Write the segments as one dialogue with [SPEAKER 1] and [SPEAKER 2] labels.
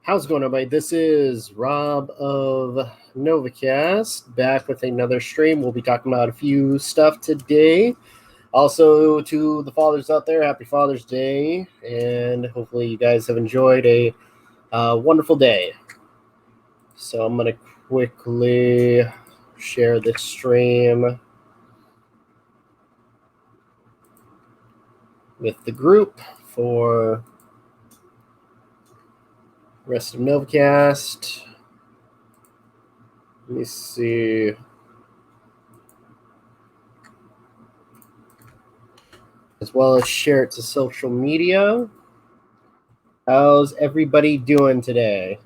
[SPEAKER 1] How's it going, everybody? This is Rob of Novakast, back with another stream. We'll be talking about a few stuff today. Also, to the fathers out there, happy Father's Day, and hopefully you guys have enjoyed a wonderful day. So I'm going to quickly share this stream with the group for rest of Novakast. Let me see. As well as share it to social media. How's everybody doing today?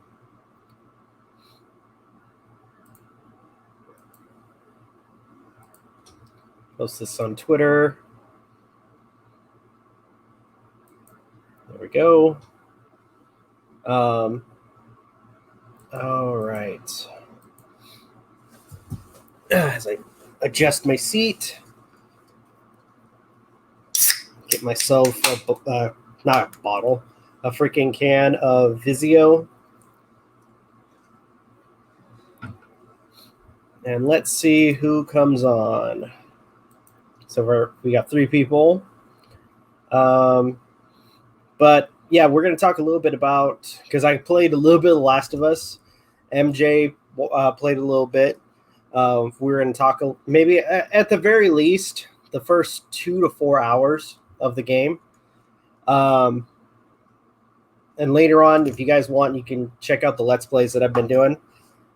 [SPEAKER 1] Post this on Twitter. There we go. All right. As I adjust my seat, get myself not a bottle, a freaking can of Vizio. And let's see who comes on. So we got 3 people. But yeah, we're going to talk a little bit about, because I played a little bit of The Last of Us. MJ played a little bit. We're going to talk maybe at the very least the first 2 to 4 hours of the game. And later on, if you guys want, you can check out the Let's Plays that I've been doing.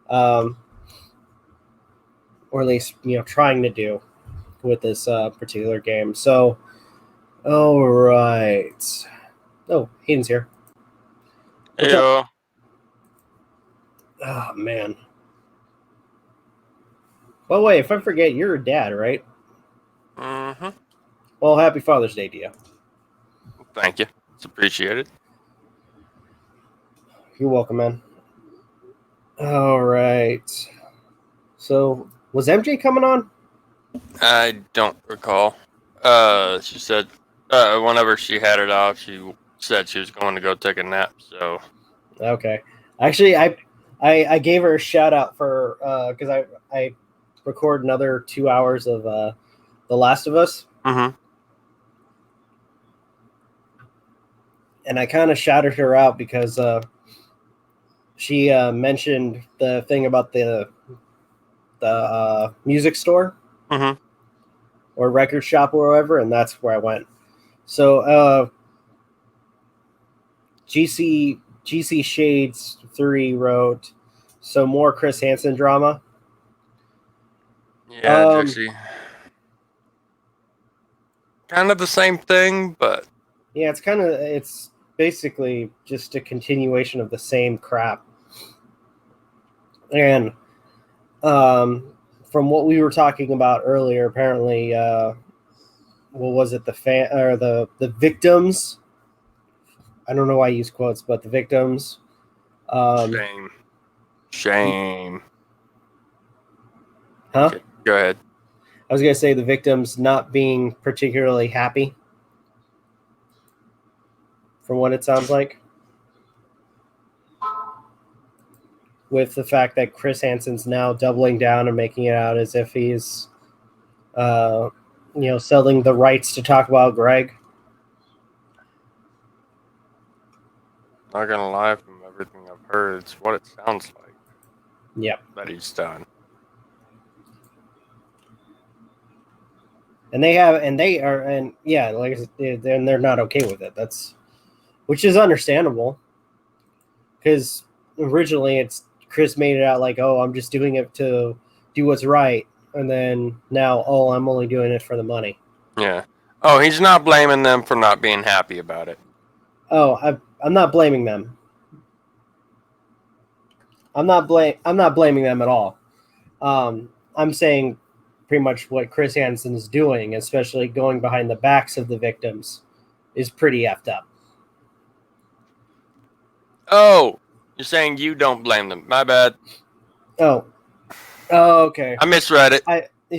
[SPEAKER 1] Or at least, trying to do with this particular game. So, all right. Oh, Hayden's here. What's up? Oh, man. Well, wait, if I forget, you're a dad, right?
[SPEAKER 2] Mm-hmm.
[SPEAKER 1] Well, happy Father's Day to you.
[SPEAKER 2] Thank you. It's appreciated.
[SPEAKER 1] You're welcome, man. All right. So, was MJ coming on?
[SPEAKER 2] I don't recall. She said whenever she had it off, she said she was going to go take a nap. So,
[SPEAKER 1] okay. Actually, I gave her a shout out for because I record another 2 hours of The Last of Us.
[SPEAKER 2] Mm-hmm.
[SPEAKER 1] And I kind of shouted her out because she mentioned the thing about the music store,
[SPEAKER 2] Mm-hmm.
[SPEAKER 1] or record shop or whatever, and that's where I went. So GC Shades 3 wrote, so more Chris Hansen drama.
[SPEAKER 2] Yeah, Jesse. Kind of the same thing, but
[SPEAKER 1] yeah, it's basically just a continuation of the same crap. And from what we were talking about earlier, apparently, what was it? The victims. I don't know why I use quotes, but the victims.
[SPEAKER 2] Shame.
[SPEAKER 1] Huh?
[SPEAKER 2] Okay, go ahead.
[SPEAKER 1] I was gonna say the victims not being particularly happy, from what it sounds like, with the fact that Chris Hansen's now doubling down and making it out as if he's, selling the rights to talk about Greg.
[SPEAKER 2] Not gonna lie, from everything I've heard, it's what it sounds like.
[SPEAKER 1] Yep.
[SPEAKER 2] That he's done.
[SPEAKER 1] And they are, like I said, they're not okay with it. Which is understandable, because originally it's Chris made it out like, oh, I'm just doing it to do what's right, and then now, oh, I'm only doing it for the money.
[SPEAKER 2] Yeah. Oh, he's not blaming them for not being happy about it.
[SPEAKER 1] Oh, I'm not blaming them. I'm not blaming them at all. I'm saying pretty much what Chris Hansen is doing, especially going behind the backs of the victims, is pretty effed up.
[SPEAKER 2] Oh, you're saying you don't blame them. My bad.
[SPEAKER 1] Oh, okay.
[SPEAKER 2] I misread it.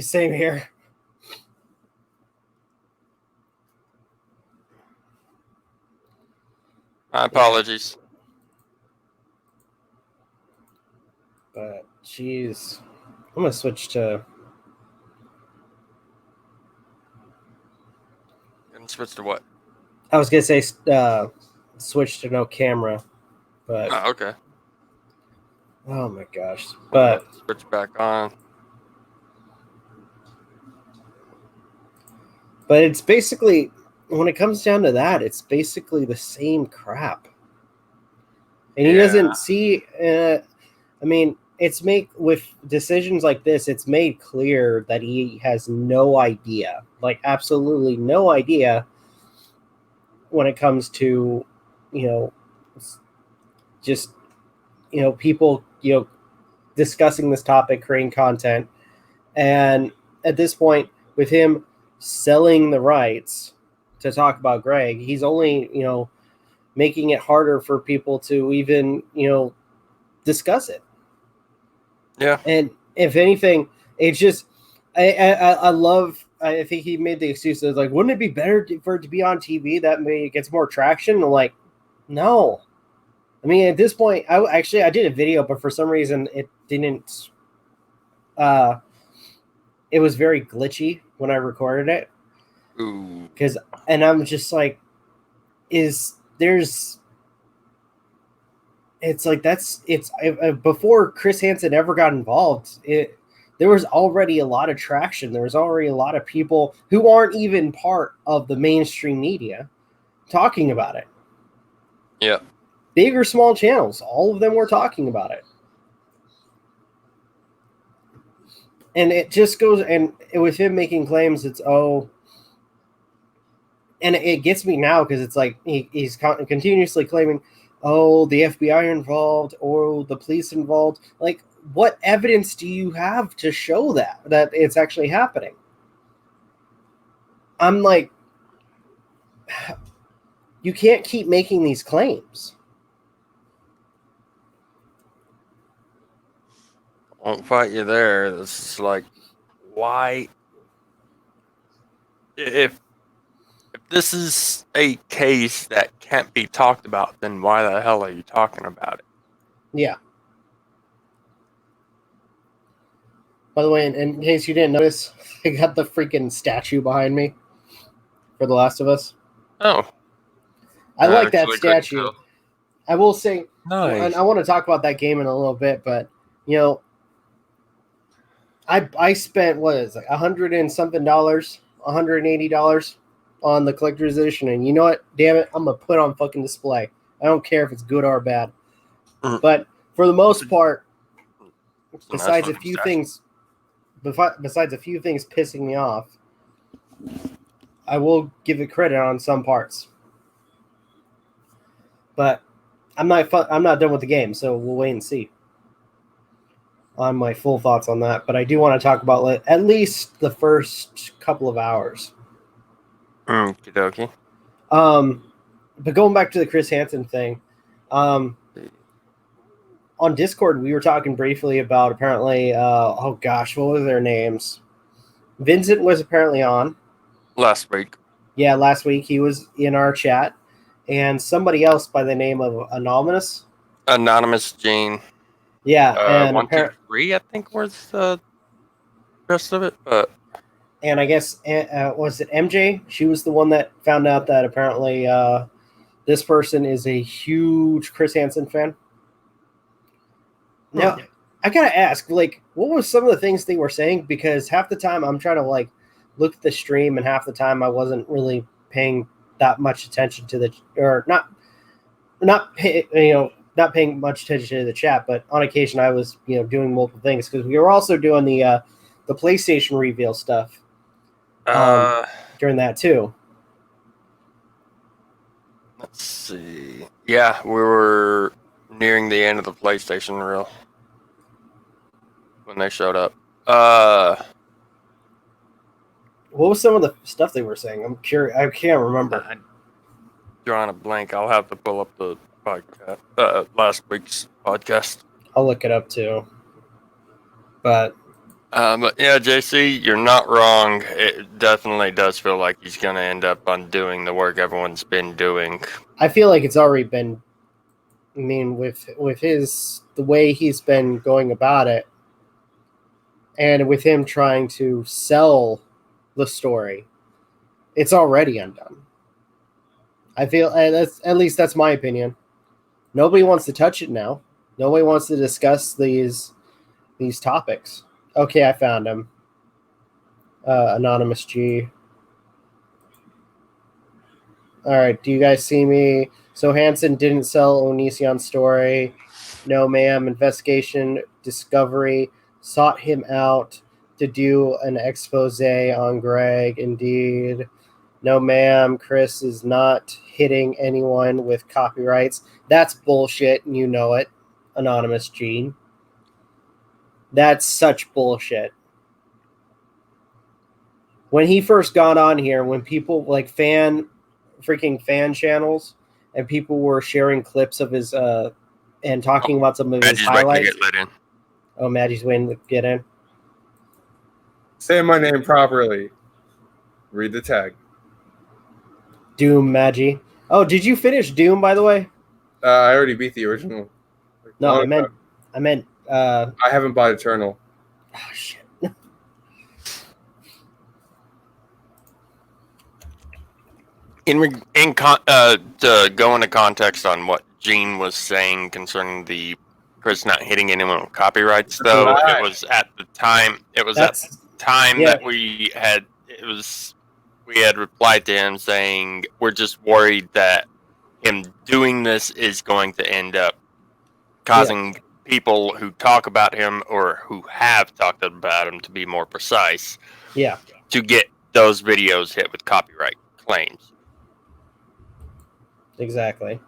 [SPEAKER 1] Same here.
[SPEAKER 2] My apologies.
[SPEAKER 1] But jeez, I'm gonna switch to.
[SPEAKER 2] And switch to what?
[SPEAKER 1] I was gonna say switch to no camera, but
[SPEAKER 2] Oh, okay.
[SPEAKER 1] oh my gosh!
[SPEAKER 2] We'll
[SPEAKER 1] But
[SPEAKER 2] have to switch back on.
[SPEAKER 1] it's basically, when it comes down to that, it's basically the same crap. And he doesn't see. I mean, it's with decisions like this, it's made clear that he has no idea, like absolutely no idea, when it comes to, just people discussing this topic, creating content, and at this point, with him selling the rights to talk about Greg, he's only making it harder for people to even discuss it.
[SPEAKER 2] Yeah.
[SPEAKER 1] And if anything, it's just I love. I think he made the excuse of like, wouldn't it be better for it to be on TV? That way it gets more traction. I'm like, no. I mean, at this point, I did a video, but for some reason it didn't. It was very glitchy when I recorded it.
[SPEAKER 2] Ooh.
[SPEAKER 1] And I'm just like, there's. It's like before Chris Hansen ever got involved. There was already a lot of traction. There was already a lot of people who aren't even part of the mainstream media talking about it.
[SPEAKER 2] Yeah.
[SPEAKER 1] Big or small channels, all of them were talking about it. And it just goes, and with him making claims, it's and it gets me now because it's like he's continuously claiming, oh, the FBI are involved or the police involved. Like, what evidence do you have to show that it's actually happening? I'm like, you can't keep making these claims.
[SPEAKER 2] Won't fight you there. This is like, why? If this is a case that can't be talked about, then why the hell are you talking about it?
[SPEAKER 1] Yeah. By the way, in case you didn't notice, I got the freaking statue behind me for The Last of Us.
[SPEAKER 2] Oh.
[SPEAKER 1] I like that statue. I will say,
[SPEAKER 2] nice.
[SPEAKER 1] And I want to talk about that game in a little bit, but I spent what is it, $100 and something, $180 on the collector's edition, and you know what? Damn it, I'm gonna put it on fucking display. I don't care if it's good or bad. But for the most part, besides a few things pissing me off, I will give it credit on some parts. But I'm not done with the game, so we'll wait and see on my full thoughts on that. But I do want to talk about at least the first couple of hours.
[SPEAKER 2] Okie dokie.
[SPEAKER 1] But going back to the Chris Hansen thing, on Discord we were talking briefly about apparently oh gosh, what were their names? Vincent was apparently on
[SPEAKER 2] last week.
[SPEAKER 1] Yeah, last week he was in our chat, and somebody else by the name of Anonymous
[SPEAKER 2] Jane.
[SPEAKER 1] Yeah, and
[SPEAKER 2] 1, 2, 3, I think was the rest of it. But
[SPEAKER 1] and I guess was it MJ? She was the one that found out that apparently this person is a huge Chris Hansen fan. Now, I gotta ask, like, what was some of the things they were saying? Because half the time I'm trying to like look at the stream, and half the time I wasn't really paying that much attention to not paying much attention to the chat. But on occasion I was doing multiple things because we were also doing the PlayStation reveal stuff during that too.
[SPEAKER 2] Let's see. Yeah, we were nearing the end of the PlayStation reel when they showed up.
[SPEAKER 1] What was some of the stuff they were saying? I'm curious. I can't remember.
[SPEAKER 2] I'm drawing a blank. I'll have to pull up the podcast, last week's podcast.
[SPEAKER 1] I'll look it up too. But
[SPEAKER 2] yeah, JC, you're not wrong. It definitely does feel like he's going to end up undoing the work everyone's been doing.
[SPEAKER 1] I feel like it's already been I mean, with the way he's been going about it, and with him trying to sell the story, it's already undone. I feel that's my opinion. Nobody wants to touch it now. Nobody wants to discuss these topics. Okay, I found him. Anonymous G. All right, do you guys see me? So Hansen didn't sell Onision's story. No, ma'am. Investigation Discovery sought him out to do an expose on Greg. Indeed. No, ma'am. Chris is not hitting anyone with copyrights. That's bullshit, and you know it, Anonymous Gene. That's such bullshit. When he first got on here, when people like fan channels and people were sharing clips of his and talking about some of his highlights.
[SPEAKER 2] Get let in.
[SPEAKER 1] Oh, Magi's waiting to get in.
[SPEAKER 3] Say my name properly. Read the tag.
[SPEAKER 1] Doom Magi. Oh, did you finish Doom, by the way?
[SPEAKER 3] I already beat the original.
[SPEAKER 1] No, I meant.
[SPEAKER 3] I haven't bought Eternal.
[SPEAKER 1] Oh shit.
[SPEAKER 2] To go into context on what Gene was saying concerning the Chris not hitting anyone with copyrights, though,
[SPEAKER 3] right.
[SPEAKER 2] It was at the time that we had replied to him saying we're just worried that him doing this is going to end up causing people who talk about him or who have talked about him, to be more precise, to get those videos hit with copyright claims.
[SPEAKER 1] Exactly.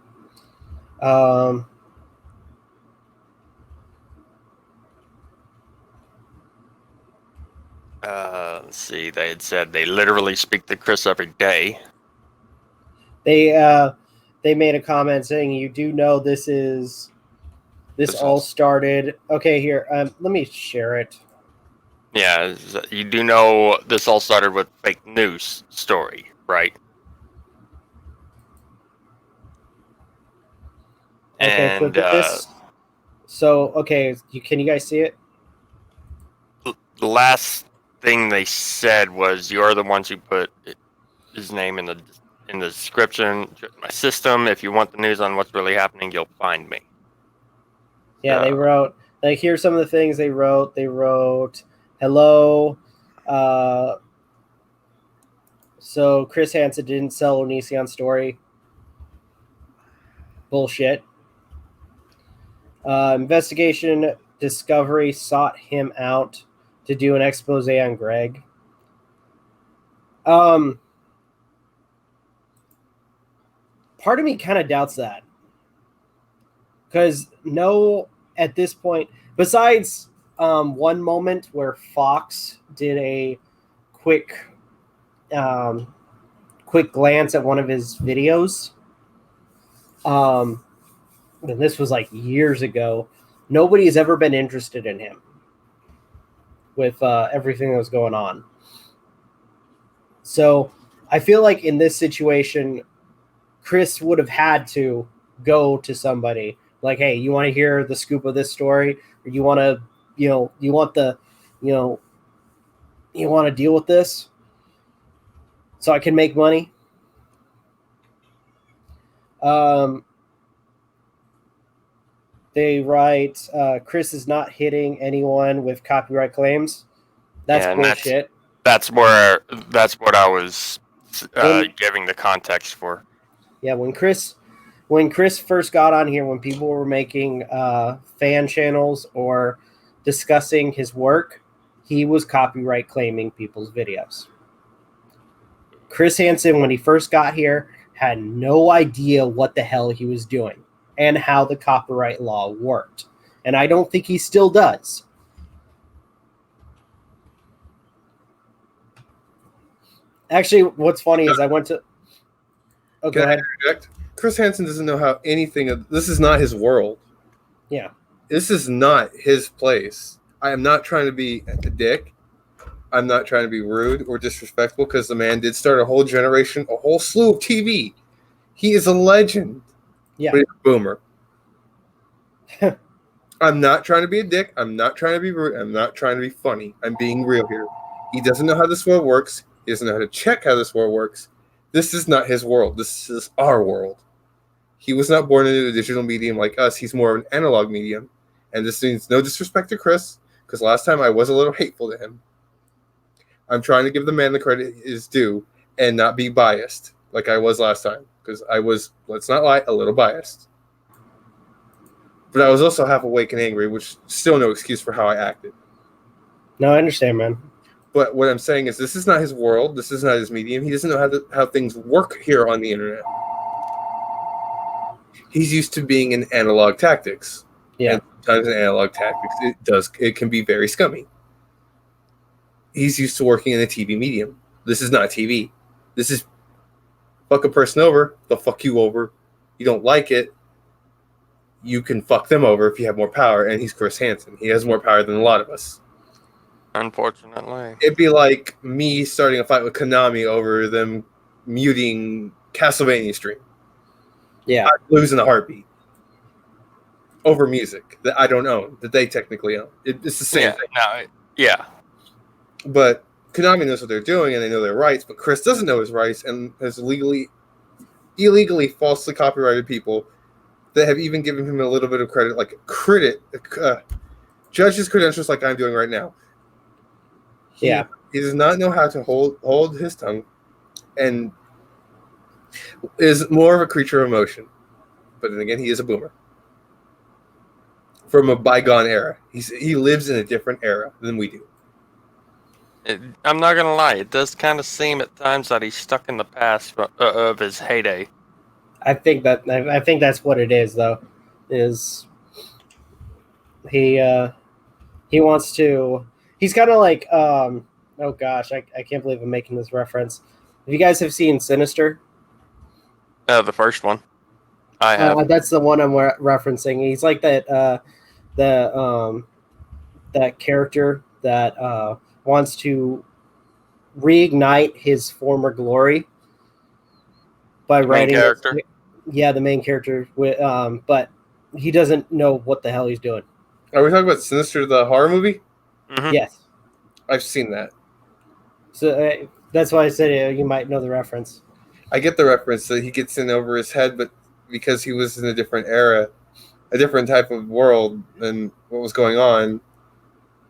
[SPEAKER 2] Let's see. They had said they literally speak to Chris every day.
[SPEAKER 1] They made a comment saying, "You do know this all started." Okay, here. Let me share it.
[SPEAKER 2] Yeah, you do know this all started with fake news story, right?
[SPEAKER 1] Okay,
[SPEAKER 2] and
[SPEAKER 1] this. So, okay, can you guys see it?
[SPEAKER 2] The last thing they said was, "You're the ones who put his name in the description. My system. If you want the news on what's really happening, you'll find me."
[SPEAKER 1] Yeah, they wrote. Like, here's some of the things they wrote. They wrote, "Hello." So Chris Hansen didn't sell Onision's story. Bullshit. Investigation Discovery sought him out to do an expose on Greg. Part of me kind of doubts that. Because at this point, besides one moment where Fox did a quick glance at one of his videos, and this was like years ago, nobody has ever been interested in him with everything that was going on. So I feel like in this situation, Chris would have had to go to somebody like, "Hey, you want to hear the scoop of this story? Or you want to, you want to deal with this so I can make money?" They write, Chris is not hitting anyone with copyright claims. That's bullshit.
[SPEAKER 2] That's what I was giving the context for.
[SPEAKER 1] Yeah, when Chris first got on here, when people were making fan channels or discussing his work, he was copyright claiming people's videos. Chris Hansen, when he first got here, had no idea what the hell he was doing and how the copyright law worked. And I don't think he still does. Actually, what's funny is I went to... Oh, go ahead.
[SPEAKER 3] Interject? Chris Hansen doesn't know how this is not his world.
[SPEAKER 1] Yeah.
[SPEAKER 3] This is not his place. I am not trying to be a dick. I'm not trying to be rude or disrespectful, because the man did start a whole generation, a whole slew of TV. He is a legend.
[SPEAKER 1] Yeah.
[SPEAKER 3] But he's a boomer. I'm not trying to be a dick. I'm not trying to be rude. I'm not trying to be funny. I'm being real here. He doesn't know how this world works. He doesn't know how to check how this world works. This is not his world. This is our world. He was not born into a digital medium like us. He's more of an analog medium. And this means no disrespect to Chris, because last time I was a little hateful to him. I'm trying to give the man the credit is due and not be biased like I was last time, because I was, let's not lie, a little biased. But I was also half awake and angry, which is still no excuse for how I acted.
[SPEAKER 1] No, I understand, man.
[SPEAKER 3] But what I'm saying is this is not his world. This is not his medium. He doesn't know how things work here on the internet. He's used to being in analog tactics.
[SPEAKER 1] Yeah.
[SPEAKER 3] And sometimes in analog tactics, it can be very scummy. He's used to working in a TV medium. This is not TV. This is fuck a person over, they'll fuck you over. You don't like it, you can fuck them over if you have more power. And he's Chris Hansen. He has more power than a lot of us.
[SPEAKER 2] Unfortunately.
[SPEAKER 3] It'd be like me starting a fight with Konami over them muting Castlevania stream.
[SPEAKER 1] Yeah.
[SPEAKER 3] I'd lose in a heartbeat. Over music that I don't own, that they technically own. It's the same thing.
[SPEAKER 2] Yeah.
[SPEAKER 3] But Konami knows what they're doing and they know their rights, but Chris doesn't know his rights and has illegally, falsely copyrighted people that have even given him a little bit of credit, like judge his credentials like I'm doing right now. He does not know how to hold his tongue and is more of a creature of emotion. But then again, he is a boomer. From a bygone era. He lives in a different era than we do.
[SPEAKER 2] I'm not gonna lie, it does kind of seem at times that he's stuck in the past of his heyday.
[SPEAKER 1] I think that's what it is, though. Is he wants to? He's kind of like oh gosh, I can't believe I'm making this reference. If you guys have seen Sinister,
[SPEAKER 2] The first one, I have.
[SPEAKER 1] That's the one I'm referencing. He's like that that character that wants to reignite his former glory by writing.
[SPEAKER 2] Character.
[SPEAKER 1] Yeah, the main character. But he doesn't know what the hell he's doing.
[SPEAKER 3] Are we talking about Sinister, the horror movie?
[SPEAKER 2] Mm-hmm.
[SPEAKER 1] Yes.
[SPEAKER 3] I've seen that.
[SPEAKER 1] So that's why I said you might know the reference.
[SPEAKER 3] I get the reference that he gets in over his head, but because he was in a different era, a different type of world than what was going on.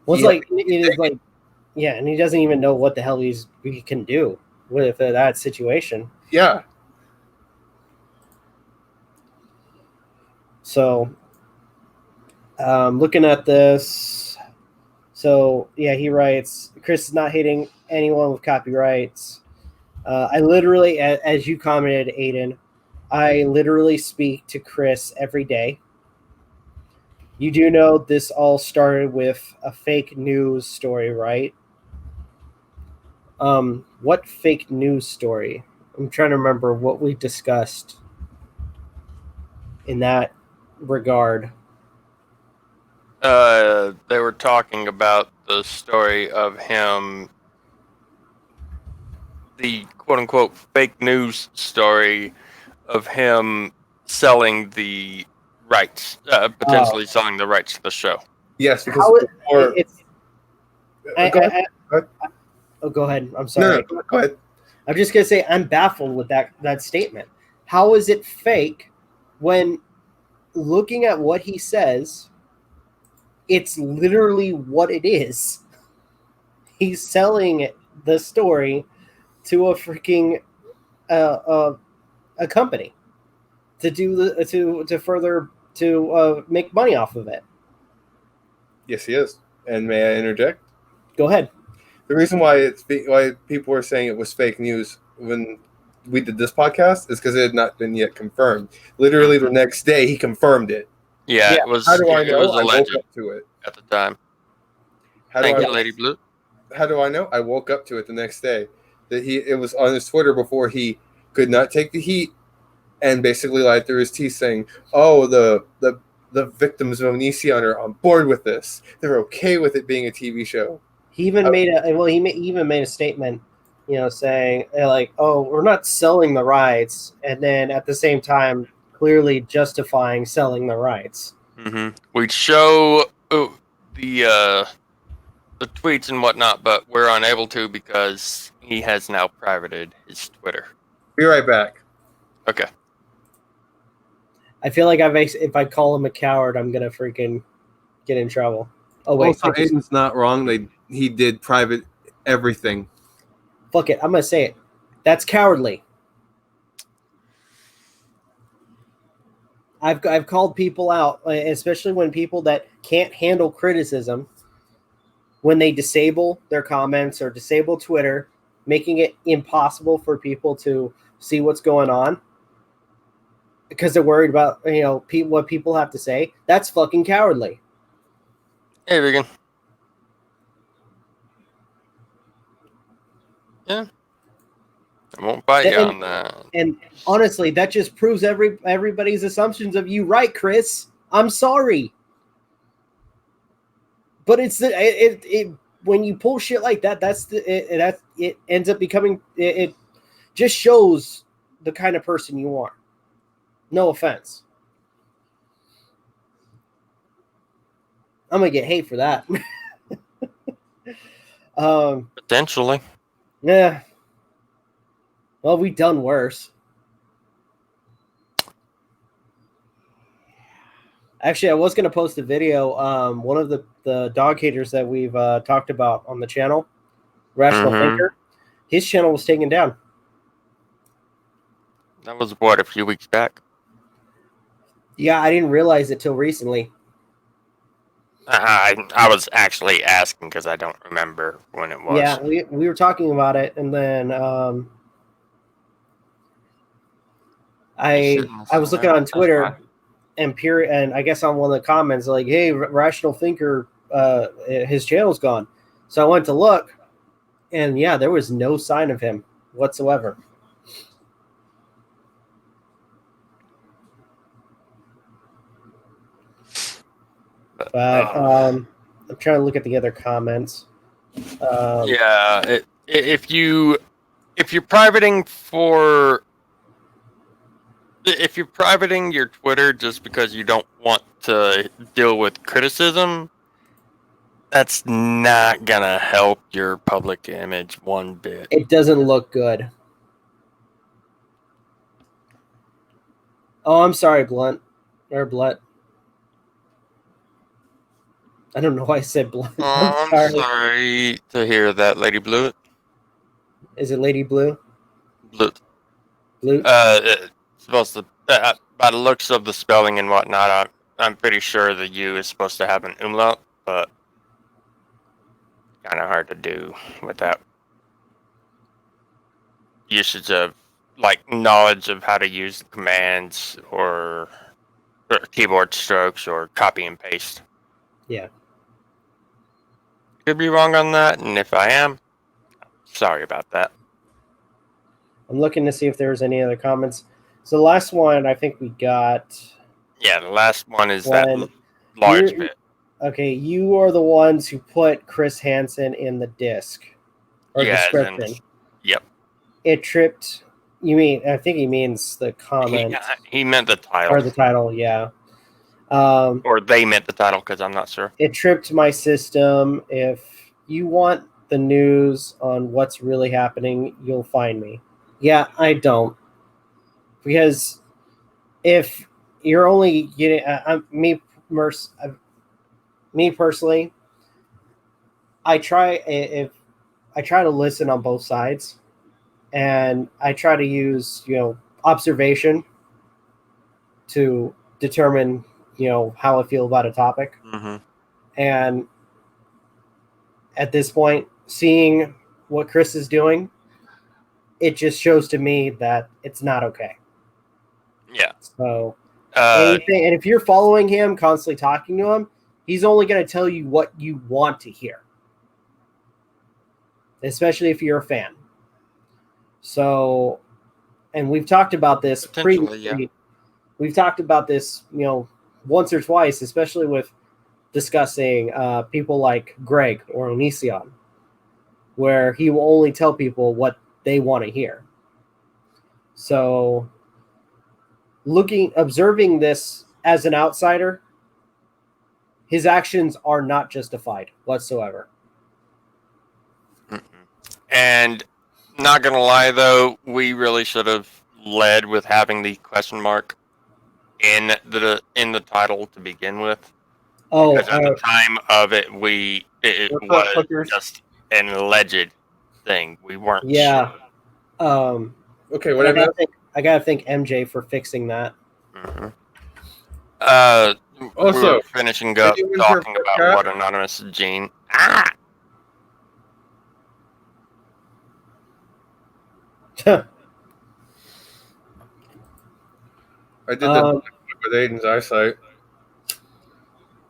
[SPEAKER 1] Well, yeah, and he doesn't even know what the hell he can do with that situation.
[SPEAKER 3] Yeah.
[SPEAKER 1] So, looking at this, so yeah, he writes, Chris is not hating anyone with copyrights. I literally, as you commented, Aiden, I literally speak to Chris every day. You do know this all started with a fake news story, right? What fake news story? I'm trying to remember what we discussed in that regard.
[SPEAKER 2] They were talking about the story of him, the quote-unquote fake news story of him selling the rights, potentially selling the rights to the show.
[SPEAKER 3] Yes, because
[SPEAKER 1] go ahead. I'm sorry.
[SPEAKER 3] No, go ahead.
[SPEAKER 1] I'm just gonna say I'm baffled with that statement. How is it fake when looking at what he says, it's literally what it is. He's selling the story to a freaking a company to do to further make money off of it.
[SPEAKER 3] Yes, he is. And may I interject?
[SPEAKER 1] Go ahead.
[SPEAKER 3] The reason why people were saying it was fake news when we did this podcast is because it had not been yet confirmed. Literally the next day, he confirmed it.
[SPEAKER 2] Yeah, it was.
[SPEAKER 3] How do I know?
[SPEAKER 2] It was
[SPEAKER 3] I
[SPEAKER 2] alleged
[SPEAKER 3] woke up to it
[SPEAKER 2] at the time.
[SPEAKER 3] Thank
[SPEAKER 2] you, Lady Blue.
[SPEAKER 3] How do I know? I woke up to it the next day. It was on his Twitter before he could not take the heat and basically lied through his teeth saying, "Oh, the victims of Onision are on board with this. They're okay with it being a TV show."
[SPEAKER 1] He even made a statement, saying like, "Oh, we're not selling the rights," and then at the same time, clearly justifying selling the rights.
[SPEAKER 2] We'd show the tweets and whatnot, but we're unable to because he has now privated his Twitter.
[SPEAKER 3] Be right back.
[SPEAKER 2] Okay.
[SPEAKER 1] I feel like if I call him a coward, I'm gonna freaking get in trouble. Oh wait,
[SPEAKER 3] Also, Aiden's not wrong. He did private everything.
[SPEAKER 1] fuck it. I'm gonna say it. That's cowardly. I've called people out, especially when people that can't handle criticism, when they disable their comments or disable Twitter, making it impossible for people to see what's going on because they're worried about what people have to say. That's fucking cowardly.
[SPEAKER 2] Hey, Vegan. Yeah. I won't bite you on that.
[SPEAKER 1] And honestly, that just proves everybody's assumptions of you right, Chris. I'm sorry. But it's when you pull shit like that, it ends up becoming it just shows the kind of person you are. No offense. I'm gonna get hate for that.
[SPEAKER 2] Potentially.
[SPEAKER 1] Yeah. Well, we've done worse. Actually, I was going to post a video. One of the dog haters that we've talked about on the channel, Rational Thinker, his channel was taken down.
[SPEAKER 2] That was, what, a few weeks back?
[SPEAKER 1] Yeah, I didn't realize it till recently.
[SPEAKER 2] I was actually asking because I don't remember when it was.
[SPEAKER 1] Yeah, we were talking about it, and then I was looking on Twitter, and I guess on one of the comments, like, hey, Rational Thinker, his channel's gone. So I went to look, and yeah, there was no sign of him whatsoever. But I'm trying to look at the other comments.
[SPEAKER 2] Yeah, if you're privating your Twitter just because you don't want to deal with criticism, that's not gonna help your public image one bit.
[SPEAKER 1] It doesn't look good. Oh, I'm sorry, Blunt. I don't know why I said Blunt.
[SPEAKER 2] I'm sorry to hear that, Lady Blue.
[SPEAKER 1] Is it Lady Blue?
[SPEAKER 2] Blue.
[SPEAKER 1] Blue?
[SPEAKER 2] Supposed to, by the looks of the spelling and whatnot, I'm pretty sure the U is supposed to have an umlaut, but kind of hard to do without usage of, like, knowledge of how to use commands or keyboard strokes or copy and paste.
[SPEAKER 1] Yeah.
[SPEAKER 2] Could be wrong on that, and if I am, sorry about that.
[SPEAKER 1] I'm looking to see if there's any other comments. So the last one I think we got.
[SPEAKER 2] Yeah, the last one is that large bit.
[SPEAKER 1] Okay, you are the ones who put Chris Hansen in the disc or description.
[SPEAKER 2] Yep.
[SPEAKER 1] It tripped. I think he means the comment.
[SPEAKER 2] He meant the title.
[SPEAKER 1] Or the title, yeah.
[SPEAKER 2] Or they meant the title, because I'm not sure.
[SPEAKER 1] It tripped my system. If you want the news on what's really happening, you'll find me. Yeah, I don't. Because if you're only getting... me personally, I try to listen on both sides, and I try to use observation to determine how I feel about a topic. And at this point, seeing what Chris is doing, it just shows to me that it's not okay.
[SPEAKER 2] Yeah.
[SPEAKER 1] So anything, and if you're following him, constantly talking to him, he's only going to tell you what you want to hear, especially if you're a fan. So, and we've talked about this previously. Yeah. We've talked about this, once or twice, especially with discussing people like Greg or Onision, where he will only tell people what they want to hear. So, observing this as an outsider, his actions are not justified whatsoever.
[SPEAKER 2] And not gonna lie, though, we really should have led with having the question mark in the title to begin with.
[SPEAKER 1] Oh,
[SPEAKER 2] Because at the time of it, it was
[SPEAKER 1] clickers.
[SPEAKER 2] just an alleged thing. We weren't
[SPEAKER 1] Yeah.
[SPEAKER 2] sure.
[SPEAKER 3] Okay,
[SPEAKER 1] I
[SPEAKER 3] whatever.
[SPEAKER 1] gotta thank MJ for fixing that.
[SPEAKER 2] Mm-hmm.
[SPEAKER 3] Also,
[SPEAKER 2] we were finishing up
[SPEAKER 3] anyone
[SPEAKER 2] talking
[SPEAKER 3] heard
[SPEAKER 2] about
[SPEAKER 3] Cat?
[SPEAKER 2] what Anonymous Gene. Ah!
[SPEAKER 3] I did that with Aiden's eyesight.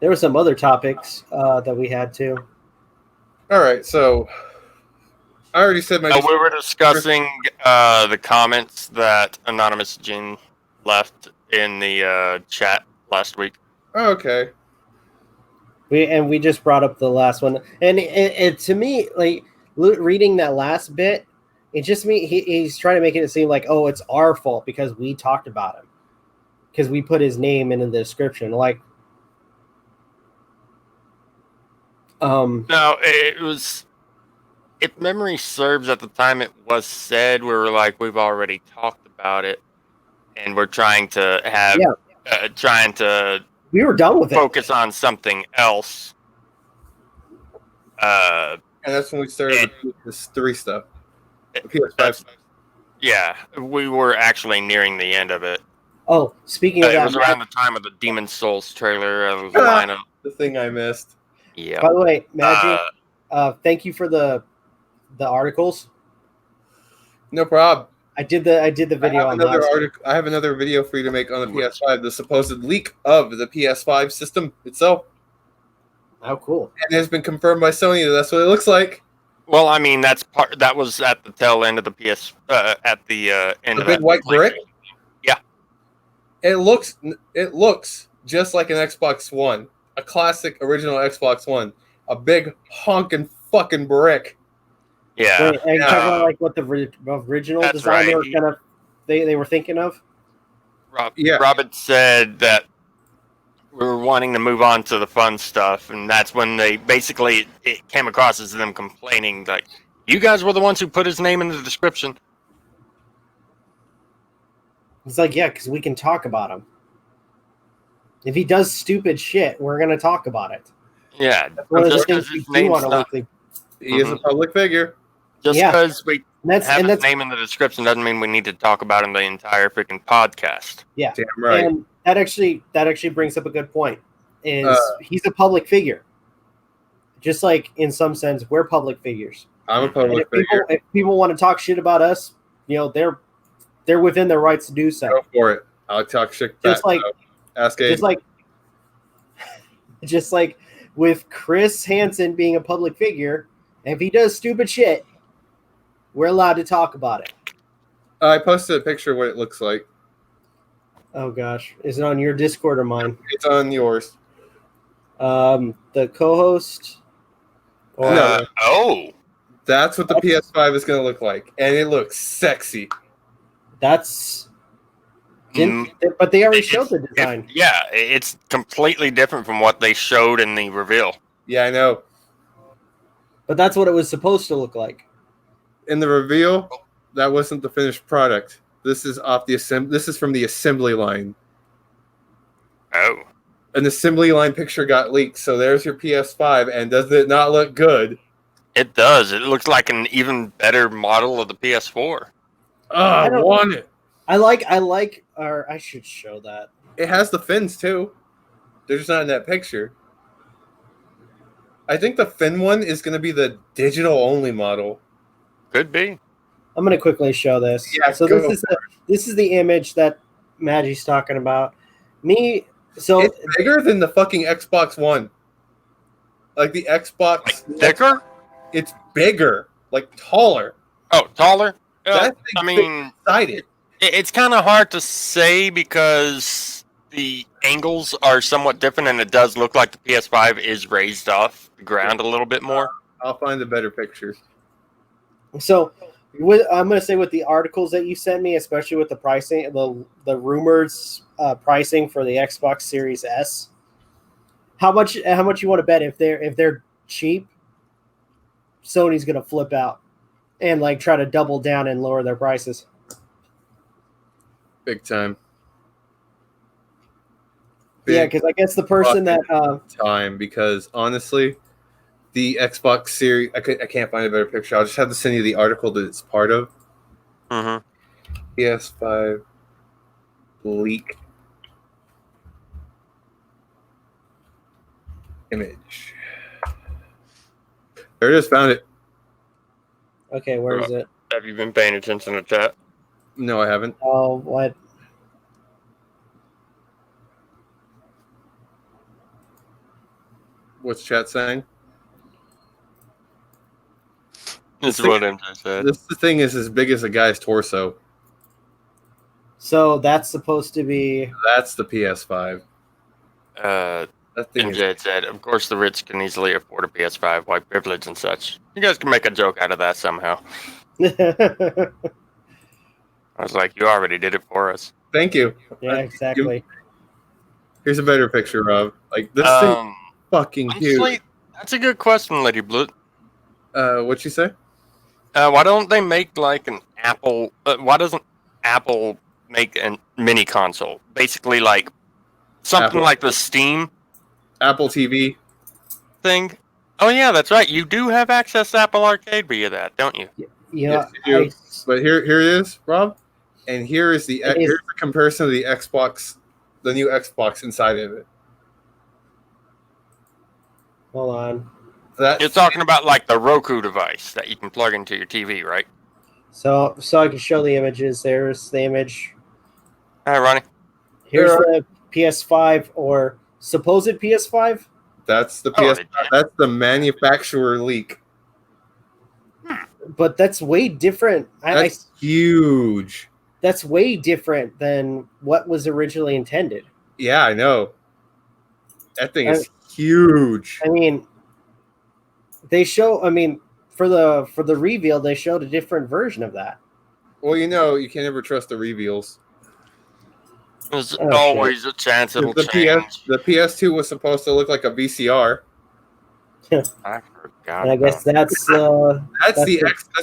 [SPEAKER 1] There were some other topics that we had too.
[SPEAKER 3] All right, so I already said my.
[SPEAKER 2] We were discussing the comments that Anonymous Gene left in the chat last week.
[SPEAKER 3] Oh, okay.
[SPEAKER 1] We just brought up the last one, and it to me, like reading that last bit, it just he's trying to make it seem like, oh, it's our fault because we talked about him, because we put his name in the description. Like,
[SPEAKER 2] no, it was. If memory serves, at the time it was said, we were like, we've already talked about it, and we're trying to have,
[SPEAKER 1] we were done with
[SPEAKER 2] focus on something else.
[SPEAKER 3] And that's when we started this 3 stuff. The PS5.
[SPEAKER 2] Yeah, we were actually nearing the end of it.
[SPEAKER 1] Oh, speaking of that,
[SPEAKER 2] it was around the time of the Demon Souls trailer of the lineup.
[SPEAKER 3] The thing I missed.
[SPEAKER 2] Yeah.
[SPEAKER 1] By the way, Magi, thank you for the articles.
[SPEAKER 3] No problem.
[SPEAKER 1] I did the video on that.
[SPEAKER 3] I have another video for you to make on the PS5. The supposed leak of the PS5 system itself.
[SPEAKER 1] How cool!
[SPEAKER 3] And it has been confirmed by Sony that that's what it looks like.
[SPEAKER 2] Well, I mean, that was at the tail end of the PS at the end
[SPEAKER 3] the
[SPEAKER 2] of
[SPEAKER 3] big
[SPEAKER 2] that
[SPEAKER 3] white brick.
[SPEAKER 2] Yeah.
[SPEAKER 3] It looks just like an Xbox One, a classic original Xbox One, a big honking fucking brick.
[SPEAKER 2] Yeah.
[SPEAKER 1] Wait, are you talking about like what the original design they were thinking of?
[SPEAKER 2] Robin said that we were wanting to move on to the fun stuff, and that's when they basically it came across as them complaining like, you guys were the ones who put his name in the description.
[SPEAKER 1] It's like, yeah, because we can talk about him. If he does stupid shit, we're gonna talk about it.
[SPEAKER 2] Yeah,
[SPEAKER 1] just because his name's not.
[SPEAKER 3] He is a public figure.
[SPEAKER 2] Just because we have his name in the description doesn't mean we need to talk about him the entire freaking podcast.
[SPEAKER 1] Yeah,
[SPEAKER 3] damn right.
[SPEAKER 1] And that actually brings up a good point. Is he's a public figure? Just like in some sense, we're public figures.
[SPEAKER 3] I'm a public figure.
[SPEAKER 1] If people want to talk shit about us, they're within their rights to do so.
[SPEAKER 3] Go for it. I'll talk shit back. Ask Abe.
[SPEAKER 1] Just like with Chris Hansen being a public figure, if he does stupid shit, we're allowed to talk about it.
[SPEAKER 3] I posted a picture of what it looks like.
[SPEAKER 1] Oh gosh, is it on your Discord or mine?
[SPEAKER 3] It's on yours.
[SPEAKER 1] The co-host.
[SPEAKER 3] That's what the PS5 is going to look like, and it looks sexy.
[SPEAKER 1] But they already showed the design.
[SPEAKER 2] It's completely different from what they showed in the reveal.
[SPEAKER 3] Yeah, I know.
[SPEAKER 1] But that's what it was supposed to look like.
[SPEAKER 3] In the reveal, that wasn't the finished product. This is This is from the assembly line.
[SPEAKER 2] Oh.
[SPEAKER 3] An assembly line picture got leaked, so there's your PS5, and does it not look good?
[SPEAKER 2] It does. It looks like an even better model of the PS4.
[SPEAKER 3] I want it.
[SPEAKER 1] I like, or I should show that.
[SPEAKER 3] It has the fins too. They're just not in that picture. I think the fin one is going to be the digital only model.
[SPEAKER 2] Could be.
[SPEAKER 1] I'm going to quickly show this.
[SPEAKER 3] Yeah,
[SPEAKER 1] so this is the image that Magi's talking about. It's
[SPEAKER 3] bigger than the fucking Xbox One. Like the Xbox.
[SPEAKER 2] Like thicker?
[SPEAKER 3] It's bigger, like taller.
[SPEAKER 2] Oh, taller?
[SPEAKER 3] I mean,
[SPEAKER 2] it's kind of hard to say because the angles are somewhat different, and it does look like the PS5 is raised off the ground a little bit more.
[SPEAKER 3] I'll find a better picture.
[SPEAKER 1] So, I'm going to say with the articles that you sent me, especially with the pricing, the rumors pricing for the Xbox Series S, How much you want to bet if they're cheap, Sony's gonna flip out and like try to double down and lower their prices.
[SPEAKER 3] Big time.
[SPEAKER 1] Yeah,
[SPEAKER 3] Big
[SPEAKER 1] because I guess the person that
[SPEAKER 3] time, because honestly, the Xbox Series, I can't find a better picture. I'll just have to send you the article that it's part of.
[SPEAKER 2] Mm-hmm.
[SPEAKER 3] PS5 leak image. There it is. Found it.
[SPEAKER 1] okay, where is it?
[SPEAKER 2] Have you been paying attention to chat?
[SPEAKER 3] No, I haven't.
[SPEAKER 1] Oh, what?
[SPEAKER 3] What's chat saying?
[SPEAKER 2] This is what MJ said.
[SPEAKER 3] This thing is as big as a guy's torso.
[SPEAKER 1] So that's supposed to be.
[SPEAKER 3] That's the PS5. That thing
[SPEAKER 2] MJ said, of course the rich can easily afford a PS5, white privilege and such. You guys can make a joke out of that somehow. I was like, you already did it for us.
[SPEAKER 3] Thank you.
[SPEAKER 1] Yeah, exactly.
[SPEAKER 3] Here's a better picture of like this thing. Fucking
[SPEAKER 2] honestly,
[SPEAKER 3] huge.
[SPEAKER 2] That's a good question, Lady Blue.
[SPEAKER 3] What'd you say?
[SPEAKER 2] Why don't they make like an Apple? Why doesn't Apple make a mini console? Basically, like something
[SPEAKER 3] Apple.
[SPEAKER 2] like the Steam
[SPEAKER 3] Apple TV
[SPEAKER 2] thing. Oh yeah, that's right. You do have access to Apple Arcade via that, don't you?
[SPEAKER 1] Yeah,
[SPEAKER 3] yes, you do. But here it is, Rob, and here's the comparison of the Xbox, the new Xbox inside of it.
[SPEAKER 1] Hold on.
[SPEAKER 2] You're talking about like the Roku device that you can plug into your TV, right?
[SPEAKER 1] So I can show the images. There's the image.
[SPEAKER 2] Hi, Ronnie.
[SPEAKER 1] Here's the PS5 or supposed PS5.
[SPEAKER 3] That's the PS. That's the manufacturer leak.
[SPEAKER 1] But that's way different.
[SPEAKER 3] That's huge.
[SPEAKER 1] That's way different than what was originally intended.
[SPEAKER 3] Yeah, I know. That thing is huge.
[SPEAKER 1] I mean, they show. I mean, for the reveal, they showed a different version of that.
[SPEAKER 3] Well, you know, you can never trust the reveals.
[SPEAKER 2] There's always a chance it'll change.
[SPEAKER 3] The PS2 was supposed to look like a VCR.
[SPEAKER 2] I forgot.
[SPEAKER 1] And I guess that's the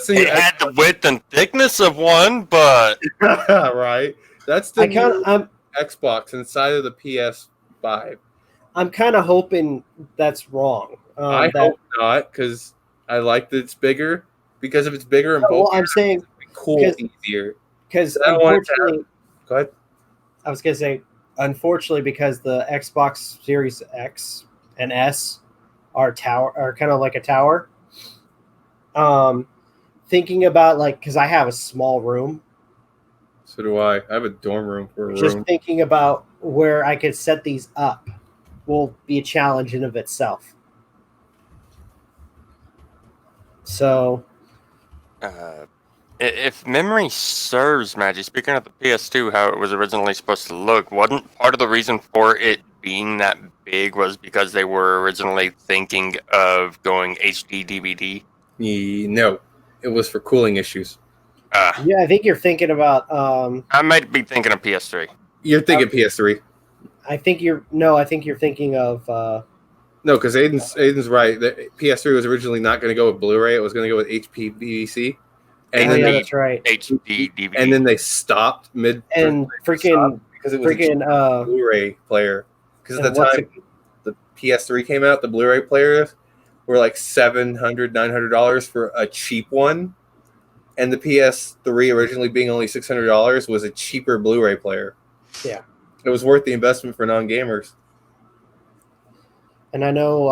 [SPEAKER 2] it had the width and thickness of one, but
[SPEAKER 3] right. That's the Xbox inside of the PS5.
[SPEAKER 1] I'm kind of hoping that's wrong.
[SPEAKER 3] I hope not, because I like that it's bigger. Because if it's bigger and bulkier,
[SPEAKER 1] I'm saying
[SPEAKER 3] it'll be cool, easier.
[SPEAKER 1] Because unfortunately,
[SPEAKER 3] go ahead.
[SPEAKER 1] I was gonna say, unfortunately, because the Xbox Series X and S are kind of like a tower. Thinking about because I have a small room.
[SPEAKER 3] So do I. I have a dorm room for a
[SPEAKER 1] Just
[SPEAKER 3] room.
[SPEAKER 1] thinking about where I could set these up will be a challenge in of itself. So,
[SPEAKER 2] if memory serves, Magi, speaking of the PS2, how it was originally supposed to look, wasn't part of the reason for it being that big was because they were originally thinking of going HD DVD?
[SPEAKER 3] No, it was for cooling issues.
[SPEAKER 1] yeah, I think you're thinking about.
[SPEAKER 2] I might be thinking of PS3.
[SPEAKER 3] You're thinking PS3.
[SPEAKER 1] I think you're thinking of.
[SPEAKER 3] No, because Aiden's right. The PS3 was originally not going to go with Blu-ray. It was going to go with HPVC. And
[SPEAKER 1] then that's right.
[SPEAKER 2] HD DVD.
[SPEAKER 3] And then they stopped mid.
[SPEAKER 1] And freaking
[SPEAKER 3] because it was a Blu-ray player. Because at the time the PS3 came out, the Blu-ray players were like $700, $900 for a cheap one, and the PS3 originally being only $600 was a cheaper Blu-ray player.
[SPEAKER 1] Yeah,
[SPEAKER 3] it was worth the investment for non-gamers.
[SPEAKER 1] And I know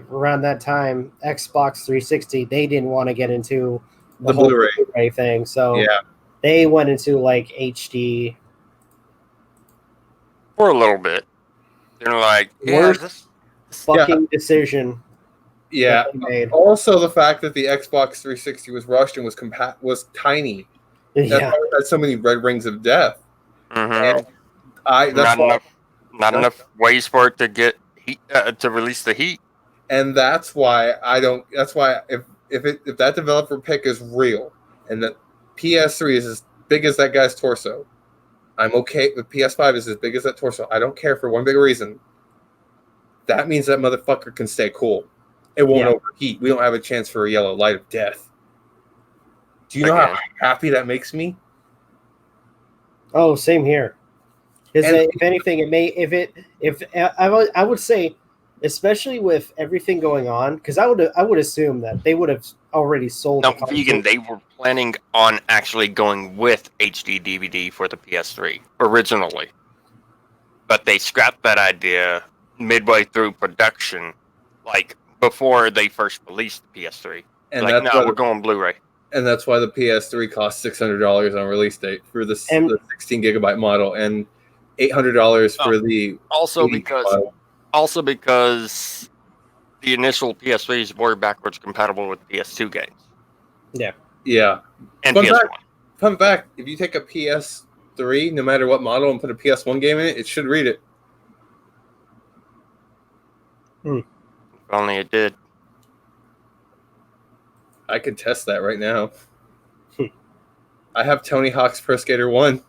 [SPEAKER 1] around that time, Xbox 360, they didn't want to get into
[SPEAKER 3] the Blu-ray
[SPEAKER 1] thing, so
[SPEAKER 3] yeah,
[SPEAKER 1] they went into like HD
[SPEAKER 2] for a little bit. They're like,
[SPEAKER 1] worst fucking decision.
[SPEAKER 3] Yeah. Also, the fact that the Xbox 360 was rushed and was tiny.
[SPEAKER 1] Yeah.
[SPEAKER 3] That's so many red rings of death.
[SPEAKER 2] Mm-hmm.
[SPEAKER 3] And
[SPEAKER 2] not enough ways for it to get heat to release the heat.
[SPEAKER 3] And that's why I don't. That's why if that developer pick is real and that PS3 is as big as that guy's torso, I'm okay. The PS5 is as big as that torso. I don't care for one big reason. that means that motherfucker can stay cool. It won't
[SPEAKER 1] Yeah.
[SPEAKER 3] overheat. We don't have a chance for a yellow light of death. Do you know how happy that makes me?
[SPEAKER 1] Oh, same here. Because
[SPEAKER 3] And-
[SPEAKER 1] if anything, it may I would say, especially with everything going on, because I would assume that they would have already sold.
[SPEAKER 2] No,
[SPEAKER 1] the
[SPEAKER 2] Vegan, they were planning on actually going with HD DVD for the PS3 originally. But they scrapped that idea midway through production, like before they first released the PS3.
[SPEAKER 3] And
[SPEAKER 2] like, no, we're going Blu-ray.
[SPEAKER 3] And that's why the PS3 cost $600 on release date for the 16 gigabyte model, and $800 for the
[SPEAKER 2] also because the initial PS3s were backwards compatible with PS2 games.
[SPEAKER 3] Yeah.
[SPEAKER 2] And
[SPEAKER 3] Fun
[SPEAKER 2] PS1.
[SPEAKER 3] Fun fact: if you take a PS3, no matter what model, and put a PS1 game in it, it should read it.
[SPEAKER 2] If only it did.
[SPEAKER 3] I could test that right now. I have Tony Hawk's Pro Skater 1.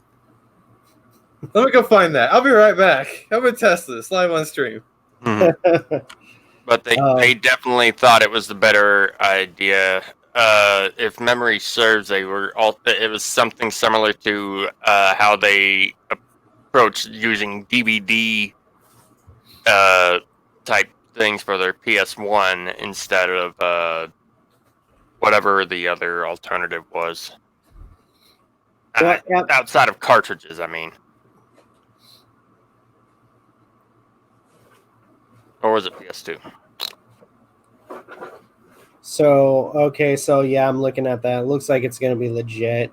[SPEAKER 3] Let me go find that. I'll be right back. I'm going to test this live on stream.
[SPEAKER 2] Mm-hmm. But they definitely thought it was the better idea. If memory serves, it was something similar to how they approached using DVD type things for their PS1 instead of whatever the other alternative was. Outside of cartridges, I mean. Or was it PS2?
[SPEAKER 1] So yeah, I'm looking at that. It looks like it's gonna be legit.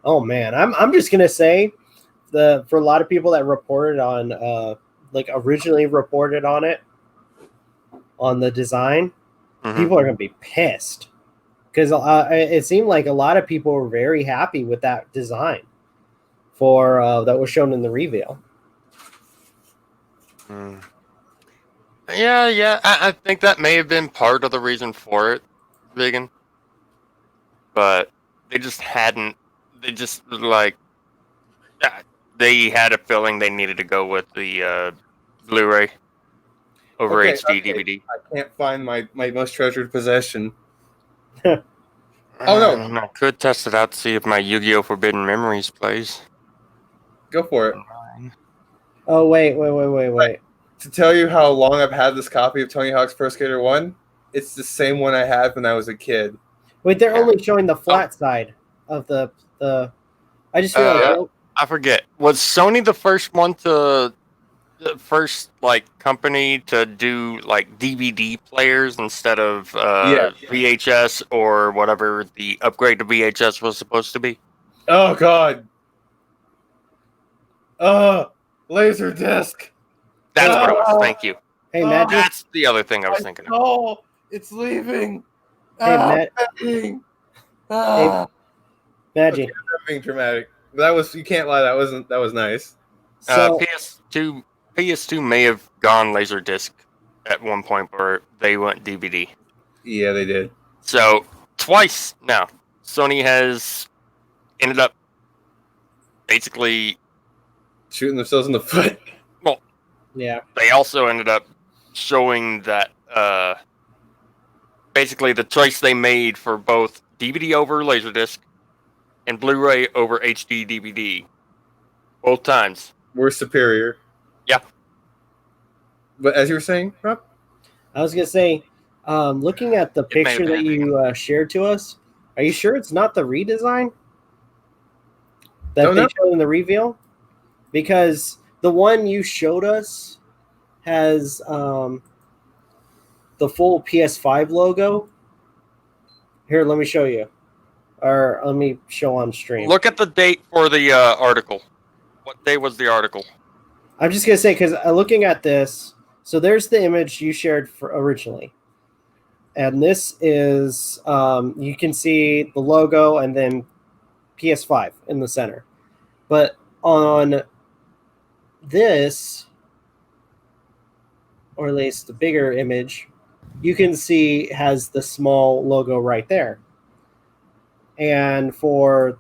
[SPEAKER 1] Oh man, I'm just gonna say for a lot of people that reported on originally reported on it on the design, people are gonna be pissed because it seemed like a lot of people were very happy with that design for that was shown in the reveal.
[SPEAKER 2] Yeah. I think that may have been part of the reason for it, Vegan. But they just hadn't. They just they had a feeling they needed to go with the Blu-ray over HD DVD.
[SPEAKER 3] I can't find my most treasured possession.
[SPEAKER 2] Oh no! I could test it out to see if my Yu-Gi-Oh! Forbidden Memories plays.
[SPEAKER 3] Go for it.
[SPEAKER 1] Oh wait.
[SPEAKER 3] To tell you how long I've had this copy of Tony Hawk's Pro Skater 1, it's the same one I had when I was a kid.
[SPEAKER 1] Wait, they're only showing the flat side of the. I just feel
[SPEAKER 2] I forget. Was Sony the first company to do like DVD players instead of VHS or whatever the upgrade to VHS was supposed to be?
[SPEAKER 3] Oh God! Laser disc.
[SPEAKER 2] That's what it was. Thank you.
[SPEAKER 1] Hey, Magic.
[SPEAKER 2] That's the other thing I was thinking of.
[SPEAKER 3] Oh, it's leaving.
[SPEAKER 1] Hey,
[SPEAKER 3] Hey,
[SPEAKER 1] Magic.
[SPEAKER 3] I'm being dramatic. That was, you can't lie. That was nice.
[SPEAKER 1] So,
[SPEAKER 2] PS2 may have gone Laserdisc at one point, or they went DVD.
[SPEAKER 3] Yeah, they did.
[SPEAKER 2] So twice now, Sony has ended up basically
[SPEAKER 3] shooting themselves in the foot.
[SPEAKER 2] Well,
[SPEAKER 1] yeah.
[SPEAKER 2] They also ended up showing that basically the choice they made for both DVD over Laserdisc and Blu-ray over HD DVD, both times,
[SPEAKER 3] were superior.
[SPEAKER 2] Yeah.
[SPEAKER 3] But as you were saying, Rob?
[SPEAKER 1] I was going to say, looking at the picture that you shared to us, are you sure it's not the redesign that they showed in the reveal? Because the one you showed us has the full PS5 logo. Here, let me show you. Or let me show on stream.
[SPEAKER 2] Look at the date for the article. What day was the article?
[SPEAKER 1] I'm just going to say, because looking at this, so there's the image you shared originally. And this is, you can see the logo and then PS5 in the center. But on this, or at least the bigger image, you can see has the small logo right there. And for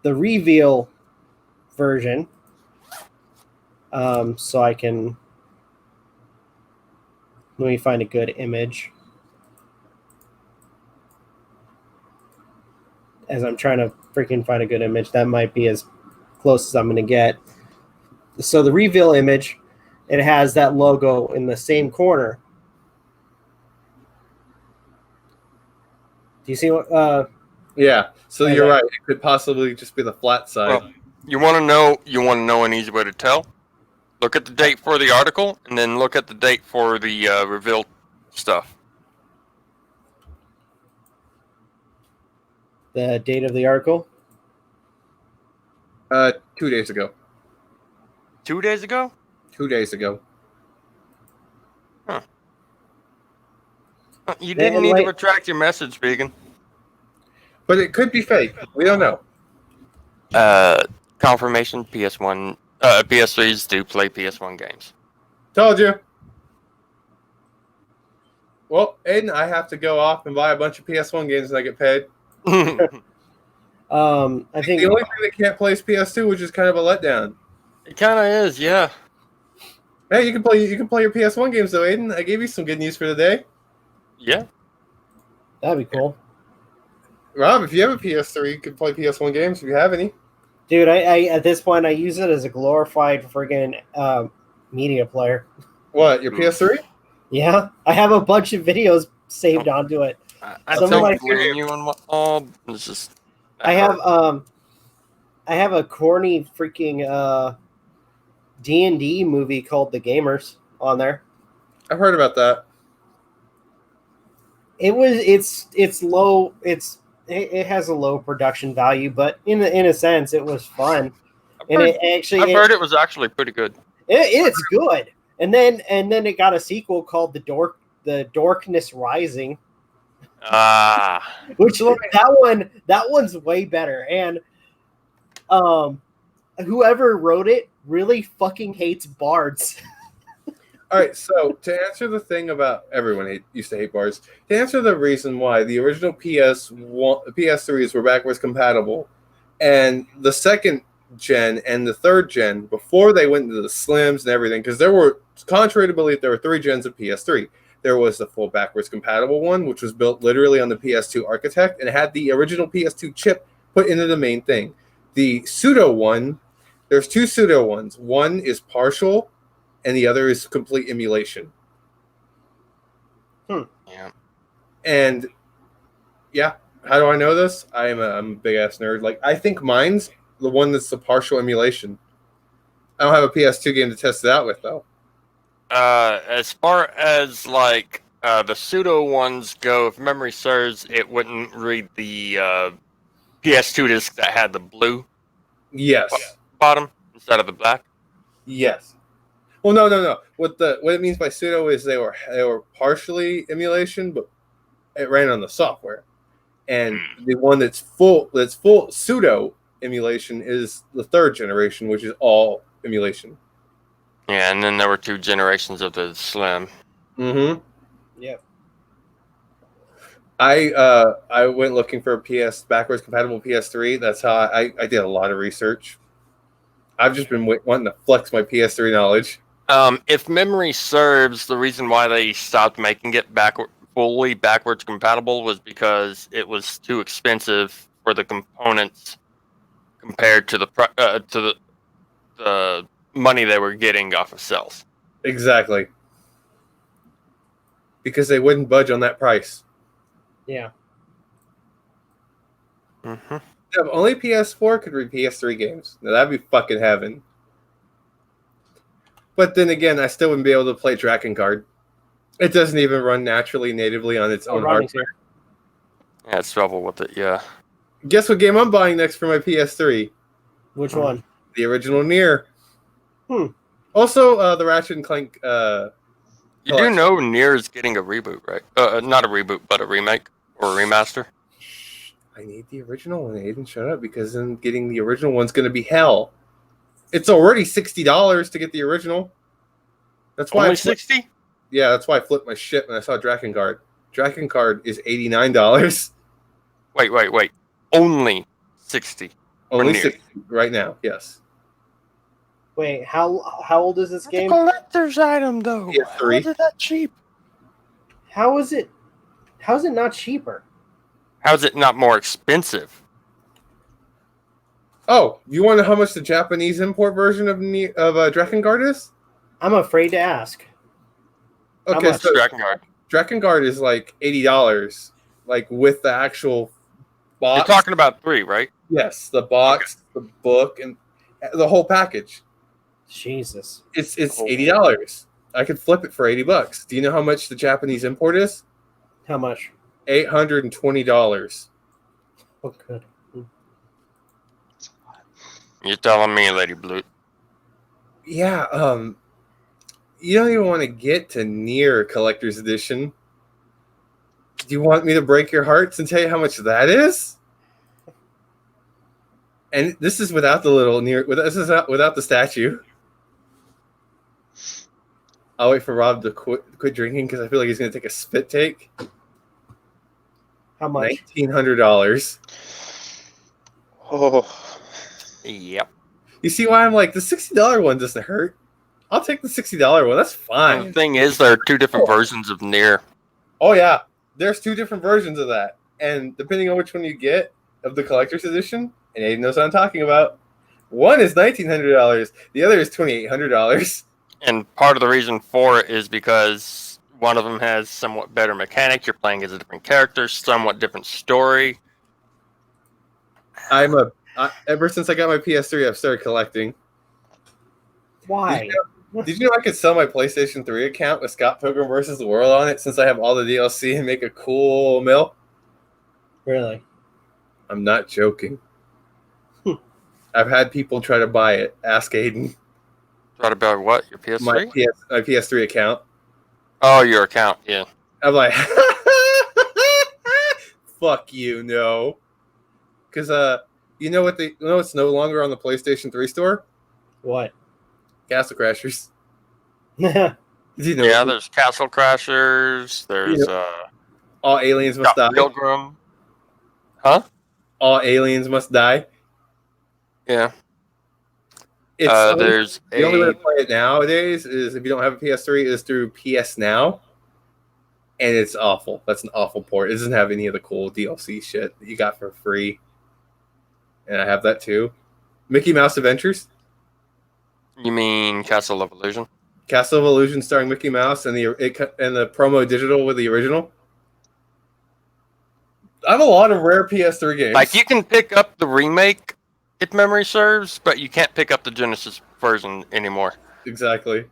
[SPEAKER 1] the reveal version, so I can Let me find a good image. As I'm trying to freaking find a good image, that might be as close as I'm going to get. So the reveal image, it has that logo in the same corner. Do you see what?
[SPEAKER 3] Yeah. So
[SPEAKER 1] Okay.
[SPEAKER 3] you're right. It could possibly just be the flat side.
[SPEAKER 2] Well, you want to know an easy way to tell? Look at the date for the article, and then look at the date for the reveal stuff.
[SPEAKER 1] The date of the article?
[SPEAKER 3] 2 days ago.
[SPEAKER 2] 2 days ago?
[SPEAKER 3] 2 days ago.
[SPEAKER 2] Huh. You didn't need to retract your message, Vegan.
[SPEAKER 3] But it could be fake. We don't know.
[SPEAKER 2] Confirmation, PS1, PS3s do play PS1 games.
[SPEAKER 3] Told you. Well, Aiden, I have to go off and buy a bunch of PS1 games and I get paid.
[SPEAKER 1] I think
[SPEAKER 3] the only thing that can't play is PS2, which is kind of a letdown.
[SPEAKER 2] It kind of is, yeah.
[SPEAKER 3] Hey, you can play your PS1 games though, Aiden. I gave you some good news for today.
[SPEAKER 2] Yeah.
[SPEAKER 1] that'd be cool.
[SPEAKER 3] Rob, if you have a PS3, you can play PS1 games if you have any.
[SPEAKER 1] Dude, I at this point I use it as a glorified friggin' media player.
[SPEAKER 3] What, your PS3?
[SPEAKER 1] Yeah, I have a bunch of videos saved onto it.
[SPEAKER 2] I
[SPEAKER 1] Some of
[SPEAKER 2] don't
[SPEAKER 1] my
[SPEAKER 2] blame you on what. Oh, it's just.
[SPEAKER 1] I have a corny freaking D&D movie called The Gamers on there.
[SPEAKER 3] I've heard about that.
[SPEAKER 1] It's low. It has a low production value, but in a sense, it was fun.
[SPEAKER 2] I've heard it was actually pretty good.
[SPEAKER 1] It's good. And then it got a sequel called The Dorkness Rising. Which that one's way better. And whoever wrote it really fucking hates bards.
[SPEAKER 3] All right, so to answer the thing about everyone used to hate bards, to answer the reason why the original PS3s were backwards compatible, and the second gen and the third gen, before they went into the slims and everything, because there were, contrary to belief, there were 3 gens of PS3. There was the full backwards compatible one, which was built literally on the PS2 architect, and it had the original PS2 chip put into the main thing. The pseudo one, there's 2 pseudo ones. One is partial, and the other is complete emulation.
[SPEAKER 2] Yeah.
[SPEAKER 3] And yeah, how do I know this? I'm a big ass nerd. Like, I think mine's the one that's the partial emulation. I don't have a PS2 game to test it out with though.
[SPEAKER 2] As far as like the pseudo ones go, if memory serves, it wouldn't read the PS2 disc that had the blue bottom instead of the black.
[SPEAKER 3] Yes. Well, no. What it means by pseudo is they were partially emulation, but it ran on the software. And the one that's full pseudo emulation is the 3rd generation, which is all emulation.
[SPEAKER 2] Yeah, and then there were 2 generations of the Slim.
[SPEAKER 3] Mm-hmm.
[SPEAKER 1] Yep.
[SPEAKER 3] I went looking for a backwards compatible PS3. That's how I did a lot of research. I've just been wanting to flex my PS3 knowledge.
[SPEAKER 2] If memory serves, the reason why they stopped making it fully backwards compatible was because it was too expensive for the components compared to the money they were getting off of sales.
[SPEAKER 3] Exactly. Because they wouldn't budge on that price.
[SPEAKER 1] Yeah.
[SPEAKER 2] Mm-hmm.
[SPEAKER 3] Yeah, but only PS4 could read PS3 games. Now that'd be fucking heaven. But then again, I still wouldn't be able to play Drakengard. It doesn't even run naturally, natively on its own hardware.
[SPEAKER 2] Yeah, it's trouble with it, yeah.
[SPEAKER 3] Guess what game I'm buying next for my PS3?
[SPEAKER 1] Which one?
[SPEAKER 3] The original Nier. Also, the Ratchet and Clank.
[SPEAKER 2] You do know Nier is getting a reboot, right? Not a reboot, but a remake or a remaster.
[SPEAKER 3] I need the original one, Aiden. Shut up, because then getting the original one's going to be hell. It's already $60 to get the original. That's why
[SPEAKER 2] only $60?
[SPEAKER 3] Yeah, that's why I flipped my shit when I saw Drakengard. Drakengard is $89.
[SPEAKER 2] Wait. Only 60.
[SPEAKER 3] Only 60 right now, yes.
[SPEAKER 1] Wait, how old is this game?
[SPEAKER 2] It's a collector's item, though.
[SPEAKER 3] PS3.
[SPEAKER 2] How is it that cheap?
[SPEAKER 1] How is it? How is it not cheaper?
[SPEAKER 2] How is it not more expensive?
[SPEAKER 3] Oh, you want to know how much the Japanese import version of Drakengard is?
[SPEAKER 1] I'm afraid to ask. How
[SPEAKER 3] Okay,
[SPEAKER 1] much?
[SPEAKER 3] so
[SPEAKER 2] Drakengard.
[SPEAKER 3] Drakengard is like $80, like with the actual
[SPEAKER 2] You're
[SPEAKER 3] box.
[SPEAKER 2] talking about 3, right?
[SPEAKER 3] Yes, the box, the book, and the whole package.
[SPEAKER 1] Jesus.
[SPEAKER 3] It's $80. I could flip it for $80. Do you know how much the Japanese import is?
[SPEAKER 1] How much?
[SPEAKER 3] $820.
[SPEAKER 1] Oh, good.
[SPEAKER 2] You're telling me, Lady Blue.
[SPEAKER 3] Yeah, you don't even want to get to near collector's edition. Do you want me to break your hearts and tell you how much that is? And this is without the little near. This is without the statue. I'll wait for Rob to quit drinking because I feel like he's going to take a spit take.
[SPEAKER 1] How much?
[SPEAKER 3] $1,900.
[SPEAKER 4] Oh,
[SPEAKER 2] Yep.
[SPEAKER 3] You see why I'm like the $60 one doesn't hurt. I'll take the $60 one. That's
[SPEAKER 2] The
[SPEAKER 3] fine.
[SPEAKER 2] thing is, there are 2 different versions of Nier.
[SPEAKER 3] Oh yeah, there's 2 different versions of that, and depending on which one you get of the collector's edition, and Aiden knows what I'm talking about. One is $1,900. The other is $2,800.
[SPEAKER 2] And part of the reason for it is because one of them has somewhat better mechanics. You're playing as a different character, somewhat different story.
[SPEAKER 3] Ever since I got my PS3, I've started collecting.
[SPEAKER 1] Why?
[SPEAKER 3] Did you know I could sell my PlayStation 3 account with Scott Pilgrim vs. the World on it since I have all the DLC and make a cool mill?
[SPEAKER 1] Really?
[SPEAKER 3] I'm not joking. I've had people try to buy it. Ask Aiden.
[SPEAKER 2] Try to buy what? Your PS3?
[SPEAKER 3] My PS3 account.
[SPEAKER 2] Oh, your account, yeah.
[SPEAKER 3] I'm like, fuck you, no. Because, you know it's no longer on the PlayStation 3 store?
[SPEAKER 1] What?
[SPEAKER 3] Castle Crashers.
[SPEAKER 1] What?
[SPEAKER 3] You know,
[SPEAKER 2] Yeah, there's Castle Crashers. There's
[SPEAKER 3] all aliens must die.
[SPEAKER 2] Pilgrim. Huh?
[SPEAKER 3] All aliens must die.
[SPEAKER 2] Yeah.
[SPEAKER 3] It's
[SPEAKER 2] There's
[SPEAKER 3] the only way to play it nowadays is if you don't have a PS3 is through PS Now, and it's awful. That's an awful port. It doesn't have any of the cool DLC shit that you got for free, and I have that too. Mickey Mouse Adventures,
[SPEAKER 2] You mean Castle of Illusion?
[SPEAKER 3] Castle of Illusion starring Mickey Mouse, and the promo digital with the original. I have a lot of rare PS3 games.
[SPEAKER 2] Like, you can pick up the remake, if memory serves, but you can't pick up the Genesis version anymore.
[SPEAKER 3] Exactly.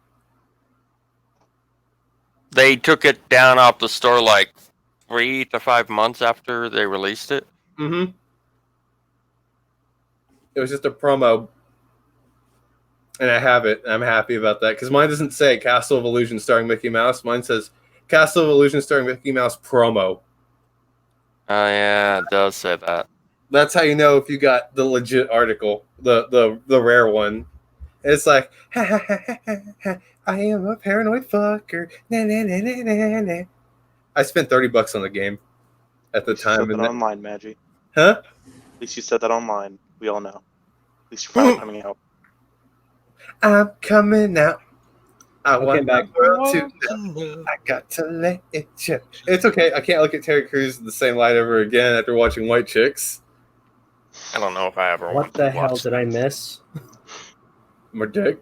[SPEAKER 2] They took it down off the store like 3 to 5 months after they released it.
[SPEAKER 3] Mm-hmm. It was just a promo. And I have it. I'm happy about that. Because mine doesn't say Castle of Illusion starring Mickey Mouse. Mine says Castle of Illusion starring Mickey Mouse promo.
[SPEAKER 2] Oh, yeah, it does say that.
[SPEAKER 3] That's how you know if you got the legit article, the rare one. It's like, ha, ha, ha, ha, ha, I am a paranoid fucker. Nah, nah, nah, nah, nah, nah. I spent $30 on the game at the time.
[SPEAKER 4] You said that online, Magi.
[SPEAKER 3] Huh?
[SPEAKER 4] At least you said that online. We all know. At least you're finally coming out.
[SPEAKER 3] I'm coming out. I
[SPEAKER 1] Okay,
[SPEAKER 3] want
[SPEAKER 1] back.
[SPEAKER 3] the world to know. I got to let it show. It's okay. I can't look at Terry Crews in the same light ever again after watching White Chicks.
[SPEAKER 2] I don't know if I ever
[SPEAKER 1] What
[SPEAKER 2] want
[SPEAKER 1] the
[SPEAKER 2] to
[SPEAKER 1] hell
[SPEAKER 2] watch
[SPEAKER 1] did I miss?
[SPEAKER 3] My dick.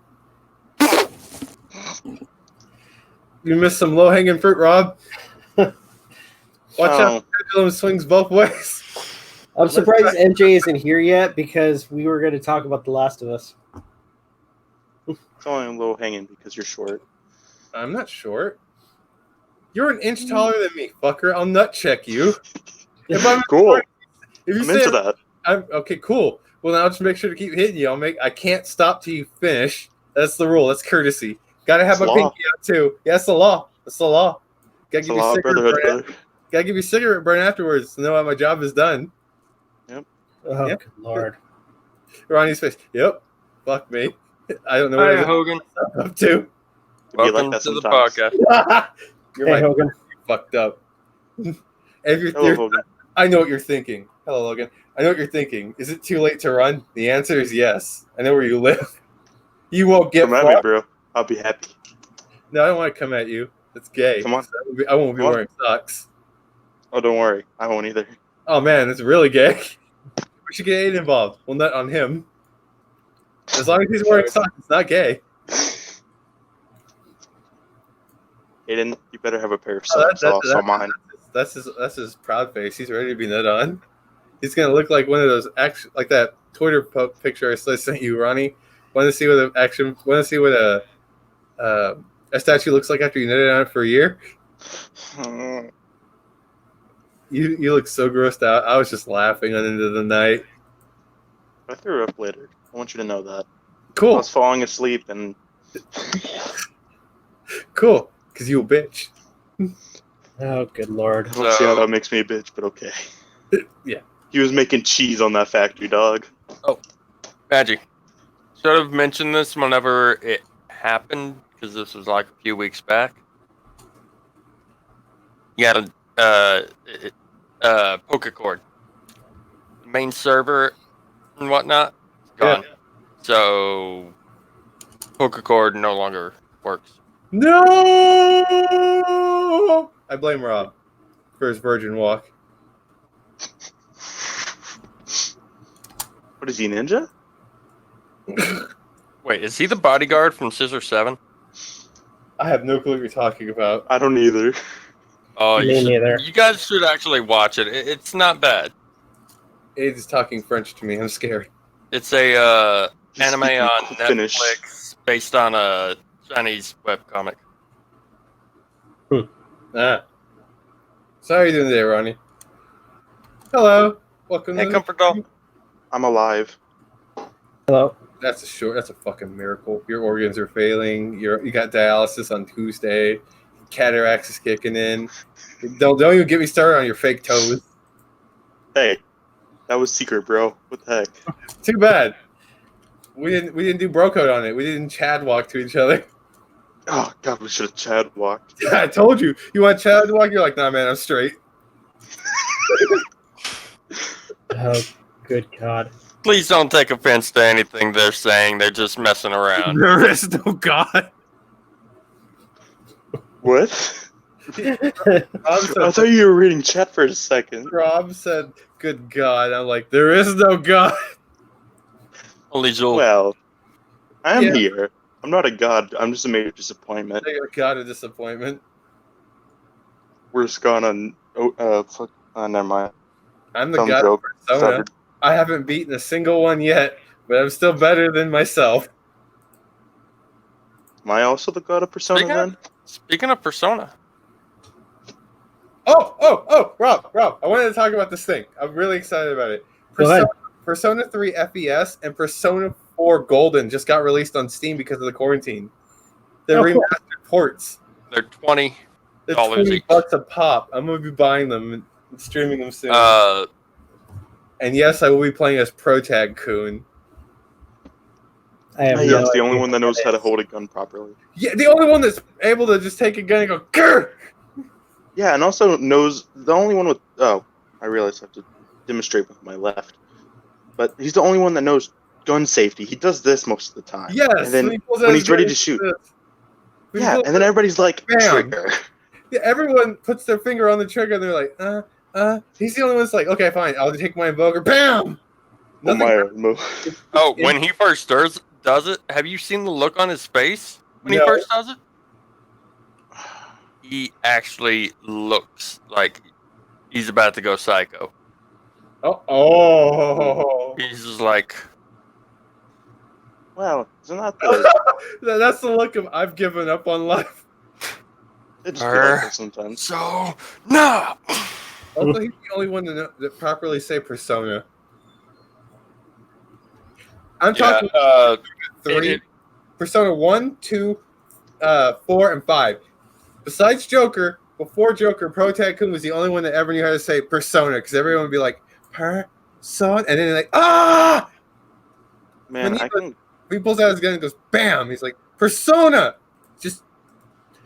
[SPEAKER 3] You missed some low-hanging fruit, Rob. Watch out. The pendulum swings both ways.
[SPEAKER 1] I'm surprised MJ isn't here yet because we were going to talk about The Last of Us.
[SPEAKER 4] It's only low hanging because you're short.
[SPEAKER 3] I'm not short. You're an inch taller than me, fucker. I'll nut check you. If I'm
[SPEAKER 4] Cool.
[SPEAKER 3] if you
[SPEAKER 4] I'm
[SPEAKER 3] say
[SPEAKER 4] into that.
[SPEAKER 3] I'm okay, cool. Well, then I'll just make sure to keep hitting you. I can't stop till you finish. That's the rule. That's courtesy. Gotta have
[SPEAKER 4] It's
[SPEAKER 3] my
[SPEAKER 4] law.
[SPEAKER 3] pinky out too. Yeah, that's the law. That's the law. Gotta
[SPEAKER 4] It's
[SPEAKER 3] give
[SPEAKER 4] a
[SPEAKER 3] you
[SPEAKER 4] lot of
[SPEAKER 3] cigarette
[SPEAKER 4] brotherhood,
[SPEAKER 3] burn.
[SPEAKER 4] brother.
[SPEAKER 3] Gotta give you cigarette burn afterwards to know how my job is done.
[SPEAKER 1] Oh,
[SPEAKER 3] Yep.
[SPEAKER 1] good Lord.
[SPEAKER 3] Ronnie's face. Yep. Fuck me. I don't know
[SPEAKER 2] Hi,
[SPEAKER 3] what
[SPEAKER 2] Hogan.
[SPEAKER 3] I'm up to.
[SPEAKER 4] It'd be like
[SPEAKER 2] Welcome
[SPEAKER 4] that
[SPEAKER 2] to the
[SPEAKER 4] sometimes.
[SPEAKER 2] podcast.
[SPEAKER 3] You're
[SPEAKER 1] Hey,
[SPEAKER 3] my
[SPEAKER 1] Hogan.
[SPEAKER 3] fucked up. If
[SPEAKER 4] Hello, Hogan.
[SPEAKER 3] I know what you're thinking. Hello, Logan. I know what you're thinking. Is it too late to run? The answer is yes. I know where you live. You won't get
[SPEAKER 4] Come at me,
[SPEAKER 3] fucked.
[SPEAKER 4] bro. I'll be happy.
[SPEAKER 3] No, I don't want to come at you. That's gay.
[SPEAKER 4] Come on.
[SPEAKER 3] I won't be
[SPEAKER 4] Come on.
[SPEAKER 3] wearing socks.
[SPEAKER 4] Oh, don't worry. I won't either.
[SPEAKER 3] Oh man, that's really gay. We should get Aiden involved. Well, not on him. As long as he's wearing socks, it's not gay.
[SPEAKER 4] Aiden, you better have a pair of socks. Also mine.
[SPEAKER 3] That's his proud face. He's ready to be nut on. He's gonna look like one of those like that Twitter picture I sent you, Ronnie. Want to see what a statue looks like after you nutted on it for a year? You look so grossed out. I was just laughing on into the night.
[SPEAKER 4] I threw up later. I want you to know that.
[SPEAKER 3] Cool.
[SPEAKER 4] I was falling asleep and.
[SPEAKER 3] Cool, because you a bitch.
[SPEAKER 1] Oh, good lord.
[SPEAKER 4] I don't see how that makes me a bitch, but okay.
[SPEAKER 3] Yeah.
[SPEAKER 4] He was making cheese on that factory, dog.
[SPEAKER 2] Oh, Magi. Should have mentioned this whenever it happened, because this was like a few weeks back. You had a poker cord. The main server and whatnot, gone.
[SPEAKER 3] Yeah.
[SPEAKER 2] So, poker cord no longer works.
[SPEAKER 3] No! I blame Rob for his virgin walk.
[SPEAKER 4] What is he, ninja?
[SPEAKER 2] Wait, is he the bodyguard from Scissor 7?
[SPEAKER 3] I have no clue what you're talking about.
[SPEAKER 4] I don't either.
[SPEAKER 2] Oh,
[SPEAKER 1] Me neither.
[SPEAKER 2] You guys should actually watch it. It's not bad.
[SPEAKER 3] Aiden's talking French to me. I'm scared.
[SPEAKER 2] It's a anime
[SPEAKER 4] Speaking
[SPEAKER 2] on
[SPEAKER 4] Finnish.
[SPEAKER 2] Netflix based on a Chinese webcomic.
[SPEAKER 3] Ah. So how are you doing today, Ronnie? Hello. Welcome
[SPEAKER 2] Hey,
[SPEAKER 3] to
[SPEAKER 2] Comfort Doll.
[SPEAKER 4] I'm alive.
[SPEAKER 1] Hello.
[SPEAKER 3] That's a fucking miracle. Your organs are failing. You got dialysis on Tuesday. Cataracts is kicking in. Don't even get me started on your fake toes.
[SPEAKER 4] Hey, that was secret, bro. What the heck?
[SPEAKER 3] Too bad. We didn't do bro code on it. We didn't Chad walk to each other.
[SPEAKER 4] Oh God, we should have Chad walked.
[SPEAKER 3] I told you. You want Chad walk? You're like, nah, man, I'm straight.
[SPEAKER 1] Oh, good God.
[SPEAKER 2] Please don't take offense to anything they're saying. They're just messing around.
[SPEAKER 3] There is no God.
[SPEAKER 4] What?
[SPEAKER 3] Rob
[SPEAKER 4] I
[SPEAKER 3] said,
[SPEAKER 4] thought you were reading chat for a second.
[SPEAKER 3] Rob said, good God. I'm like, there is no God.
[SPEAKER 2] Only Joel.
[SPEAKER 4] Well, I am
[SPEAKER 3] Yeah.
[SPEAKER 4] here. I'm not a god. I'm just a major disappointment.
[SPEAKER 3] You're a God of disappointment.
[SPEAKER 4] We're just gone on. Fuck. Never mind.
[SPEAKER 3] I'm the
[SPEAKER 4] Some
[SPEAKER 3] God
[SPEAKER 4] joke.
[SPEAKER 3] of Persona.
[SPEAKER 4] started.
[SPEAKER 3] I haven't beaten a single one yet, but I'm still better than myself.
[SPEAKER 4] Am I also the god of Persona then?
[SPEAKER 2] Speaking of Persona,
[SPEAKER 3] Rob, I wanted to talk about this thing. I'm really excited about it.
[SPEAKER 1] Go ahead.
[SPEAKER 3] Persona 3 FES and Persona 4 Golden just got released on Steam because of the quarantine. They're
[SPEAKER 1] Oh, cool.
[SPEAKER 3] remastered ports.
[SPEAKER 2] they're $20
[SPEAKER 3] They're $20
[SPEAKER 2] each.
[SPEAKER 3] a pop. I'm going to be buying them and streaming them soon.
[SPEAKER 2] Uh,
[SPEAKER 3] and yes, I will be playing as Protag Kun.
[SPEAKER 1] I have
[SPEAKER 4] He's
[SPEAKER 1] no
[SPEAKER 4] the
[SPEAKER 1] idea
[SPEAKER 4] only one that knows
[SPEAKER 1] what
[SPEAKER 4] how to
[SPEAKER 1] is.
[SPEAKER 4] hold a gun properly.
[SPEAKER 3] Yeah, the only one that's able to just take a gun and go, grr!
[SPEAKER 4] Yeah, and also knows the only one with. Oh, I realize I have to demonstrate with my left. But he's the only one that knows gun safety. He does this most of the time.
[SPEAKER 3] Yes,
[SPEAKER 4] And then
[SPEAKER 3] he pulls out
[SPEAKER 4] when
[SPEAKER 3] his
[SPEAKER 4] he's ready
[SPEAKER 3] gun,
[SPEAKER 4] to
[SPEAKER 3] he
[SPEAKER 4] shoot.
[SPEAKER 3] does this. When he
[SPEAKER 4] Yeah,
[SPEAKER 3] pulls
[SPEAKER 4] and then
[SPEAKER 3] out-
[SPEAKER 4] everybody's like,
[SPEAKER 3] Bam.
[SPEAKER 4] trigger.
[SPEAKER 3] Yeah, everyone puts their finger on the trigger and they're like, He's the only one that's like, okay, fine, I'll take my invoker. Bam!
[SPEAKER 4] Oh
[SPEAKER 3] Nothing.
[SPEAKER 4] my move.
[SPEAKER 2] when he first does it, have you seen the look on his face when he
[SPEAKER 3] No.
[SPEAKER 2] first does it? He actually looks like he's about to go psycho.
[SPEAKER 3] Oh.
[SPEAKER 2] He's just like,
[SPEAKER 4] Wow, isn't that the?
[SPEAKER 3] That's the look of I've given up on life.
[SPEAKER 4] It just be like that sometimes.
[SPEAKER 2] so, no!
[SPEAKER 3] Also, he's the only one that properly say persona. I'm talking three.
[SPEAKER 2] it-
[SPEAKER 3] Persona 1, 2, 4, and 5. Besides Joker, before Joker, Protag Kun was the only one that ever knew how to say persona, because everyone would be like, persona, and then they're like, ah!
[SPEAKER 4] Man,
[SPEAKER 3] When
[SPEAKER 4] I can.
[SPEAKER 3] He pulls out his gun and goes, bam! He's like, persona! Just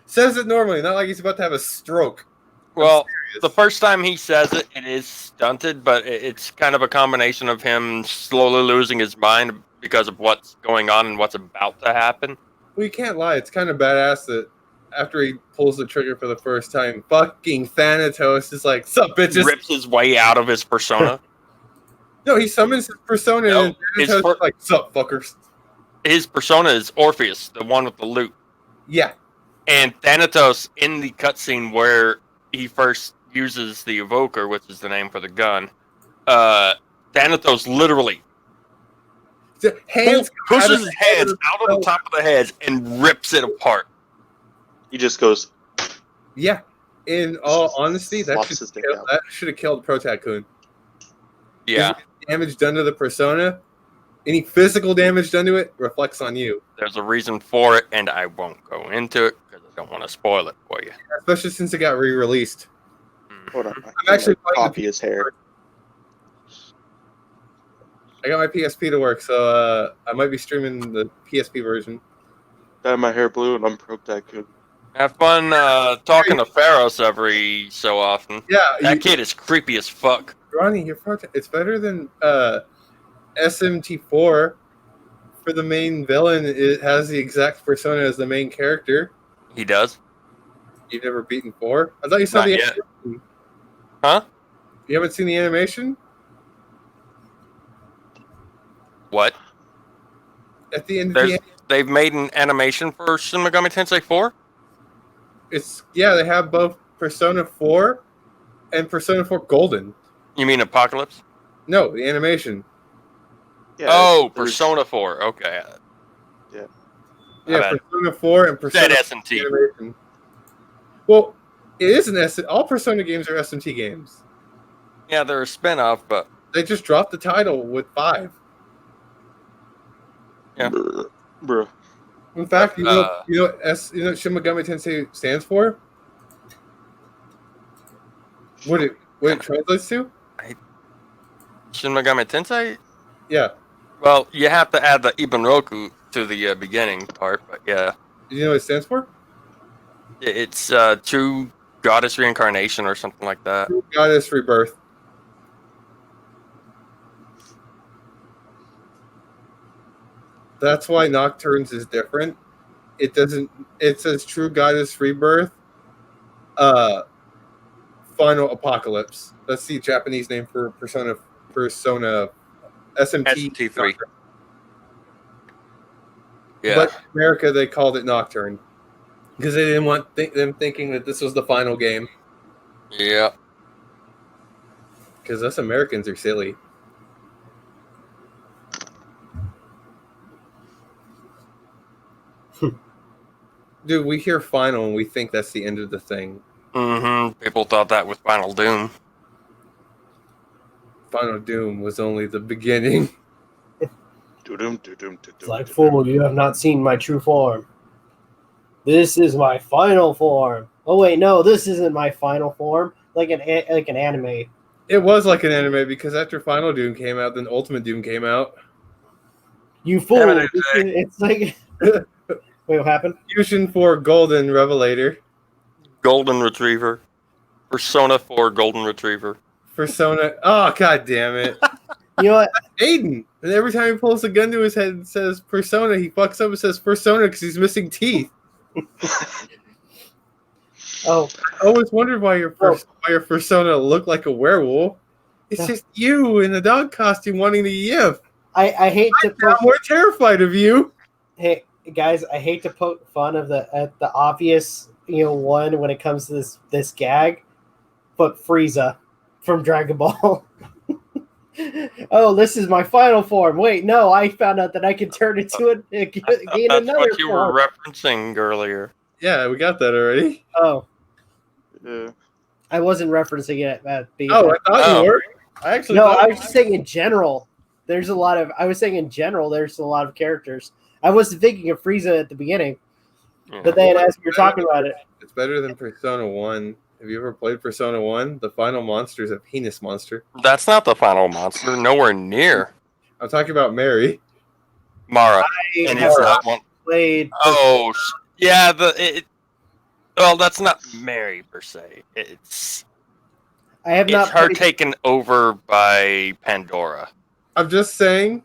[SPEAKER 3] says it normally, not like he's about to have a stroke.
[SPEAKER 2] Well, the first time he says it, it is stunted, but it's kind of a combination of him slowly losing his mind because of what's going on and what's about to happen.
[SPEAKER 3] Well, you can't lie. It's kind of badass that after he pulls the trigger for the first time, fucking Thanatos is like, "Sup, bitches?"
[SPEAKER 2] Rips his way out of his persona.
[SPEAKER 3] No, he summons his persona,
[SPEAKER 2] No,
[SPEAKER 3] and Thanatos is like, "Sup, fuckers?"
[SPEAKER 2] His persona is Orpheus, the one with the lute.
[SPEAKER 3] Yeah.
[SPEAKER 2] And Thanatos, in the cutscene where he first uses the evoker, which is the name for the gun, Thanatos literally pushes his hands out of the top of the heads and rips it apart.
[SPEAKER 4] He just goes.
[SPEAKER 3] Yeah. In all honesty, that
[SPEAKER 4] Flops his dick out.
[SPEAKER 3] should have killed Pro Tycoon.
[SPEAKER 2] Yeah.
[SPEAKER 3] Damage done to the persona, any physical damage done to it, reflects on you.
[SPEAKER 2] There's a reason for it, and I won't go into it because I don't want to spoil it for you.
[SPEAKER 3] Especially since it got re-released.
[SPEAKER 4] Hold on.
[SPEAKER 3] I'm actually
[SPEAKER 4] copy his hair.
[SPEAKER 3] I got my PSP to work, so I might be streaming the PSP version.
[SPEAKER 4] Dye my hair blue and I'm Pro Tycoon.
[SPEAKER 2] Have fun talking to Pharos every so often.
[SPEAKER 3] Yeah,
[SPEAKER 2] that kid is creepy as fuck.
[SPEAKER 3] Ronnie, it's better than SMT4. For the main villain, it has the exact persona as the main character.
[SPEAKER 2] He does?
[SPEAKER 3] You've never beaten 4? I thought you saw
[SPEAKER 2] Not
[SPEAKER 3] the
[SPEAKER 2] yet.
[SPEAKER 3] animation.
[SPEAKER 2] Huh?
[SPEAKER 3] You haven't seen the animation?
[SPEAKER 2] What?
[SPEAKER 3] At the end of the
[SPEAKER 2] They've made an animation for Shin Megami Tensei 4?
[SPEAKER 3] they have both Persona 4 and Persona 4 Golden.
[SPEAKER 2] You mean Apocalypse?
[SPEAKER 3] No, the animation.
[SPEAKER 2] Yeah, Persona 4. Okay.
[SPEAKER 3] Yeah, Persona 4 and Persona
[SPEAKER 2] That SMT.
[SPEAKER 3] animation. Well, it is an all Persona games are SMT games.
[SPEAKER 2] Yeah, they're a spin-off, but
[SPEAKER 3] they just dropped the title with 5.
[SPEAKER 2] Yeah.
[SPEAKER 4] Bruh.
[SPEAKER 3] In fact, you know what Shin Megami Tensei stands for? What it translates to?
[SPEAKER 2] Shin Megami Tensei?
[SPEAKER 3] Yeah.
[SPEAKER 2] Well, you have to add the Ibanroku to the beginning part, but yeah.
[SPEAKER 3] Do you know what it stands for?
[SPEAKER 2] It's True Goddess Reincarnation or something like that.
[SPEAKER 3] True Goddess Rebirth. That's why Nocturnes is different. It says True Goddess Rebirth, Final Apocalypse. That's the Japanese name for Persona SMT
[SPEAKER 2] 3. Yeah.
[SPEAKER 3] But in America, they called it Nocturne because they didn't want them thinking that this was the final game.
[SPEAKER 2] Yeah.
[SPEAKER 3] Because us Americans are silly. Dude, we hear final and we think that's the end of the thing.
[SPEAKER 2] Mm-hmm. People thought that with Final Doom.
[SPEAKER 3] Final Doom was only the beginning.
[SPEAKER 1] It's like, fool, you have not seen my true form. This is my final form. Oh wait, no, this isn't my final form. Like an anime.
[SPEAKER 3] It was like an anime because after Final Doom came out, then Ultimate Doom came out.
[SPEAKER 1] You fool! It's like. Wait, what happened?
[SPEAKER 3] Fusion 4 Golden Revelator.
[SPEAKER 2] Golden Retriever. Persona 4 Golden Retriever.
[SPEAKER 3] Persona. Oh, god damn it.
[SPEAKER 1] You know what?
[SPEAKER 3] Aiden. And every time he pulls a gun to his head and says Persona, he fucks up and says Persona because he's missing teeth.
[SPEAKER 1] Oh.
[SPEAKER 3] I always wondered why your Persona looked like a werewolf. It's just you in a dog costume wanting to yiff.
[SPEAKER 1] I hate to.
[SPEAKER 3] I'm more terrified of you.
[SPEAKER 1] Hey. Guys, I hate to poke fun of the obvious, one when it comes to this gag, but Frieza from Dragon Ball. Oh, this is my final form. Wait, no, I found out that I can turn into gain another
[SPEAKER 2] That's what you
[SPEAKER 1] form.
[SPEAKER 2] were referencing earlier.
[SPEAKER 3] Yeah, we got that already.
[SPEAKER 1] Oh.
[SPEAKER 4] Yeah.
[SPEAKER 1] I wasn't referencing it at being.
[SPEAKER 3] Oh, I thought you were. I
[SPEAKER 1] was just saying in general. There's a lot of characters. I wasn't thinking of Frieza at the beginning, but then as we were talking about it,
[SPEAKER 3] it's better than Persona 1. Have you ever played Persona 1? The final monster is a penis monster.
[SPEAKER 2] That's not the final monster. Nowhere near.
[SPEAKER 3] I'm talking about Mary.
[SPEAKER 2] Mara. And it's not one.
[SPEAKER 1] Played.
[SPEAKER 2] Oh, yeah. Well, that's not Mary per se.
[SPEAKER 1] I have not.
[SPEAKER 2] It's her taken over by Pandora.
[SPEAKER 3] I'm just saying.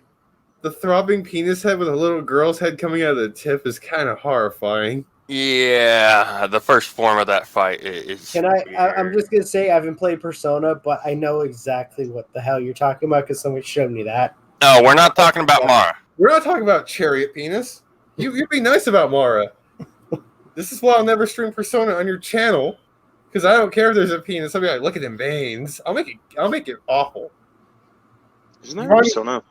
[SPEAKER 3] The throbbing penis head with a little girl's head coming out of the tip is kind of horrifying.
[SPEAKER 2] Yeah, the first form of that fight is.
[SPEAKER 1] Can I'm just gonna say I haven't played Persona, but I know exactly what the hell you're talking about because somebody showed me that.
[SPEAKER 2] No, we're not talking about Mara.
[SPEAKER 3] We're not talking about chariot penis. You'd be nice about Mara. This is why I'll never stream Persona on your channel, because I don't care if there's a penis. I'll be like, look at them veins. I'll make it awful.
[SPEAKER 4] Isn't there a Persona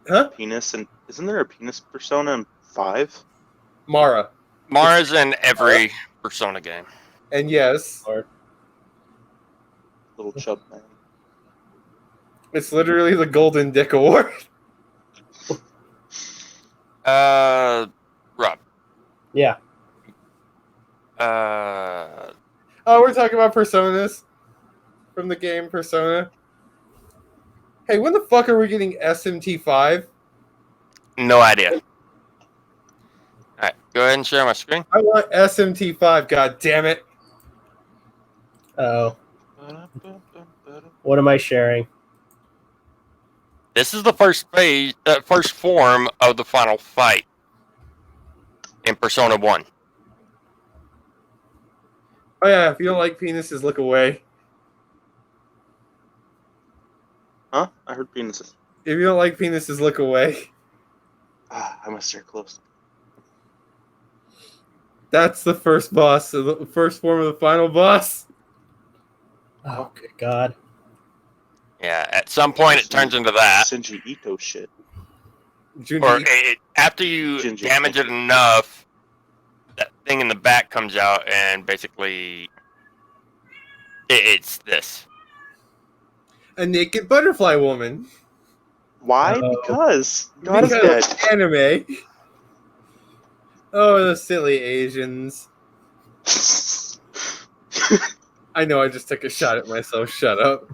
[SPEAKER 3] Huh?
[SPEAKER 4] penis? And isn't there a penis Persona in 5?
[SPEAKER 2] Mara's in every Persona game.
[SPEAKER 3] And yes,
[SPEAKER 4] Little chub man.
[SPEAKER 3] it's literally the Golden Dick Award.
[SPEAKER 2] Rob.
[SPEAKER 1] Yeah.
[SPEAKER 3] Oh, we're talking about Personas from the game Persona. Hey, when the fuck are we getting SMT5?
[SPEAKER 2] No idea. All right, go ahead and share my screen.
[SPEAKER 3] I want SMT5. God damn it!
[SPEAKER 1] Oh. What am I sharing?
[SPEAKER 2] This is the first phase, first form of the final fight in Persona 1.
[SPEAKER 3] Oh yeah, if you don't like penises, look away.
[SPEAKER 4] Huh? I heard penises.
[SPEAKER 3] If you don't like penises, look away.
[SPEAKER 4] I must stay close.
[SPEAKER 3] That's the first boss, the first form of the final boss.
[SPEAKER 1] Oh, good God.
[SPEAKER 2] Yeah, at some point it turns into that.
[SPEAKER 4] Shinji Ito shit.
[SPEAKER 2] Or after you damage it enough, that thing in the back comes out and basically it's this.
[SPEAKER 3] A naked butterfly woman.
[SPEAKER 4] Why? Because God is dead.
[SPEAKER 3] Anime. Oh, those silly Asians. I know I just took a shot at myself. Shut up.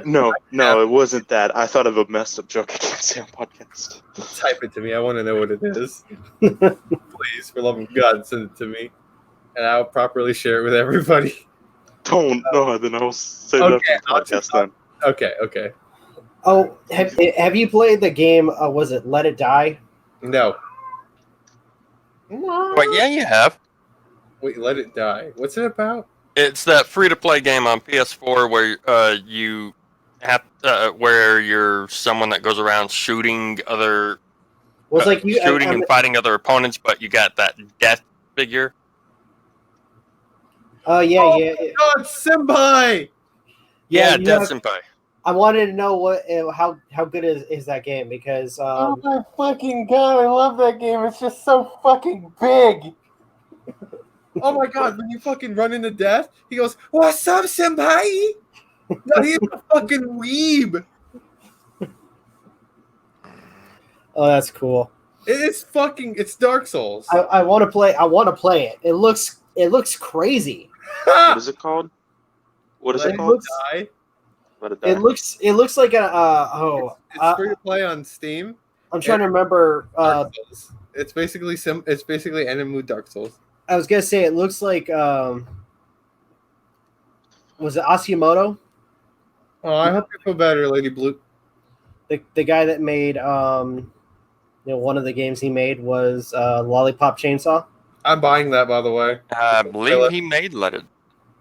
[SPEAKER 4] No, it wasn't that. I thought of a messed up joke I can't say on podcast.
[SPEAKER 3] Type it to me. I want to know what it is. Please, for love of God, send it to me. And I'll properly share it with everybody.
[SPEAKER 4] Don't. No, then I'll say that on the podcast then.
[SPEAKER 3] Okay.
[SPEAKER 1] Oh, have you played the game, was it Let It Die?
[SPEAKER 3] No.
[SPEAKER 2] But yeah, you have.
[SPEAKER 3] Wait, Let It Die. What's it about?
[SPEAKER 2] It's that free-to-play game on PS4 where you have where you're someone that goes around shooting other, and fighting other opponents, but you got that death figure.
[SPEAKER 1] Yeah.
[SPEAKER 3] God, Senpai!
[SPEAKER 2] Yeah, Death Senpai.
[SPEAKER 1] I wanted to know how good is that game because
[SPEAKER 3] oh my fucking God, I love that game. It's just so fucking big. Oh my God, when you fucking run into death, he goes, "What's up, Senpai?" No, he's a fucking weeb.
[SPEAKER 1] Oh, that's cool.
[SPEAKER 3] It's Dark Souls.
[SPEAKER 1] I want to play it. It looks crazy.
[SPEAKER 4] What is it called? What is it called?
[SPEAKER 1] It looks like
[SPEAKER 3] it's free to play on Steam.
[SPEAKER 1] I'm trying to remember.
[SPEAKER 3] It's basically Enemy Dark Souls.
[SPEAKER 1] I was gonna say it looks like was it Asimoto?
[SPEAKER 3] Oh, I hope you feel better, Lady Blue.
[SPEAKER 1] The guy that made one of the games he made was Lollipop Chainsaw.
[SPEAKER 3] I'm buying that, by the way.
[SPEAKER 2] I believe he made Let It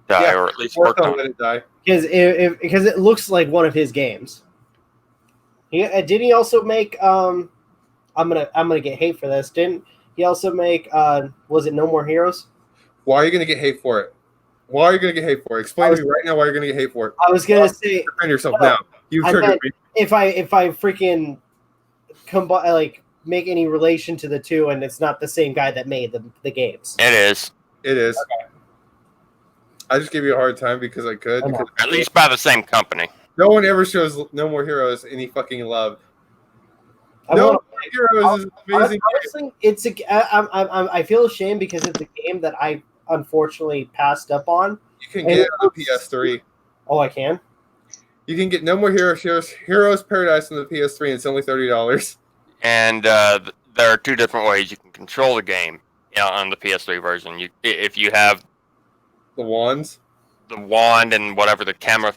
[SPEAKER 2] Die, or at least worked on
[SPEAKER 3] Let It Die.
[SPEAKER 1] Because it looks like one of his games. Did he also make I'm gonna get hate for this? Didn't he also make was it No More Heroes?
[SPEAKER 3] Why are you gonna get hate for it? Why are you gonna get hate for it? Explain to me right now why you're gonna get hate for it.
[SPEAKER 1] I was gonna say
[SPEAKER 3] defend yourself now. You triggered me.
[SPEAKER 1] If I freaking make any relation to the two, and it's not the same guy that made the games.
[SPEAKER 2] It is.
[SPEAKER 3] Okay. I just gave you a hard time because I could.
[SPEAKER 2] At least by the same company.
[SPEAKER 3] No one ever shows No More Heroes any fucking love. No More Heroes is amazing.
[SPEAKER 1] Honestly, I feel ashamed because it's a game that I unfortunately passed up on.
[SPEAKER 3] You can get it on the PS3.
[SPEAKER 1] Oh, I can?
[SPEAKER 3] You can get No More Heroes Paradise on the PS3, and it's only $30.
[SPEAKER 2] And there are two different ways you can control the game on the PS3 version. If you have
[SPEAKER 3] the wands,
[SPEAKER 2] the wand, and whatever the camera,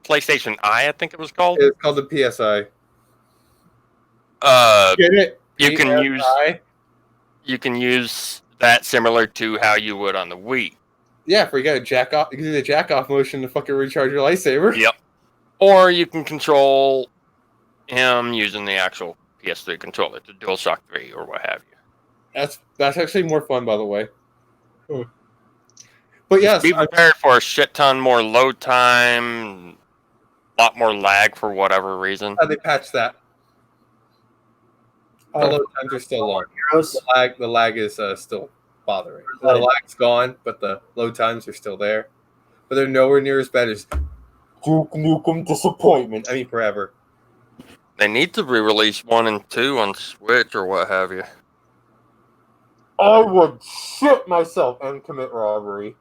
[SPEAKER 2] PlayStation Eye, I think it was called.
[SPEAKER 3] It's called the PSI.
[SPEAKER 2] Get it? You can use that similar to how you would on the Wii.
[SPEAKER 3] Yeah, if you got a jack off, you can do the jack off motion to fucking recharge your lightsaber.
[SPEAKER 2] Yep. Or you can control him using the actual PS3 controller, the DualShock 3 or what have you.
[SPEAKER 3] That's actually more fun, by the way. But yes,
[SPEAKER 2] Be prepared for a shit ton more load time, a lot more lag for whatever reason.
[SPEAKER 3] they patched that. The load times are still long.
[SPEAKER 1] Heroes.
[SPEAKER 3] The lag is still bothering. The lag's gone, but the load times are still there. But they're nowhere near as bad as Duke Nukem Disappointment. I mean, forever.
[SPEAKER 2] They need to re-release 1 and 2 on Switch or what have you.
[SPEAKER 3] I would shit myself and commit robbery.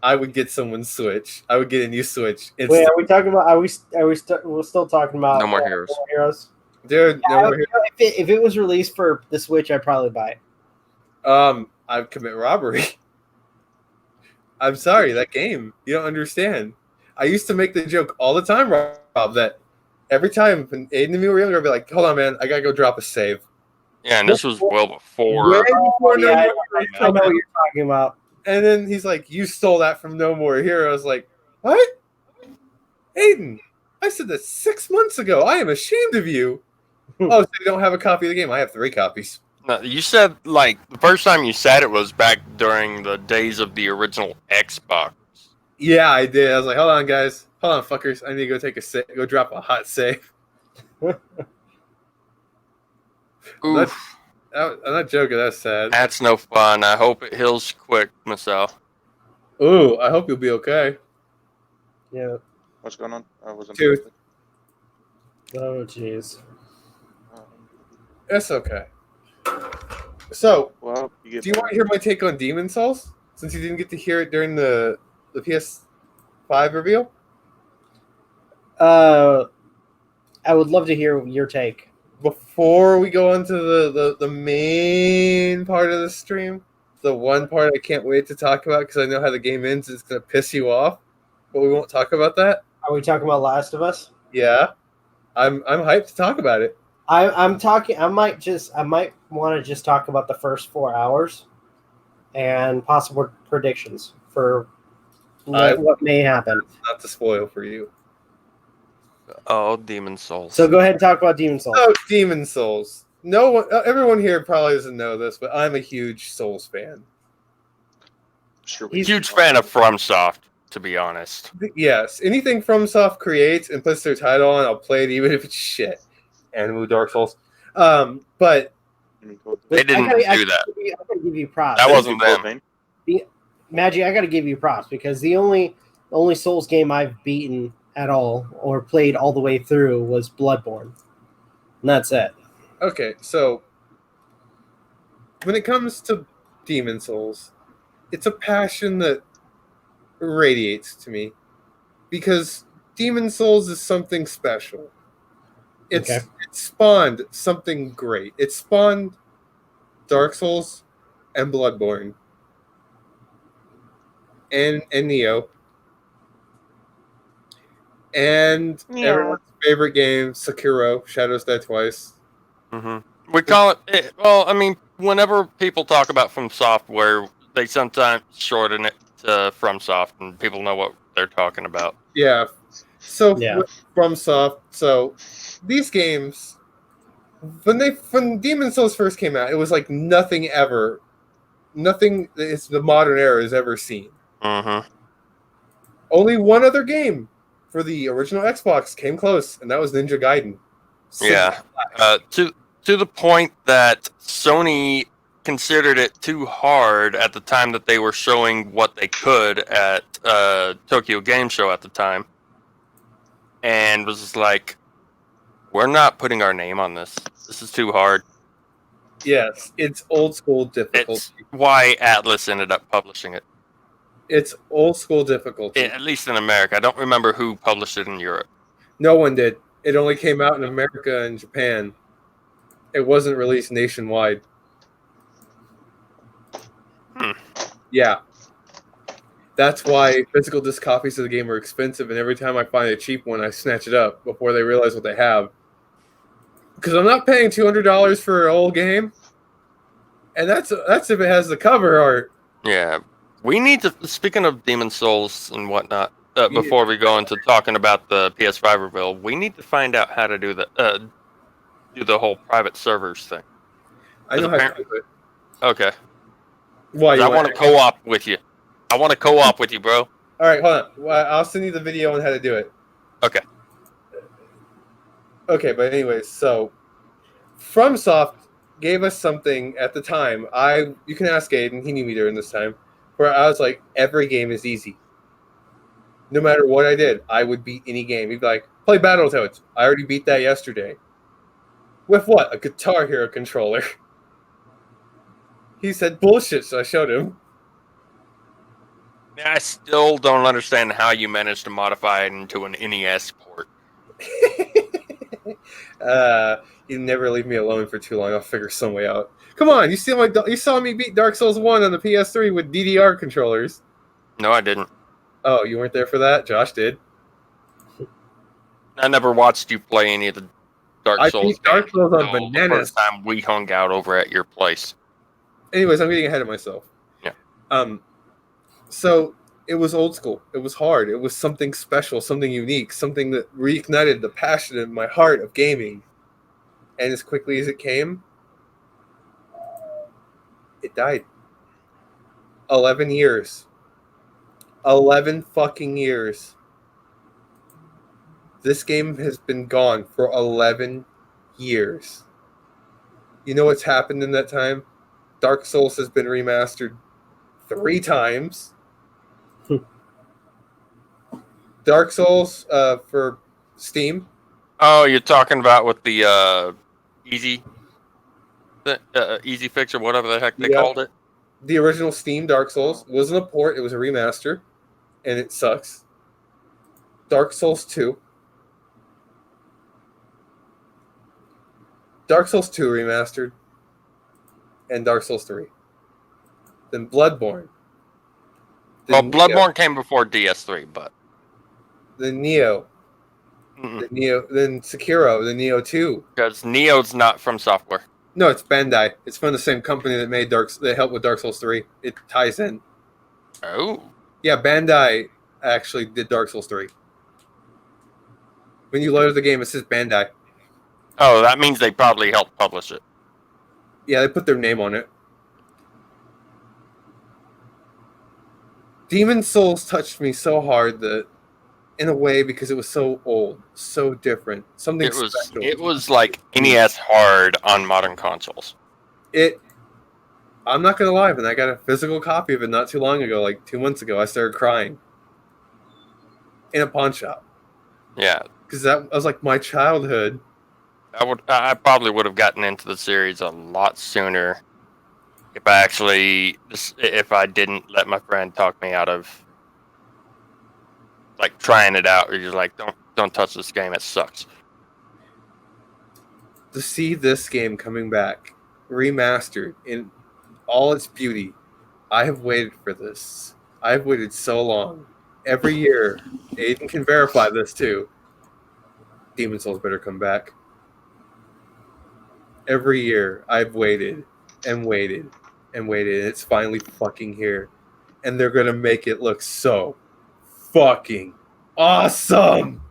[SPEAKER 3] I would get someone's Switch. I would get a new Switch.
[SPEAKER 1] Wait, are we talking about? We're still talking about
[SPEAKER 2] No More Heroes.
[SPEAKER 1] No More Heroes.
[SPEAKER 3] Dude, no more
[SPEAKER 1] If it was released for the Switch, I'd probably buy it.
[SPEAKER 3] I'd commit robbery. I'm sorry, that game. You don't understand. I used to make the joke all the time, Rob, that every time when Aiden and me were younger, I'd be like, hold on, man, I gotta go drop a save.
[SPEAKER 2] Yeah, and this was well before.
[SPEAKER 3] Way before No
[SPEAKER 1] Yeah,
[SPEAKER 3] More
[SPEAKER 1] I know what you're talking about.
[SPEAKER 3] And then he's like, you stole that from No More Heroes. Like, what? Aiden, I said that 6 months ago. I am ashamed of you. Oh, so you don't have a copy of the game? I have 3 copies.
[SPEAKER 2] No, you said, like, the first time you said it was back during the days of the original Xbox.
[SPEAKER 3] Yeah, I did. I was like, hold on, guys. Hold on, fuckers. I need to go take go drop a hot save.
[SPEAKER 2] Oof.
[SPEAKER 3] I'm not joking. That's sad.
[SPEAKER 2] That's no fun. I hope it heals quick, myself.
[SPEAKER 3] Ooh, I hope you'll be okay.
[SPEAKER 1] Yeah.
[SPEAKER 4] What's going on? I wasn't.
[SPEAKER 3] Dude.
[SPEAKER 1] Oh, jeez.
[SPEAKER 3] That's okay. So,
[SPEAKER 4] Well,
[SPEAKER 3] do you want to hear my take on Demon Souls? Since you didn't get to hear it during the PS5 reveal?
[SPEAKER 1] I would love to hear your take.
[SPEAKER 3] Before we go on to the main part of the stream, the one part I can't wait to talk about because I know how the game ends. It's going to piss you off, but we won't talk about that.
[SPEAKER 1] Are we talking about Last of Us?
[SPEAKER 3] Yeah, I'm hyped to talk about it.
[SPEAKER 1] I'm talking. I might want to just talk about the first 4 hours and possible predictions for what may happen.
[SPEAKER 3] Not to spoil for you.
[SPEAKER 2] Oh, Demon Souls.
[SPEAKER 1] So go ahead and talk about Demon Souls.
[SPEAKER 3] Oh, Demon Souls. No one, everyone here probably doesn't know this, but I'm a huge Souls fan.
[SPEAKER 4] Sure.
[SPEAKER 2] Huge fan of FromSoft, to be honest.
[SPEAKER 3] Yes, anything FromSoft creates and puts their title on, I'll play it even if it's shit. And Dark Souls. But
[SPEAKER 2] They didn't do that.
[SPEAKER 1] I gotta give you props.
[SPEAKER 2] That wasn't them.
[SPEAKER 1] Magi, I gotta give you props because the only Souls game I've beaten at all or played all the way through was Bloodborne. And that's it.
[SPEAKER 3] Okay, so when it comes to Demon Souls, it's a passion that radiates to me because Demon Souls is something special. It spawned something great. It spawned Dark Souls and Bloodborne and Neo. And everyone's favorite game, Sekiro, Shadows Die Twice.
[SPEAKER 2] Mm-hmm. We call it, well, I mean, whenever people talk about From Software, they sometimes shorten it to FromSoft, and people know what they're talking about.
[SPEAKER 3] Yeah. So FromSoft. So these games, when Demon Souls first came out, it was like nothing the modern era has ever seen.
[SPEAKER 2] Mm-hmm.
[SPEAKER 3] Only one other game for the original Xbox came close, and that was Ninja Gaiden.
[SPEAKER 2] Yeah. To the point that Sony considered it too hard at the time that they were showing what they could at Tokyo Game Show at the time, and was just like, we're not putting our name on this. This is too hard.
[SPEAKER 3] Yes, it's old school difficulty.
[SPEAKER 2] It's why Atlas ended up publishing it.
[SPEAKER 3] It's old school difficulty.
[SPEAKER 2] At least in America. I don't remember who published it in Europe.
[SPEAKER 3] No one did. It only came out in America and Japan. It wasn't released nationwide. Yeah. That's why physical disc copies of the game are expensive, and every time I find a cheap one, I snatch it up before they realize what they have. Because I'm not paying $200 for an old game And that's if it has the cover art.
[SPEAKER 2] Yeah, we need to. Speaking of Demon Souls and whatnot, before we go into talking about the PS5 reveal, we need to find out how to do the whole private servers thing.
[SPEAKER 3] I know how to do it.
[SPEAKER 2] Okay.
[SPEAKER 3] Why?
[SPEAKER 2] I want to co-op with you. I want to co-op with you, bro.
[SPEAKER 3] All right, hold on. Well, I'll send you the video on how to do it.
[SPEAKER 2] Okay.
[SPEAKER 3] Okay, but anyways, so FromSoft gave us something at the time. You can ask Aiden, he knew me during this time, where I was like, every game is easy. No matter what I did, I would beat any game. He'd be like, play Battletoads. I already beat that yesterday. With what? A Guitar Hero controller. He said bullshit, so I showed him.
[SPEAKER 2] I still don't understand how you managed to modify it into an NES port.
[SPEAKER 3] You never leave me alone for too long. I'll figure some way out. Come on, you saw me beat Dark Souls 1 on the PS3 with DDR controllers.
[SPEAKER 2] No, I didn't.
[SPEAKER 3] Oh, you weren't there for that? Josh did.
[SPEAKER 2] I never watched you play any of the Dark Souls.
[SPEAKER 3] Beat Dark Souls on
[SPEAKER 2] the
[SPEAKER 3] bananas.
[SPEAKER 2] first time we hung out over at your place.
[SPEAKER 3] Anyways, I'm getting ahead of myself.
[SPEAKER 2] Yeah.
[SPEAKER 3] So it was old school. It was hard. It was something special, something unique, something that reignited the passion in my heart of gaming. And as quickly as it came, it died. 11 years. 11 fucking years. This game has been gone for 11 years. You know what's happened in that time? Dark Souls has been remastered 3 times. Dark Souls for Steam.
[SPEAKER 2] Oh, you're talking about with the easy fix or whatever the heck they called it?
[SPEAKER 3] The original Steam Dark Souls wasn't a port, it was a remaster, and it sucks. Dark Souls 2. Dark Souls 2 remastered, and Dark Souls 3. Then Bloodborne.
[SPEAKER 2] Well, Bloodborne came before DS3, but...
[SPEAKER 3] Then Neo. Then Sekiro, then Neo 2.
[SPEAKER 2] Because Neo's not from software.
[SPEAKER 3] No, it's Bandai. It's from the same company that made that helped with Dark Souls 3. It ties in.
[SPEAKER 2] Oh.
[SPEAKER 3] Yeah, Bandai actually did Dark Souls 3. When you load the game, it says Bandai.
[SPEAKER 2] Oh, that means they probably helped publish it.
[SPEAKER 3] Yeah, they put their name on it. Demon Souls touched me so hard that, in a way, because it was so old, so different, something special.
[SPEAKER 2] It was like NES hard on modern consoles.
[SPEAKER 3] I'm not gonna lie, when I got a physical copy of it not too long ago, like 2 months ago, I started crying in a pawn shop.
[SPEAKER 2] Yeah,
[SPEAKER 3] because that was like my childhood.
[SPEAKER 2] I probably would have gotten into the series a lot sooner if I didn't let my friend talk me out of like trying it out. Or just like, don't touch this game, it sucks.
[SPEAKER 3] To see this game coming back, remastered in all its beauty, I have waited for this. I've waited so long. Every year, Aiden can verify this too. Demon Souls better come back. Every year, I've waited and waited and waited, and it's finally fucking here. And they're gonna make it look so fucking awesome.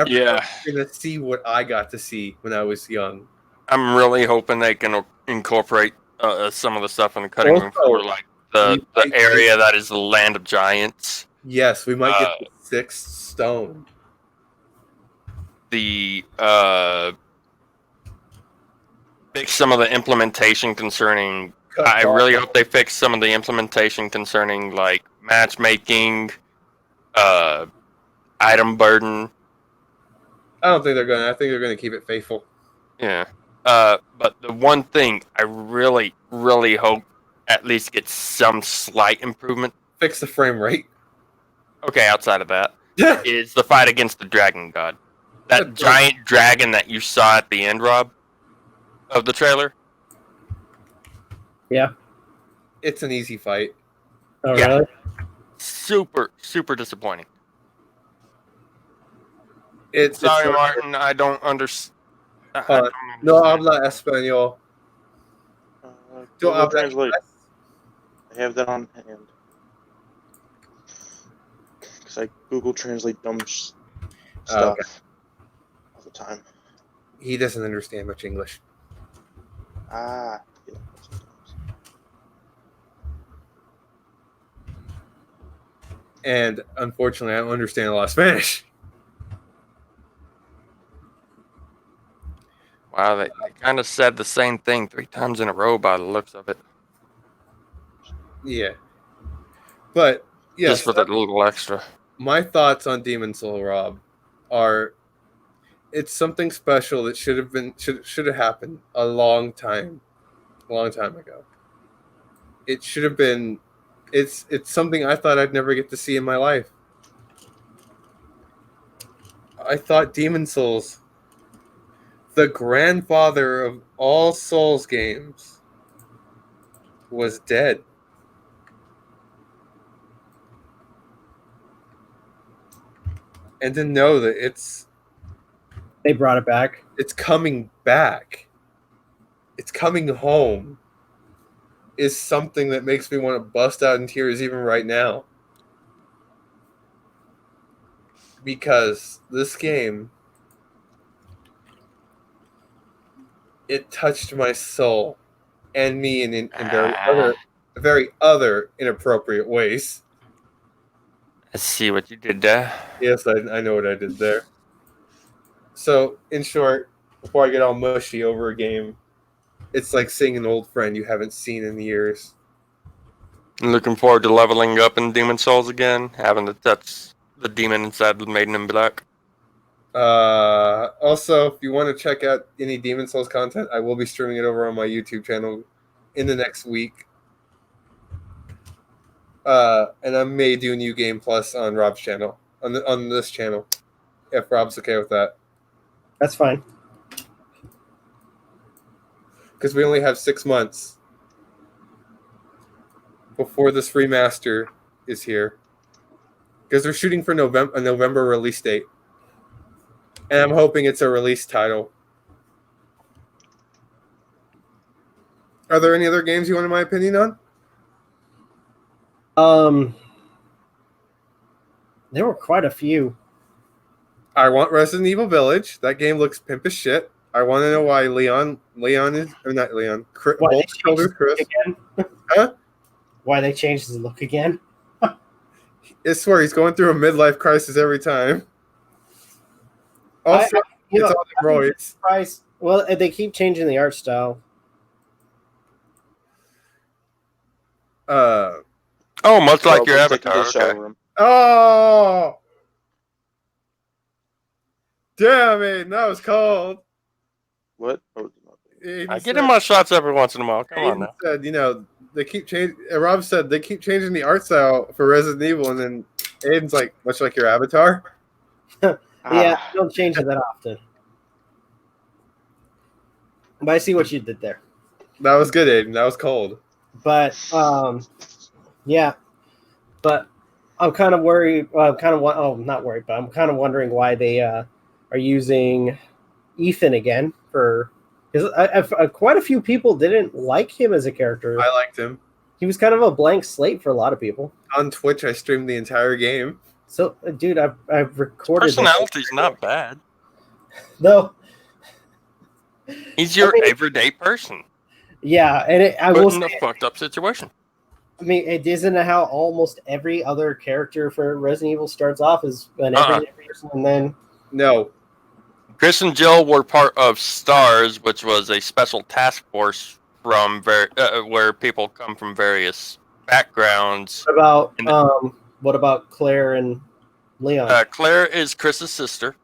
[SPEAKER 2] Yeah,
[SPEAKER 3] I'm gonna see what I got to see when I was young.
[SPEAKER 2] I'm really hoping they can incorporate some of the stuff in the cutting room floor, like the area that is the land of giants.
[SPEAKER 3] Yes, we might get the sixth stone.
[SPEAKER 2] Fix some of the implementation concerning. I really hope they fix some of the implementation concerning like matchmaking, item burden.
[SPEAKER 3] I don't think they're gonna. I think they're gonna keep it faithful.
[SPEAKER 2] Yeah. But the one thing I really, really hope at least gets some slight improvement.
[SPEAKER 3] Fix the frame rate.
[SPEAKER 2] Okay, outside of that, is the fight against the dragon god. That giant dragon that you saw at the end, Rob, of the trailer.
[SPEAKER 1] Yeah.
[SPEAKER 3] It's an easy fight.
[SPEAKER 1] Oh, really?
[SPEAKER 2] Super, super disappointing.
[SPEAKER 3] Sorry,
[SPEAKER 2] Martin, I don't understand.
[SPEAKER 3] No habla español. To
[SPEAKER 4] Google Translate.
[SPEAKER 3] Translate.
[SPEAKER 4] I have that on hand. Because I Google Translate dumb stuff
[SPEAKER 3] Okay.
[SPEAKER 4] all the time.
[SPEAKER 3] He doesn't understand much English.
[SPEAKER 4] Yeah, sometimes.
[SPEAKER 3] And unfortunately, I don't understand a lot of Spanish.
[SPEAKER 2] Wow, they kind of said the same thing 3 times in a row by the looks of it.
[SPEAKER 3] Yeah. But, yes,
[SPEAKER 2] Just for the little extra.
[SPEAKER 3] my thoughts on Demon Soul, Rob, are it's something special that should have happened a long time ago. It should have been. It's something I thought I'd never get to see in my life. I thought Demon Souls, the grandfather of all Souls games, was dead. And to know that
[SPEAKER 1] They brought it back.
[SPEAKER 3] it's coming back, it's coming home, is something that makes me want to bust out in tears even right now. Because this game, it touched my soul and me in very other inappropriate ways.
[SPEAKER 2] I see what you did there.
[SPEAKER 3] Yes, I know what I did there. So, in short, before I get all mushy over a game, it's like seeing an old friend you haven't seen in years.
[SPEAKER 2] Looking forward to leveling up in Demon Souls again, having to touch the demon inside the Maiden in Black.
[SPEAKER 3] Also, if you want to check out any Demon Souls content, I will be streaming it over on my YouTube channel in the next week. And I may do New Game Plus on Rob's channel, on this channel, if Rob's okay with that.
[SPEAKER 1] That's fine.
[SPEAKER 3] Because we only have 6 months before this remaster is here. Because they're shooting for a November release date. And I'm hoping it's a release title. Are there any other games you want my opinion on?
[SPEAKER 1] There were quite a few.
[SPEAKER 3] I want Resident Evil Village. That game looks pimp as shit. I want to know why Leon is, or not Leon,
[SPEAKER 1] Why they
[SPEAKER 3] Bolt's killed
[SPEAKER 1] changed
[SPEAKER 3] Chris.
[SPEAKER 1] his look again?
[SPEAKER 3] Huh?
[SPEAKER 1] Why they changed his look again?
[SPEAKER 3] I swear he's going through a midlife crisis every time. Also, it's all the roids.
[SPEAKER 1] Surprised. Well, they keep changing the art style.
[SPEAKER 2] Oh, much like your
[SPEAKER 4] Probably taking
[SPEAKER 2] avatar.
[SPEAKER 4] the shower
[SPEAKER 2] Okay.
[SPEAKER 4] room.
[SPEAKER 3] Oh! Damn it, that was cold.
[SPEAKER 4] What? Oh,
[SPEAKER 3] Aiden
[SPEAKER 2] I
[SPEAKER 3] said-
[SPEAKER 2] get in my shots every once in a while. Come on
[SPEAKER 3] Aiden
[SPEAKER 2] now.
[SPEAKER 3] said, they keep changing. Rob said they keep changing the art style for Resident Evil, and then Aiden's like, much like your avatar.
[SPEAKER 1] Yeah, don't change it that often. But I see what you did there.
[SPEAKER 3] That was good, Aiden. That was cold.
[SPEAKER 1] But yeah. But I'm kind of worried. Well, not worried, but I'm kind of wondering why they are using Ethan again for, because quite a few people didn't like him as a character.
[SPEAKER 3] I liked him.
[SPEAKER 1] He was kind of a blank slate for a lot of people.
[SPEAKER 3] On Twitch, I streamed the entire game.
[SPEAKER 1] So, dude, I've recorded.
[SPEAKER 2] Personality's not bad.
[SPEAKER 1] No.
[SPEAKER 2] He's your everyday person.
[SPEAKER 1] Yeah, and I
[SPEAKER 2] Put
[SPEAKER 1] will
[SPEAKER 2] in a
[SPEAKER 1] say,
[SPEAKER 2] fucked up situation.
[SPEAKER 1] I mean, it isn't how almost every other character for Resident Evil starts off as an everyday person, and then
[SPEAKER 3] No.
[SPEAKER 2] Chris and Jill were part of STARS, which was a special task force from where people come from various backgrounds.
[SPEAKER 1] what about Claire and Leon?
[SPEAKER 2] Claire is Chris's sister,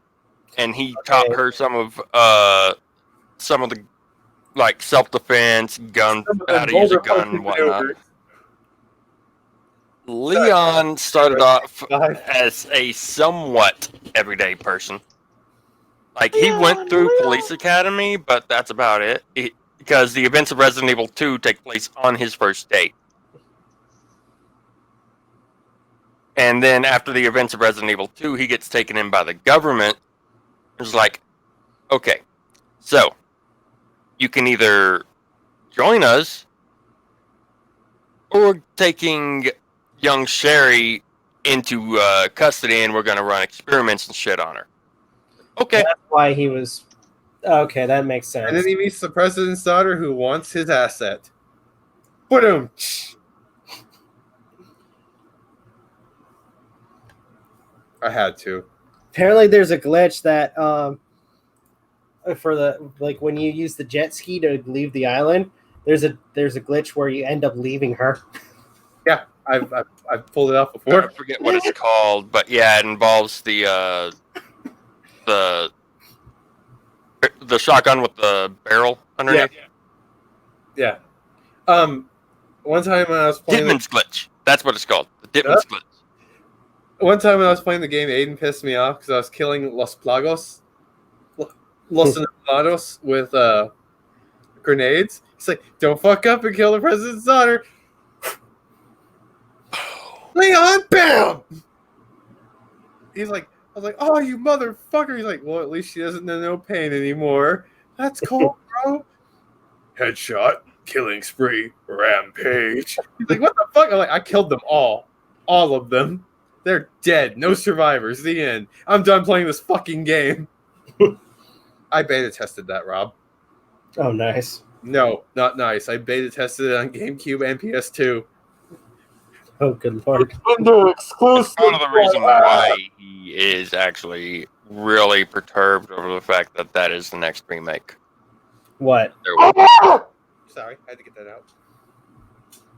[SPEAKER 2] and he taught her some of the like self-defense, how to use a gun and whatnot. Leon started off as a somewhat everyday person. Like, he went through police academy, but that's about it. Because the events of Resident Evil 2 take place on his first date. And then after the events of Resident Evil 2, he gets taken in by the government. It's like, okay, so you can either join us we're taking young Sherry into custody, and we're gonna run experiments and shit on her. Okay.
[SPEAKER 1] That's why he was. Okay, that makes sense.
[SPEAKER 3] And then he meets the president's daughter who wants his asset. Boom. I had to.
[SPEAKER 1] Apparently, there's a glitch that for the when you use the jet ski to leave the island, there's a glitch where you end up leaving her.
[SPEAKER 3] Yeah, I've pulled it off
[SPEAKER 2] I
[SPEAKER 3] before.
[SPEAKER 2] forget what it's called, but yeah, it involves the shotgun with the barrel underneath.
[SPEAKER 3] Yeah. One time when I was playing
[SPEAKER 2] Dipman's glitch. That's what it's called. The Dipman's glitch.
[SPEAKER 3] One time when I was playing the game, Aiden pissed me off because I was killing Los Enamorados with grenades. He's like, "Don't fuck up and kill the president's daughter." Leon, bam! He's like, I was like, "Oh, you motherfucker!" He's like, "Well, at least she doesn't know no pain anymore. That's cool, bro." Headshot, killing spree, rampage. He's like, "What the fuck?" I'm like, "I killed them all of them. They're dead. No survivors. The end. I'm done playing this fucking game." I beta tested that, Rob.
[SPEAKER 1] Oh, nice.
[SPEAKER 3] No, not nice. I beta tested it on GameCube and PS2.
[SPEAKER 1] Oh, good lord.
[SPEAKER 3] Exclusive.
[SPEAKER 2] One of the reasons why he is actually really perturbed over the fact that that is the next remake.
[SPEAKER 1] What?
[SPEAKER 3] Sorry, I had to get that out.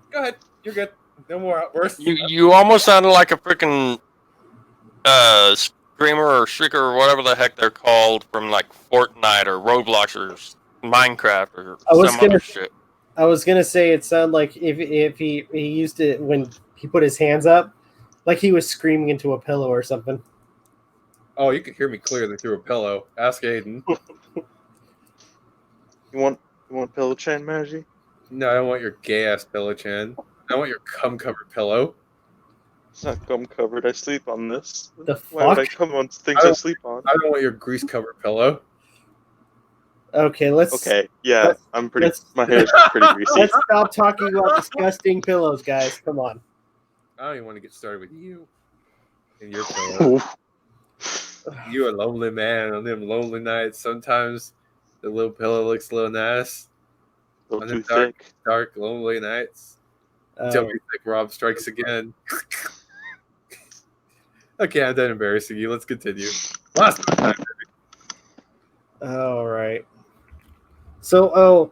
[SPEAKER 3] Go ahead. You're good. No more outbursts.
[SPEAKER 2] You almost sounded like a freaking screamer or shrieker or whatever the heck they're called from like Fortnite or Roblox or Minecraft or some other shit.
[SPEAKER 1] I was gonna say it sounded like if he used it when he put his hands up, like he was screaming into a pillow or something.
[SPEAKER 3] Oh, you could hear me clearly through a pillow. Ask Aiden.
[SPEAKER 4] You want pillow chan, Magi?
[SPEAKER 3] No, I don't want your gay ass pillow, Chan. I want your cum covered pillow.
[SPEAKER 4] It's not gum covered. I sleep on this.
[SPEAKER 1] The
[SPEAKER 4] Why would I
[SPEAKER 1] fuck?
[SPEAKER 4] come on things I sleep on?
[SPEAKER 3] I don't want your grease covered pillow.
[SPEAKER 1] Okay, let's.
[SPEAKER 4] Okay, yeah, I'm pretty.
[SPEAKER 1] let's-
[SPEAKER 4] My hair's pretty greasy.
[SPEAKER 1] Let's stop talking about disgusting pillows, guys. Come on.
[SPEAKER 3] I don't even want to get started with you and your pillow. You're a lonely man on them lonely nights. Sometimes the little pillow looks a little nice.
[SPEAKER 4] A
[SPEAKER 3] On
[SPEAKER 4] little
[SPEAKER 3] the
[SPEAKER 4] too thick.
[SPEAKER 3] dark, lonely nights. Tell me thick Rob strikes again. Okay, I'm done embarrassing you. Let's continue. Last time.
[SPEAKER 1] All right. So,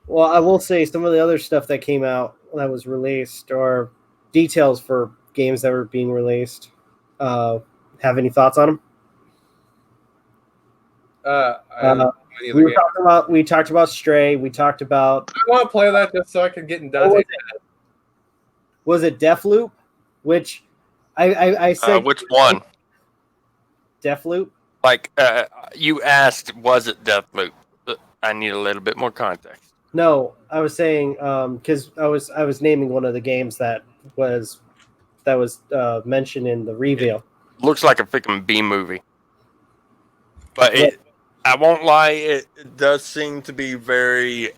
[SPEAKER 1] well, I will say some of the other stuff that came out that was released or details for games that were being released. Have any thoughts on them? We talked about Stray. We talked about.
[SPEAKER 3] I want to play that just so I can get in Dante.
[SPEAKER 1] Was it Deathloop? Which I said.
[SPEAKER 2] Which one?
[SPEAKER 1] Deathloop.
[SPEAKER 2] Like you asked, was it Deathloop? I need a little bit more context.
[SPEAKER 1] No, I was saying because I was naming one of the games that was mentioned in the reveal.
[SPEAKER 2] Looks like a freaking B movie, but I won't lie, it does seem to be very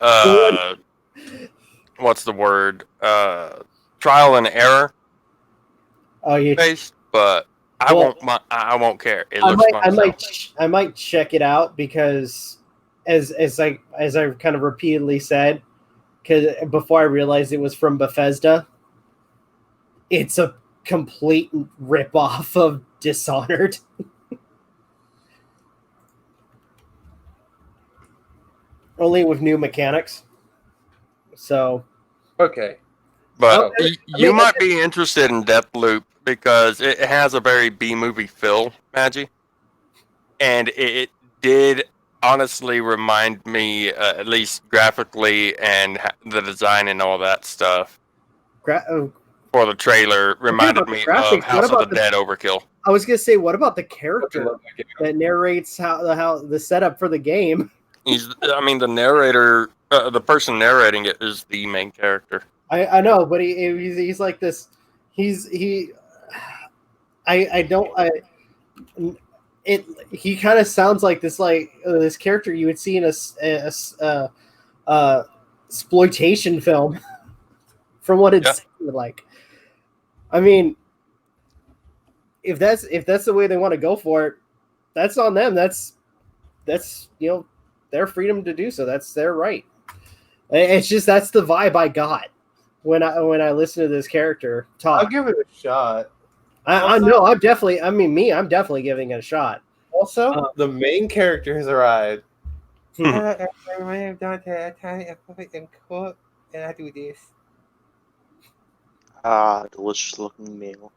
[SPEAKER 2] what's the word? Trial and error based, but I won't care. It looks fun.
[SPEAKER 1] I might check it out because as I kind of repeatedly said, because before I realized it was from Bethesda, it's a complete ripoff of Dishonored. Only with new mechanics. So
[SPEAKER 3] Okay.
[SPEAKER 2] But you might be interested in Deathloop because it has a very B movie feel, Magi, and it did honestly remind me, at least graphically and the design and all that stuff. For the trailer, reminded me of House of the Dead Overkill.
[SPEAKER 1] I was gonna say, what about the character that narrates how the setup for the game?
[SPEAKER 2] The narrator, the person narrating it is the main character.
[SPEAKER 1] I know, but he's like this. He kind of sounds like this character you would see in a exploitation film from what it's
[SPEAKER 2] Yeah.
[SPEAKER 1] sounded like. I mean, if that's the way they want to go for it, that's on them. That's their freedom to do so. That's their right. It's just that's the vibe I got when I listen to this character talk.
[SPEAKER 3] I'll give it a shot.
[SPEAKER 1] I know I'm definitely giving it a shot.
[SPEAKER 3] Also, the main character has arrived.
[SPEAKER 1] Hmm.
[SPEAKER 3] My name is Dante. I cook, and I do this.
[SPEAKER 4] Delicious looking meal.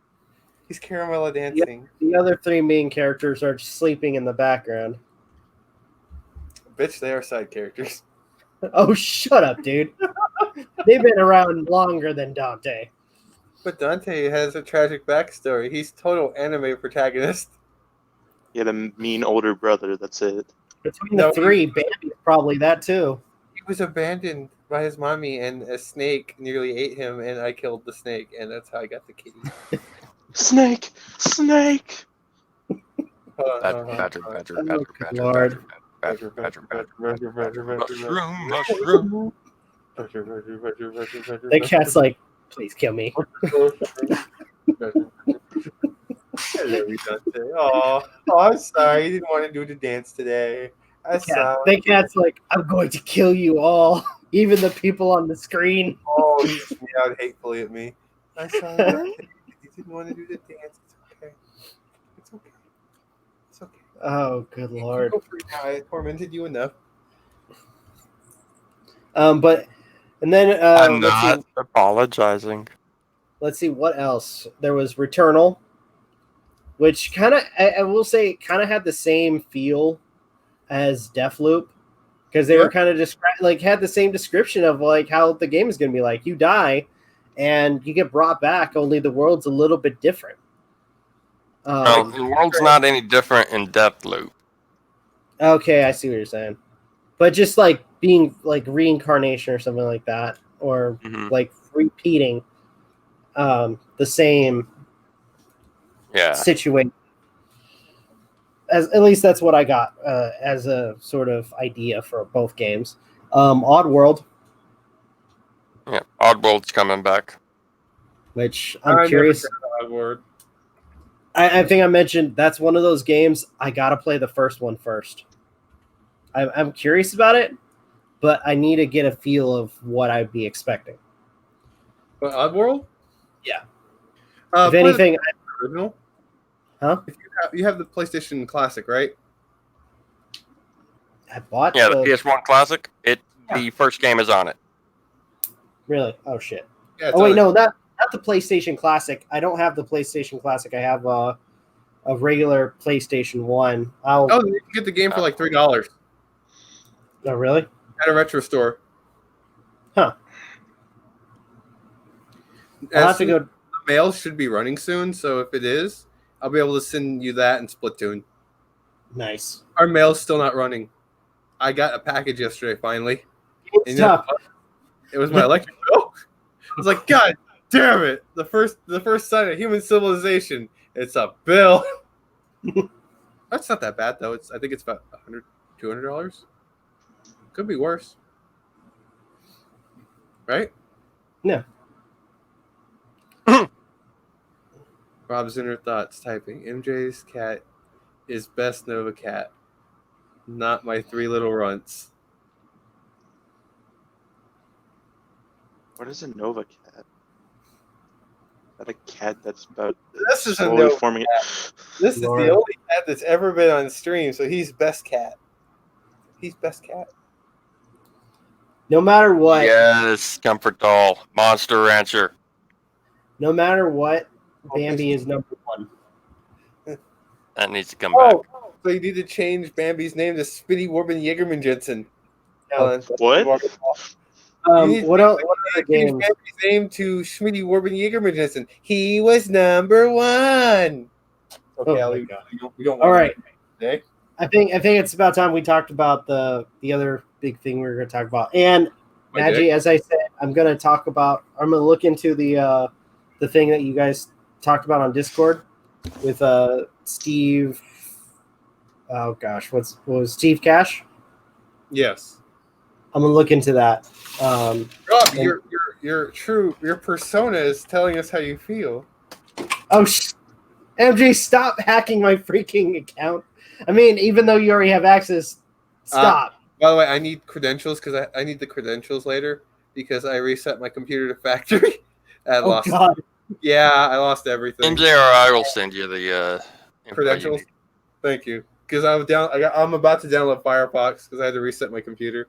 [SPEAKER 3] He's Caramella dancing.
[SPEAKER 1] The other three main characters are sleeping in the background.
[SPEAKER 3] Bitch, they are side characters.
[SPEAKER 1] Oh, shut up, dude. They've been around longer than Dante.
[SPEAKER 3] But Dante has a tragic backstory. He's total anime protagonist.
[SPEAKER 4] He had a mean older brother. That's it.
[SPEAKER 1] Between the three, Bambi's probably that too.
[SPEAKER 3] He was abandoned by his mommy, and a snake nearly ate him, and I killed the snake, and that's how I got the kitty.
[SPEAKER 4] Snake!
[SPEAKER 2] Badger.
[SPEAKER 1] Lord.
[SPEAKER 2] Mushroom.
[SPEAKER 1] The cat's like, please kill me.
[SPEAKER 3] Oh, I'm sorry. He didn't want to do the dance today.
[SPEAKER 1] The cat's like, I'm going to kill you all, even the people on the screen.
[SPEAKER 3] Oh, he just meowed hatefully at me. I'm sorry. He didn't want to do the dance. It's okay. It's okay.
[SPEAKER 1] Oh, good Lord.
[SPEAKER 3] I tormented you enough.
[SPEAKER 1] I'm
[SPEAKER 2] not apologizing.
[SPEAKER 1] Let's see what else. There was Returnal, which kind of, I will say, kind of had the same feel as Deathloop, because they were kind of had the same description of like how the game is going to be like. You die, and you get brought back. Only the world's a little bit different.
[SPEAKER 2] No, the world's not any different in Deathloop.
[SPEAKER 1] Okay, I see what you're saying, but just like being like reincarnation or something like that, or like repeating the same situation. At least that's what I got as a sort of idea for both games. Oddworld.
[SPEAKER 2] Yeah, Oddworld's coming back.
[SPEAKER 1] Which I'm curious. I think I mentioned that's one of those games I gotta play the first one first. I'm curious about it, but I need to get a feel of what I'd be expecting.
[SPEAKER 3] But Oddworld?
[SPEAKER 1] Yeah.
[SPEAKER 3] If
[SPEAKER 1] anything,
[SPEAKER 3] original.
[SPEAKER 1] Huh?
[SPEAKER 3] If you have the PlayStation Classic, right?
[SPEAKER 1] I bought.
[SPEAKER 2] Yeah, the PS1 Classic. The first game is on it.
[SPEAKER 1] Really? Oh shit.
[SPEAKER 3] Yeah,
[SPEAKER 1] oh wait, no, not the PlayStation Classic. I don't have the PlayStation Classic. I have a regular PlayStation 1.
[SPEAKER 3] You can get the game for like $3.
[SPEAKER 1] Oh really?
[SPEAKER 3] At a retro store.
[SPEAKER 1] Huh. I'll have to go.
[SPEAKER 3] The mail should be running soon, so if it is, I'll be able to send you that and Splatoon.
[SPEAKER 1] Nice.
[SPEAKER 3] Our mail's still not running. I got a package yesterday, finally.
[SPEAKER 1] It's tough.
[SPEAKER 3] It was my electric bill. I was like, God damn it! The first sign of human civilization. It's a bill. That's not that bad though. I think it's about $100, $200. Could be worse, right?
[SPEAKER 1] No.
[SPEAKER 3] Rob's inner thoughts typing. MJ's cat is best Novakat, not my three little runts.
[SPEAKER 4] What is a Novakat? Is that a cat that's about
[SPEAKER 3] This is a
[SPEAKER 4] slowly
[SPEAKER 3] Nova
[SPEAKER 4] forming?
[SPEAKER 3] cat. This is
[SPEAKER 1] Lord.
[SPEAKER 3] the only cat that's ever been on stream, so he's best cat. He's best cat.
[SPEAKER 1] No matter what.
[SPEAKER 2] Yes, Comfort Doll, Monster Rancher.
[SPEAKER 1] No matter what, Bambi is number one.
[SPEAKER 2] That needs to come back.
[SPEAKER 3] So you need to change Bambi's name to Spitty Warben Jägerman Jensen.
[SPEAKER 4] What?
[SPEAKER 1] What else? What other
[SPEAKER 3] Change
[SPEAKER 1] games?
[SPEAKER 3] Bambi's name to Schmitty Warben Jägerman Jensen. He was number one. Okay, I'll leave it. We don't
[SPEAKER 1] All right.
[SPEAKER 3] today.
[SPEAKER 1] I think it's about time we talked about the other big thing we were going to talk about. And Magi, as I said, I'm going to look into the thing that you guys talked about on Discord with Steve. Oh gosh, what was Steve Cash?
[SPEAKER 3] Yes.
[SPEAKER 1] I'm gonna look into that.
[SPEAKER 3] Rob, your persona is telling us how you feel.
[SPEAKER 1] Oh, MJ, stop hacking my freaking account. I mean, even though you already have access, stop.
[SPEAKER 3] By the way, I need credentials because I need the credentials later because I reset my computer to factory.
[SPEAKER 1] Oh God.
[SPEAKER 3] Yeah, I lost everything.
[SPEAKER 2] MJ or I will send you the info you
[SPEAKER 3] Credentials.
[SPEAKER 2] need.
[SPEAKER 3] Thank you. Because I'm about to download Firefox because I had to reset my computer.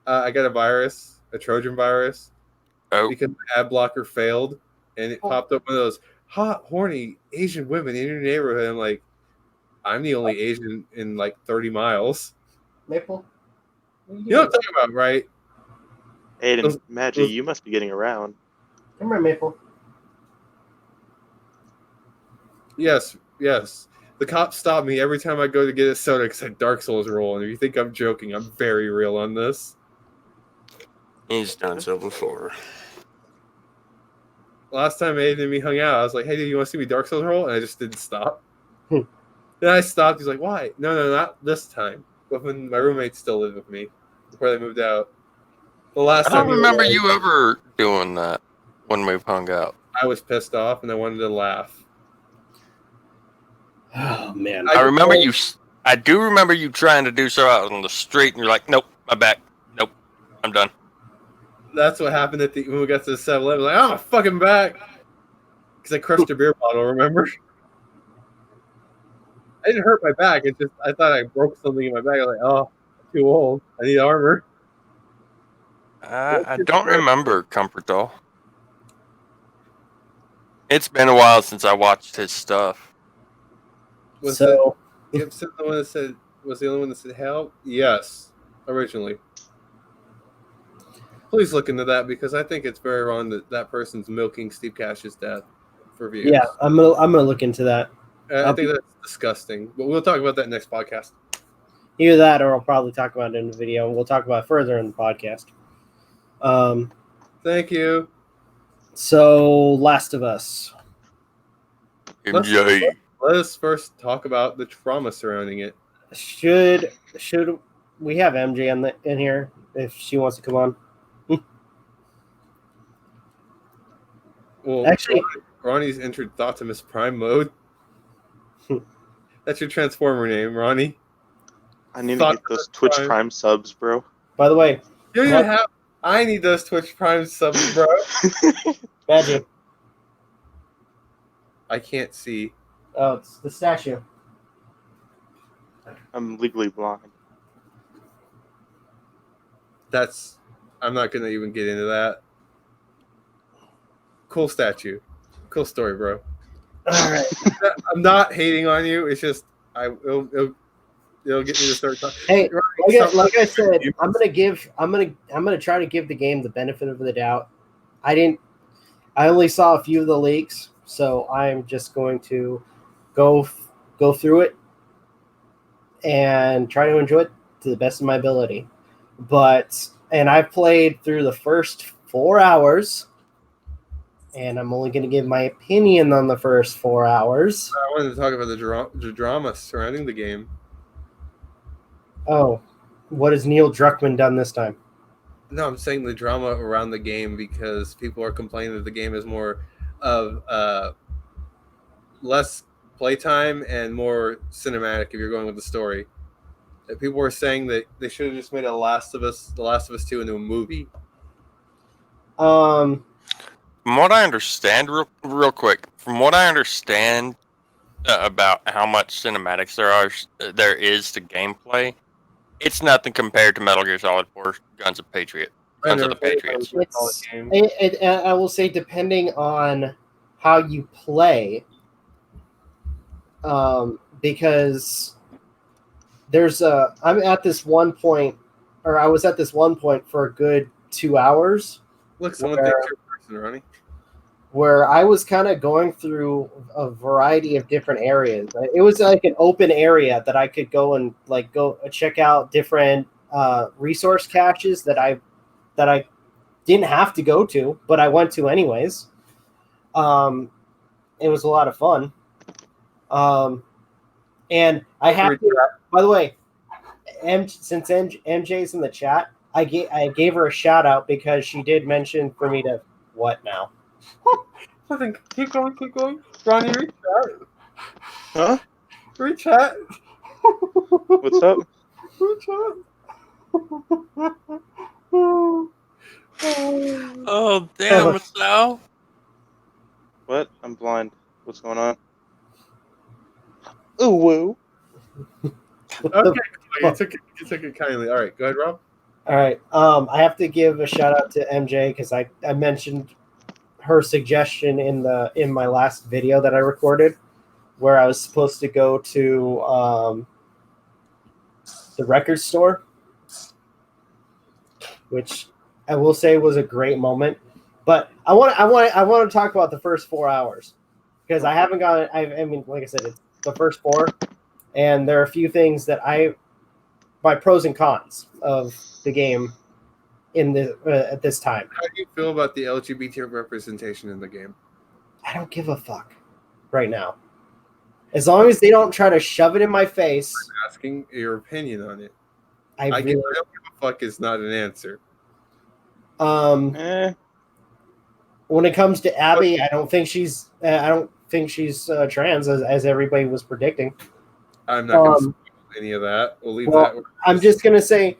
[SPEAKER 3] I got a virus, a Trojan virus,
[SPEAKER 2] Oh,
[SPEAKER 3] because the ad blocker failed, and it popped up one of those hot, horny Asian women in your neighborhood. I'm like, I'm the only Asian in like 30 miles.
[SPEAKER 1] Maple?
[SPEAKER 3] You know what I'm talking about, right?
[SPEAKER 4] Aiden, Magi, you must be getting around.
[SPEAKER 1] Come here, Maple.
[SPEAKER 3] Yes. The cops stop me every time I go to get a soda because I Dark Souls roll. And if you think I'm joking, I'm very real on this.
[SPEAKER 2] he's done so before.
[SPEAKER 3] Last time Aiden and me hung out, I was like, hey, dude, you want to see me Dark Souls roll? And I just didn't stop.
[SPEAKER 1] Hmm.
[SPEAKER 3] Then I stopped. He's like, why? No, not this time. But when my roommates still lived with me before they moved out. The last
[SPEAKER 2] I
[SPEAKER 3] time
[SPEAKER 2] don't remember you ever doing that when we've hung out.
[SPEAKER 3] I was pissed off and I wanted to laugh.
[SPEAKER 1] Oh man.
[SPEAKER 2] I remember you. I do remember you trying to do so out on the street, and you're like, "Nope, my back. Nope, I'm done."
[SPEAKER 3] That's what happened when we got to the 7-Eleven. Like, oh, I'm fucking back. Because I crushed a beer bottle, remember? I didn't hurt my back. It's just, I thought I broke something in my back. I was like, oh, I'm too old. I need armor.
[SPEAKER 2] I don't remember Comfort Doll. It's been a while since I watched his stuff.
[SPEAKER 3] Was
[SPEAKER 1] the
[SPEAKER 3] only one that said help? Yes, originally. Please look into that because I think it's very wrong that person's milking Steve Cash's death for views.
[SPEAKER 1] Yeah, I'm gonna look into that.
[SPEAKER 3] I think that's disgusting. But we'll talk about that next podcast.
[SPEAKER 1] Either that, or I'll probably talk about it in the video, and we'll talk about it further in the podcast.
[SPEAKER 3] Thank you.
[SPEAKER 1] So, Last of Us.
[SPEAKER 2] MJ.
[SPEAKER 3] Let us first talk about the trauma surrounding it.
[SPEAKER 1] Should we have MJ in here if she wants to come on?
[SPEAKER 3] Well,
[SPEAKER 1] Actually,
[SPEAKER 3] Ronnie's entered Thoptimus Prime mode. That's your Transformer name, Ronnie.
[SPEAKER 4] I need to get those Twitch Prime subs, bro.
[SPEAKER 1] by the way,
[SPEAKER 3] You don't even have. I need those Twitch Prime subs, bro.
[SPEAKER 1] Magic.
[SPEAKER 3] I can't see.
[SPEAKER 1] Oh, it's the statue.
[SPEAKER 4] I'm legally blind.
[SPEAKER 3] I'm not gonna even get into that. Cool statue. Cool story, bro.
[SPEAKER 1] All right.
[SPEAKER 3] I'm not hating on you. It's just it'll get me to start talking.
[SPEAKER 1] Hey, like I said, I'm gonna try to give the game the benefit of the doubt. I only saw a few of the leaks, so I'm just going to go through it and try to enjoy it to the best of my ability. And I've played through the first 4 hours, and I'm only going to give my opinion on the first 4 hours.
[SPEAKER 3] I wanted to talk about the drama surrounding the game.
[SPEAKER 1] Oh, what has Neil Druckmann done this time?
[SPEAKER 3] No, I'm saying the drama around the game because people are complaining that the game is more of less playtime and more cinematic if you're going with the story. That people were saying that they should have just made The Last of Us 2 into a movie.
[SPEAKER 2] From what I understand, real quick, from what I understand about how much cinematics there is to gameplay, it's nothing compared to Metal Gear Solid 4: Guns of the Patriots.
[SPEAKER 1] I will say, depending on how you play, because I was at this one point for a good 2 hours.
[SPEAKER 3] Look, someone thinks you're a person, Ronnie.
[SPEAKER 1] Where I was kind of going through a variety of different areas. It was like an open area that I could go and go check out different resource caches that I didn't have to go to, but I went to anyways. It was a lot of fun. And I have to, by the way, since MJ's in the chat, I gave her a shout out because she did mention for me to what now?
[SPEAKER 3] Nothing. Keep going. Ronnie, reach out.
[SPEAKER 4] Huh?
[SPEAKER 3] Reach out.
[SPEAKER 4] What's up?
[SPEAKER 3] Reach out.
[SPEAKER 2] Oh, damn, Sal.
[SPEAKER 4] What? I'm blind. What's going on? Ooh, woo.
[SPEAKER 3] Okay, you took it kindly. All right, go ahead, Rob.
[SPEAKER 1] All right. I have to give a shout out to MJ because I mentioned her suggestion in my last video that I recorded, where I was supposed to go to the record store, which I will say was a great moment. But I want to talk about the first 4 hours because I haven't got. I mean, like I said, it's the first 4, and there are a few things that my pros and cons of the game in the at this time.
[SPEAKER 3] How do you feel about the LGBT representation in the game?
[SPEAKER 1] I don't give a fuck right now. As long as they don't try to shove it in my face.
[SPEAKER 3] I'm asking your opinion on it.
[SPEAKER 1] I
[SPEAKER 3] don't give a fuck is not an answer.
[SPEAKER 1] When it comes to Abby, I don't think she's trans as everybody was predicting.
[SPEAKER 3] I'm not going to spoil any of that. We'll leave that.
[SPEAKER 1] I'm just gonna say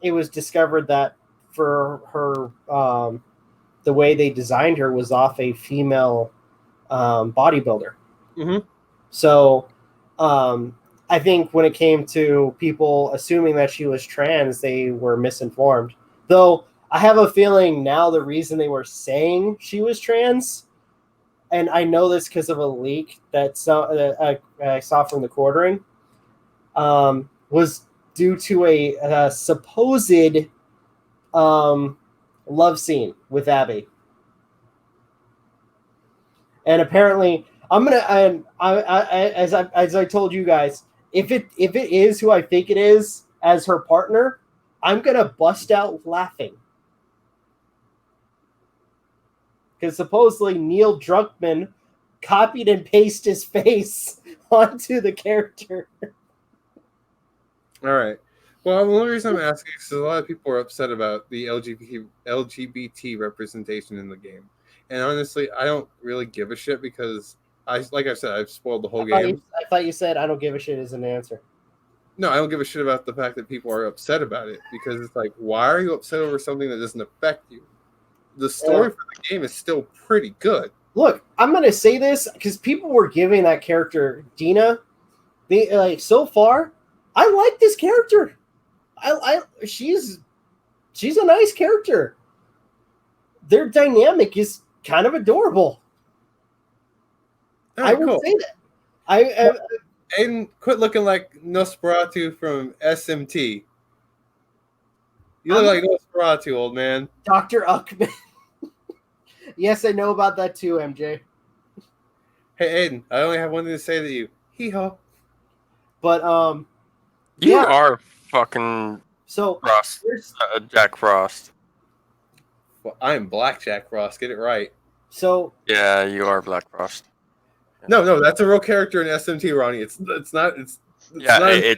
[SPEAKER 1] it was discovered that for her the way they designed her was off a female bodybuilder.
[SPEAKER 3] Mm-hmm.
[SPEAKER 1] So I think when it came to people assuming that she was trans, they were misinformed. Though I have a feeling now the reason they were saying she was trans, and I know this because of a leak that I saw from the quartering, was due to a supposed love scene with Abby. And apparently, as I told you guys, if it is who I think it is as her partner, I'm gonna bust out laughing. Because supposedly Neil Druckmann copied and pasted his face onto the character.
[SPEAKER 3] All right. Well, the only reason I'm asking is because a lot of people are upset about the LGBT representation in the game. And honestly, I don't really give a shit because, like I said, I've spoiled the whole game.
[SPEAKER 1] I thought you said I don't give a shit as an answer.
[SPEAKER 3] No, I don't give a shit about the fact that people are upset about it because it's like, why are you upset over something that doesn't affect you? The story for the game is still pretty good.
[SPEAKER 1] Look, I'm gonna say this because people were giving that character Dina. So far, I like this character. She's a nice character. Their dynamic is kind of adorable.
[SPEAKER 3] Right,
[SPEAKER 1] I will say that.
[SPEAKER 3] Aiden, quit looking like Nosferatu from SMT. You look like Nosferatu, old man.
[SPEAKER 1] Dr. Uckman. Yes, I know about that too, MJ.
[SPEAKER 3] Hey, Aiden, I only have one thing to say to you. Hee-haw.
[SPEAKER 1] But,
[SPEAKER 2] You are fucking Frost, Jack Frost.
[SPEAKER 3] Well, I'm Black Jack Frost. Get it right.
[SPEAKER 1] So
[SPEAKER 2] yeah, you are Black Frost.
[SPEAKER 3] No, that's a real character in SMT, Ronnie. It's not. It's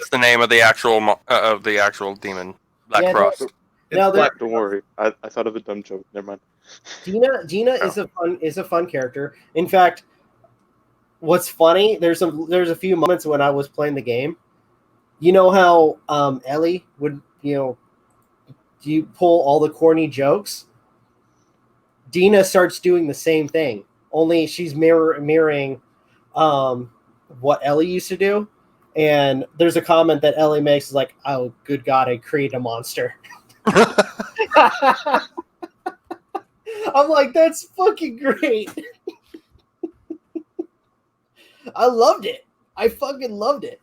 [SPEAKER 2] the name of the actual demon, Black Frost.
[SPEAKER 1] Now
[SPEAKER 4] Black. Don't worry, I thought of a dumb joke. Never mind.
[SPEAKER 1] Dina is a fun character. In fact, what's funny? There's a few moments when I was playing the game. You know how Ellie would do you pull all the corny jokes? Dina starts doing the same thing. Only she's mirroring what Ellie used to do. And there's a comment that Ellie makes like, "Oh, good God, I created a monster." I'm like, that's fucking great. I loved it. I fucking loved it.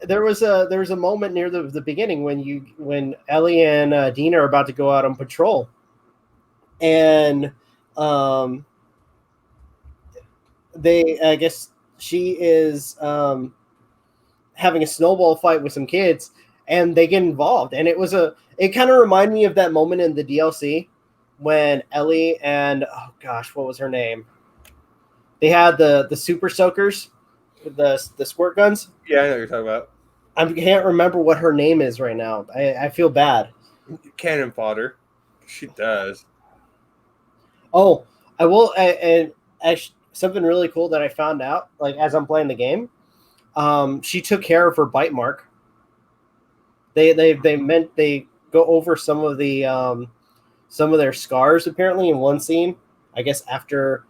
[SPEAKER 1] There was a moment near the beginning when Ellie and Dina are about to go out on patrol, and I guess she is having a snowball fight with some kids, and they get involved, and it kind of reminded me of that moment in the DLC when Ellie and what was her name? They had the super soakers, the squirt guns.
[SPEAKER 3] Yeah, I know what you're talking about.
[SPEAKER 1] I can't remember what her name is right now. I feel bad.
[SPEAKER 3] Cannon fodder. She does.
[SPEAKER 1] Oh, I will. And something really cool that I found out, like as I'm playing the game, she took care of her bite mark. They go over some of their scars apparently in one scene. I guess after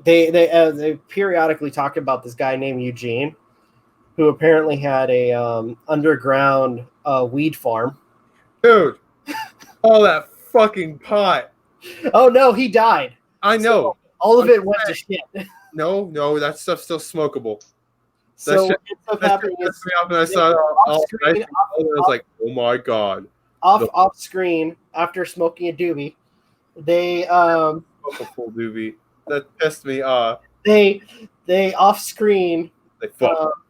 [SPEAKER 1] they periodically talk about this guy named Eugene, who apparently had a underground weed farm.
[SPEAKER 3] Dude, all that fucking pot.
[SPEAKER 1] Oh no, he died.
[SPEAKER 3] I know.
[SPEAKER 1] So all of it went to shit.
[SPEAKER 3] No, that stuff's still smokable.
[SPEAKER 1] So
[SPEAKER 3] That
[SPEAKER 1] what ends up happening
[SPEAKER 3] me
[SPEAKER 1] is
[SPEAKER 3] off when I saw it all nice, I was like, oh my god.
[SPEAKER 1] off screen after smoking a doobie, they
[SPEAKER 3] A full doobie. That pissed me off.
[SPEAKER 1] they off screen
[SPEAKER 3] Like fuck.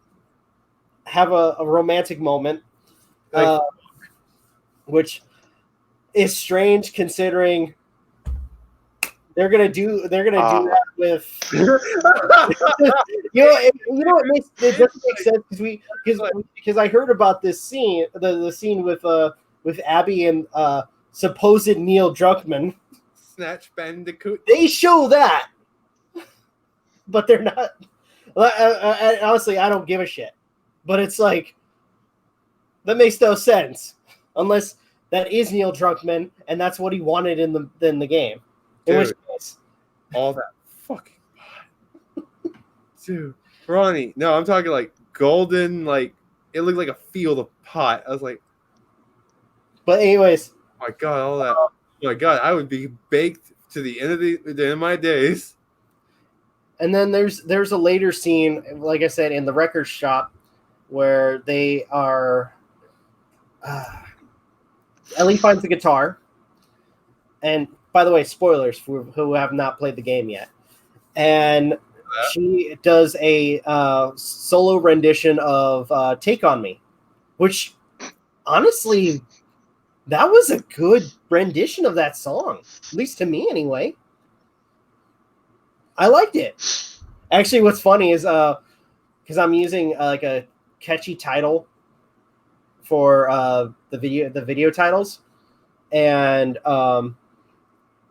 [SPEAKER 1] have a romantic moment,
[SPEAKER 3] Like,
[SPEAKER 1] which is strange considering they're gonna do that with it doesn't make sense because I heard about this scene the scene with Abby and supposed Neil Druckmann.
[SPEAKER 3] Snatch Bandicoot.
[SPEAKER 1] They show that, but they're not. Honestly, I don't give a shit. But it's like that makes no sense unless that is Neil Druckmann and that's what he wanted in the game. In which case,
[SPEAKER 3] all that fucking pot. Dude, Ronnie. No, I'm talking like golden. Like it looked like a field of pot. I was like,
[SPEAKER 1] but anyways,
[SPEAKER 3] oh my god, all that. Oh my god, I would be baked to the end of my days.
[SPEAKER 1] And then there's a later scene, like I said, in the record shop where they are. Ellie finds the guitar, and by the way, spoilers for who have not played the game yet. And she does a solo rendition of "Take on Me," which honestly, that was a good rendition of that song, at least to me anyway. I liked it. Actually, what's funny is because I'm using like a catchy title for the video titles, and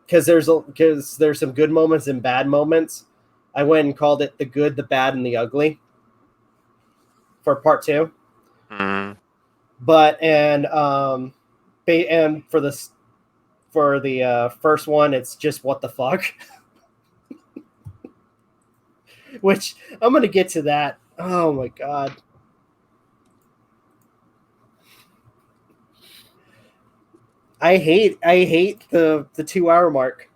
[SPEAKER 1] because there's some good moments and bad moments, I went and called it "The Good, the Bad, and the Ugly" for part 2.
[SPEAKER 2] Mm.
[SPEAKER 1] But and for the first one, it's just "What the fuck." Which I'm gonna get to that. Oh my god. I hate the 2-hour mark.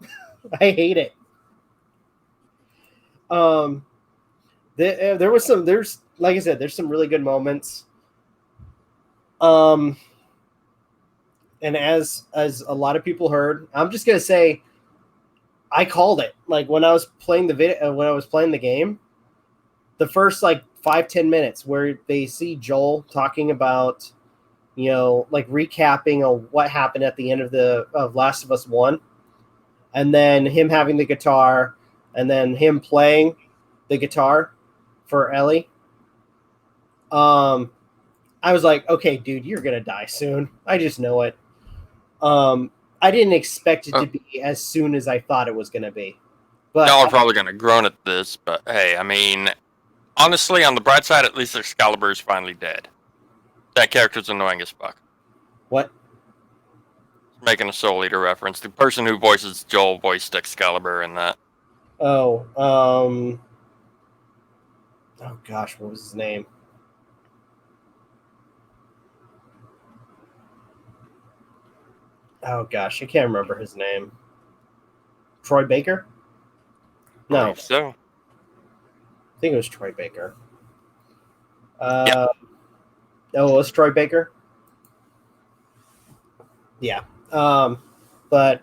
[SPEAKER 1] I hate it. There's like I said, there's some really good moments. And as a lot of people heard, I'm just gonna say I called it. Like when I was playing the game, the first like 5-10 minutes where they see Joel talking about, like recapping of what happened at the end of Last of Us 1, and then him having the guitar, and then him playing the guitar for Ellie. I was like, okay, dude, you're gonna die soon. I just know it. I didn't expect it to be as soon as I thought it was gonna be. But
[SPEAKER 2] Y'all are probably gonna groan at this, but hey, I mean, honestly, on the bright side, at least Excalibur is finally dead. That character's annoying as fuck.
[SPEAKER 1] What?
[SPEAKER 2] Making a Soul Eater reference. The person who voices Joel voiced Excalibur in that.
[SPEAKER 1] Oh, oh gosh, what was his name? Oh gosh, I can't remember his name. Troy Baker? No,
[SPEAKER 2] So
[SPEAKER 1] I think it was Troy Baker.
[SPEAKER 2] Yeah.
[SPEAKER 1] Oh, it was Troy Baker? Yeah. But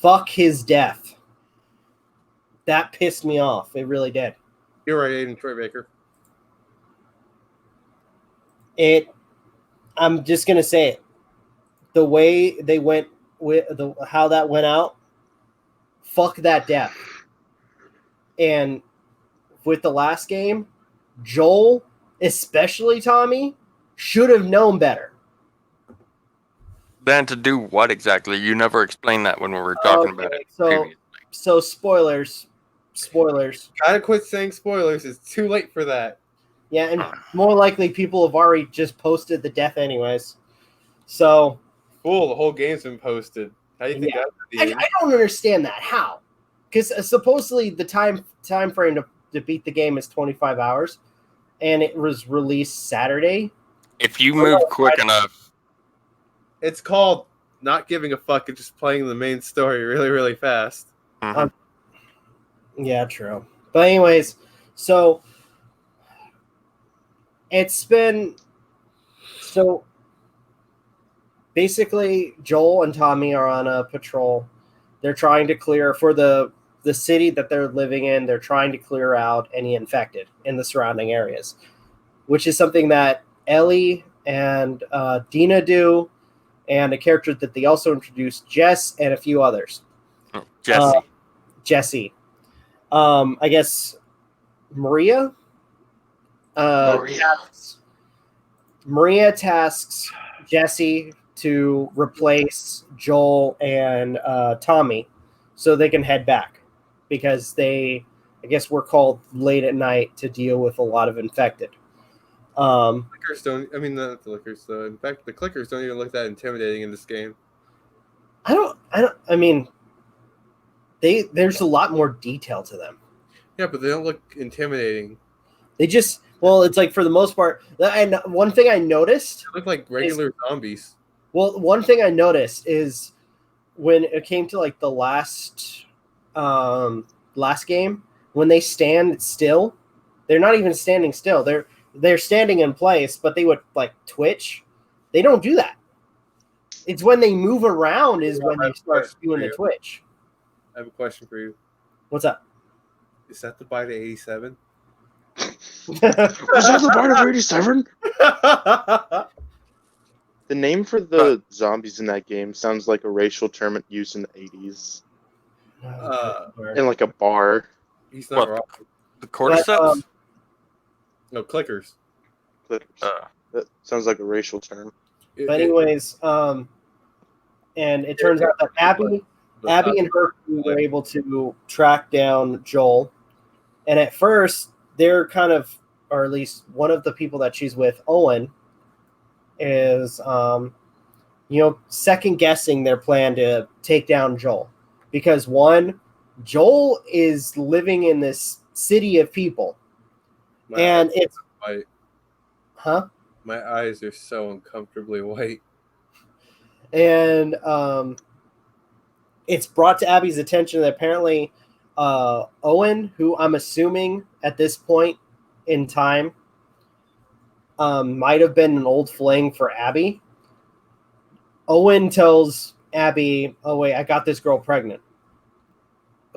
[SPEAKER 1] fuck his death. That pissed me off. It really did.
[SPEAKER 3] You're right, Aiden Troy Baker.
[SPEAKER 1] I'm just gonna say it. The way they went with how that went out, fuck that death. And with the last game, Joel, especially Tommy, should have known better.
[SPEAKER 2] Then to do what exactly? You never explained that when we were talking about it previously.
[SPEAKER 1] So spoilers.
[SPEAKER 3] Gotta quit saying spoilers. It's too late for that.
[SPEAKER 1] Yeah, and more likely people have already just posted the death anyways. So,
[SPEAKER 3] Fool, the whole game's been posted. How do you think that?
[SPEAKER 1] I don't understand that. How? Because supposedly the time frame to beat the game is 25 hours, and it was released Saturday.
[SPEAKER 2] If you move quick enough,
[SPEAKER 3] it's called not giving a fuck and just playing the main story really, really fast.
[SPEAKER 1] Yeah, true. But anyways, so it's been basically Joel and Tommy are on a patrol. They're trying to clear for the city that they're living in. They're trying to clear out any infected in the surrounding areas, which is something that Ellie and Dina do, and a character that they also introduced, Jess, and a few others. Jesse. I guess Maria tasks Jesse to replace Joel and Tommy so they can head back, because they, I guess, were called late at night to deal with a lot of infected.
[SPEAKER 3] Clickers don't. I mean, not the clickers. Though. In fact, the clickers don't even look that intimidating in this game.
[SPEAKER 1] I mean, there's a lot more detail to them.
[SPEAKER 3] Yeah, but they don't look intimidating.
[SPEAKER 1] They just, well, it's like for the most part. And one thing I noticed,
[SPEAKER 3] They look like regular zombies.
[SPEAKER 1] Well, one thing I noticed is when it came to like the last game, when they stand still, they're not even standing still. They're standing in place, but they would like twitch. They don't do that. It's when they move around is when they start doing the twitch.
[SPEAKER 3] I have a question for you.
[SPEAKER 1] What's up?
[SPEAKER 3] Is that the Bite 87?
[SPEAKER 4] Was that the part of 87? The name for the zombies in that game sounds like a racial term used in the 80s. In like a bar.
[SPEAKER 3] He's not wrong.
[SPEAKER 2] The cordyceps?
[SPEAKER 3] No, clickers.
[SPEAKER 4] That sounds like a racial term.
[SPEAKER 1] But anyways, and it turns out that Abby and her crew were able to track down Joel. And at first, they're kind of, or at least one of the people that she's with, Owen, is, second guessing their plan to take down Joel. Because one, Joel is living in this city of people. And it's
[SPEAKER 3] white.
[SPEAKER 1] Huh?
[SPEAKER 3] My eyes are so uncomfortably white.
[SPEAKER 1] And it's brought to Abby's attention that apparently Owen, who I'm assuming at this point in time might have been an old fling for Abby. Owen tells Abby, "Oh wait, I got this girl pregnant.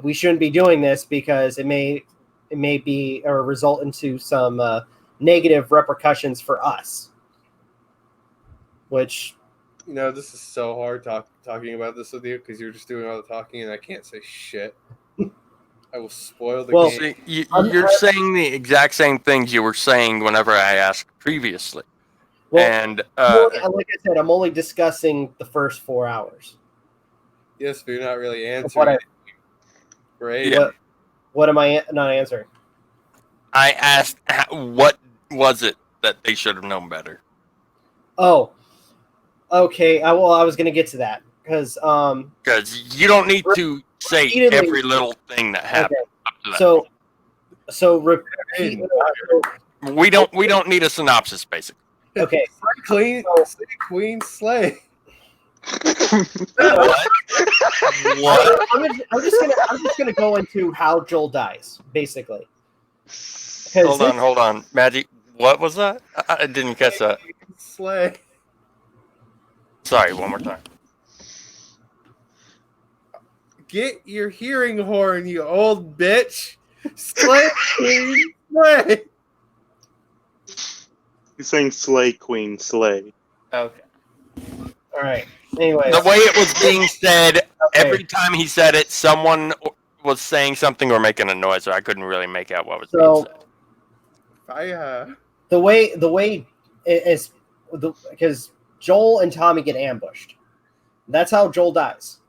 [SPEAKER 1] We shouldn't be doing this because it may be or result into some negative repercussions for us." Which,
[SPEAKER 3] this is so hard talking about this with you because you're just doing all the talking and I can't say shit. I will spoil the game.
[SPEAKER 2] See, you're saying the exact same things you were saying whenever I asked previously.
[SPEAKER 1] well,
[SPEAKER 2] And
[SPEAKER 1] like I said, I'm only discussing the first 4 hours.
[SPEAKER 3] Yes, but you're not really answering. Great.
[SPEAKER 2] Yeah.
[SPEAKER 1] What am I not answering?
[SPEAKER 2] I asked, what was it that they should have known better?
[SPEAKER 1] Oh, okay. I was going to get to that because
[SPEAKER 2] you don't need to say every little thing that happened up to that.
[SPEAKER 1] So repeat.
[SPEAKER 2] We don't need a synopsis, basically.
[SPEAKER 1] Okay.
[SPEAKER 3] Queen slay.
[SPEAKER 2] What?
[SPEAKER 1] I'm just gonna go into how Joel dies, basically.
[SPEAKER 2] Hold on, Magi. What was that? I didn't catch that.
[SPEAKER 3] Slay.
[SPEAKER 2] Sorry, one more time.
[SPEAKER 3] Get your hearing horn, you old bitch. Slay, queen, slay.
[SPEAKER 4] He's saying slay, queen, slay.
[SPEAKER 2] Okay.
[SPEAKER 1] All right. Anyway,
[SPEAKER 2] The way it was being said every time he said it, someone was saying something or making a noise, so I couldn't really make out what was being said.
[SPEAKER 1] The way is because Joel and Tommy get ambushed. That's how Joel dies.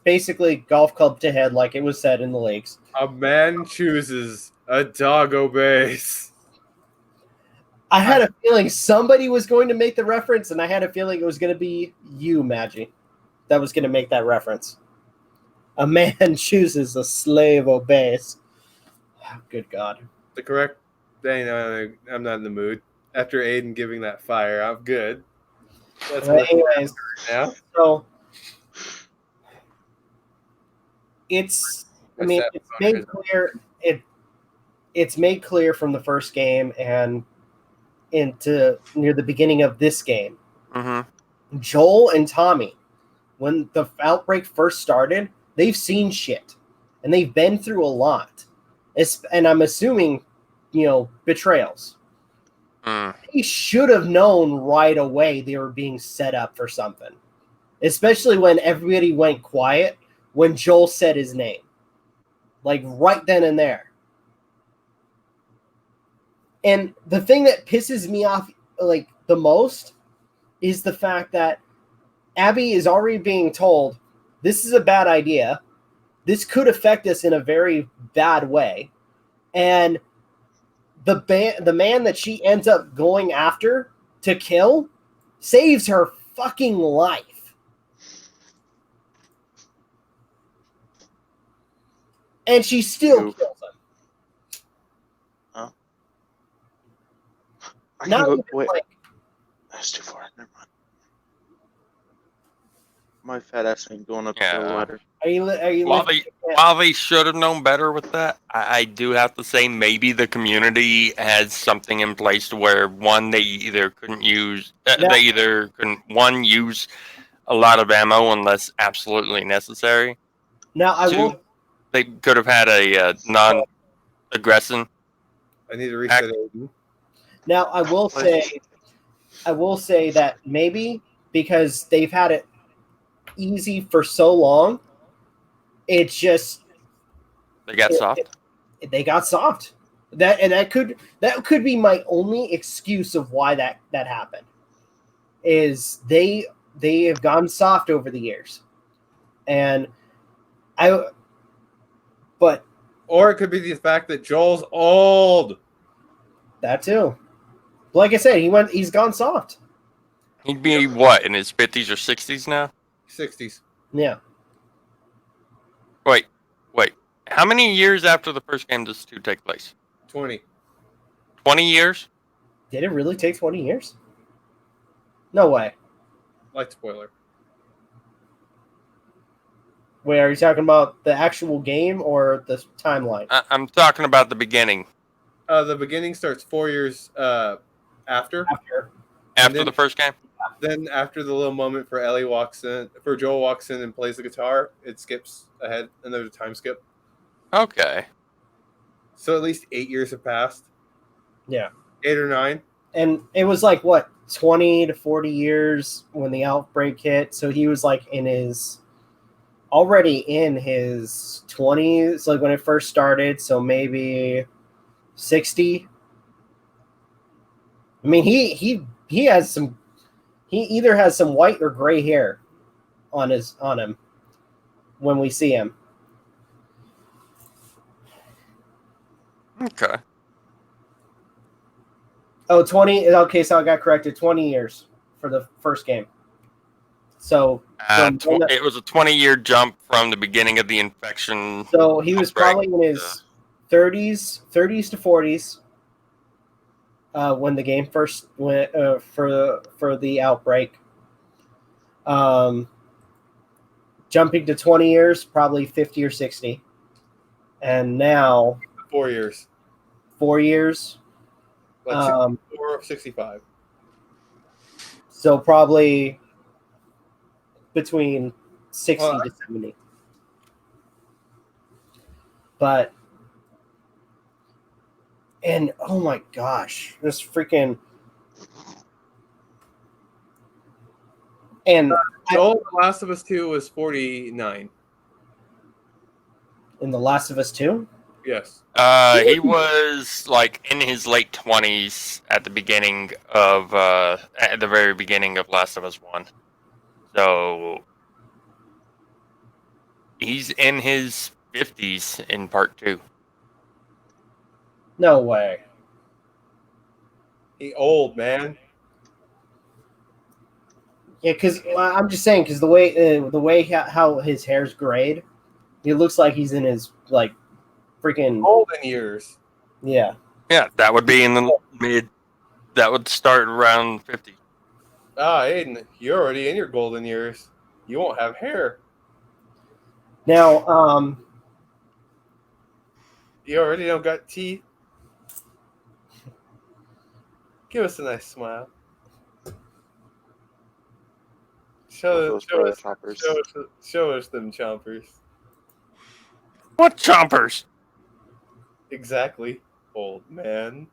[SPEAKER 1] Basically golf club to head, like it was said in the lakes.
[SPEAKER 3] A man chooses, a dog obeys.
[SPEAKER 1] I had a feeling somebody was going to make the reference, and I had a feeling it was going to be you, Magi, that was going to make that reference. A man chooses, a slave obeys. Good God.
[SPEAKER 3] The correct thing, I'm not in the mood. After Aiden giving that fire, I'm good. That's
[SPEAKER 1] anyways,
[SPEAKER 3] now.
[SPEAKER 1] So it's made clear. It's made clear from the first game and into near the beginning of this game.
[SPEAKER 2] Mm-hmm.
[SPEAKER 1] Joel and Tommy, when the outbreak first started, they've seen shit and they've been through a lot. And I'm assuming, betrayals. They should have known right away they were being set up for something, especially when everybody went quiet when Joel said his name, like right then and there. And the thing that pisses me off, like the most, is the fact that Abby is already being told this is a bad idea. This could affect us in a very bad way. And the man that she ends up going after to kill saves her fucking life. And she still kills him.
[SPEAKER 4] Wait. That's too far. Never mind. My fat ass ain't going up the ladder.
[SPEAKER 1] Are you
[SPEAKER 2] while they should have known better with that, I do have to say maybe the community has something in place to where they either couldn't use use a lot of ammo unless absolutely necessary.
[SPEAKER 1] Now
[SPEAKER 2] they could have had a non-aggression.
[SPEAKER 3] I need to reset it.
[SPEAKER 1] Now I will say that maybe because they've had it easy for so long, it's just
[SPEAKER 2] they got soft.
[SPEAKER 1] They got soft. That could be my only excuse of why that happened. Is they have gone soft over the years,
[SPEAKER 3] or it could be the fact that Joel's old.
[SPEAKER 1] That too. Like I said, he's gone soft.
[SPEAKER 2] He'd be what, in his 50s or 60s now?
[SPEAKER 3] 60s.
[SPEAKER 1] Yeah.
[SPEAKER 2] Wait. How many years after the first game does 2 take place?
[SPEAKER 3] 20.
[SPEAKER 2] 20 years?
[SPEAKER 1] Did it really take 20 years? No way.
[SPEAKER 3] Light spoiler.
[SPEAKER 1] Wait, are you talking about the actual game or the timeline?
[SPEAKER 2] I'm talking about the beginning.
[SPEAKER 3] The beginning starts 4 years after
[SPEAKER 2] the first game?
[SPEAKER 3] Then after the little moment for Joel walks in and plays the guitar, it skips ahead and there's a time skip.
[SPEAKER 2] Okay.
[SPEAKER 3] So at least 8 years have passed.
[SPEAKER 1] Yeah.
[SPEAKER 3] 8 or 9.
[SPEAKER 1] And it was like, 20 to 40 years when the outbreak hit. So he was like already in his 20s, like when it first started. So maybe 60. I mean, he has some. He either has some white or gray hair on him when we see him.
[SPEAKER 2] Okay.
[SPEAKER 1] Oh, 20. Okay, so I got corrected. 20 years for the first game. So
[SPEAKER 2] it was a 20-year jump from the beginning of the infection.
[SPEAKER 1] So he was probably in his 30s to 40s when the game first went for the outbreak. Jumping to 20 years, probably 50 or 60, and now
[SPEAKER 3] 4 years.
[SPEAKER 1] 4 years.
[SPEAKER 3] Like 64 or 65.
[SPEAKER 1] So probably between 60 to 70. But, and oh my gosh, this freaking, and
[SPEAKER 3] Joel, The Last of Us 2 was 49.
[SPEAKER 1] In The Last of Us 2?
[SPEAKER 3] Yes.
[SPEAKER 2] He was like in his late 20s at the very beginning of Last of Us 1. So he's in his 50s in part 2.
[SPEAKER 1] No way.
[SPEAKER 3] He old, man.
[SPEAKER 1] Yeah, because I'm just saying, because the way how his hair's grayed, he looks like he's in his like freaking
[SPEAKER 3] Golden years.
[SPEAKER 1] yeah.
[SPEAKER 2] Yeah, that would be in the mid. That would start around 50.
[SPEAKER 3] Ah, Aiden, you're already in your golden years. You won't have hair.
[SPEAKER 1] Now,
[SPEAKER 3] You already don't got teeth. Give us a nice smile. Show us them chompers.
[SPEAKER 2] What chompers?
[SPEAKER 3] Exactly, old man.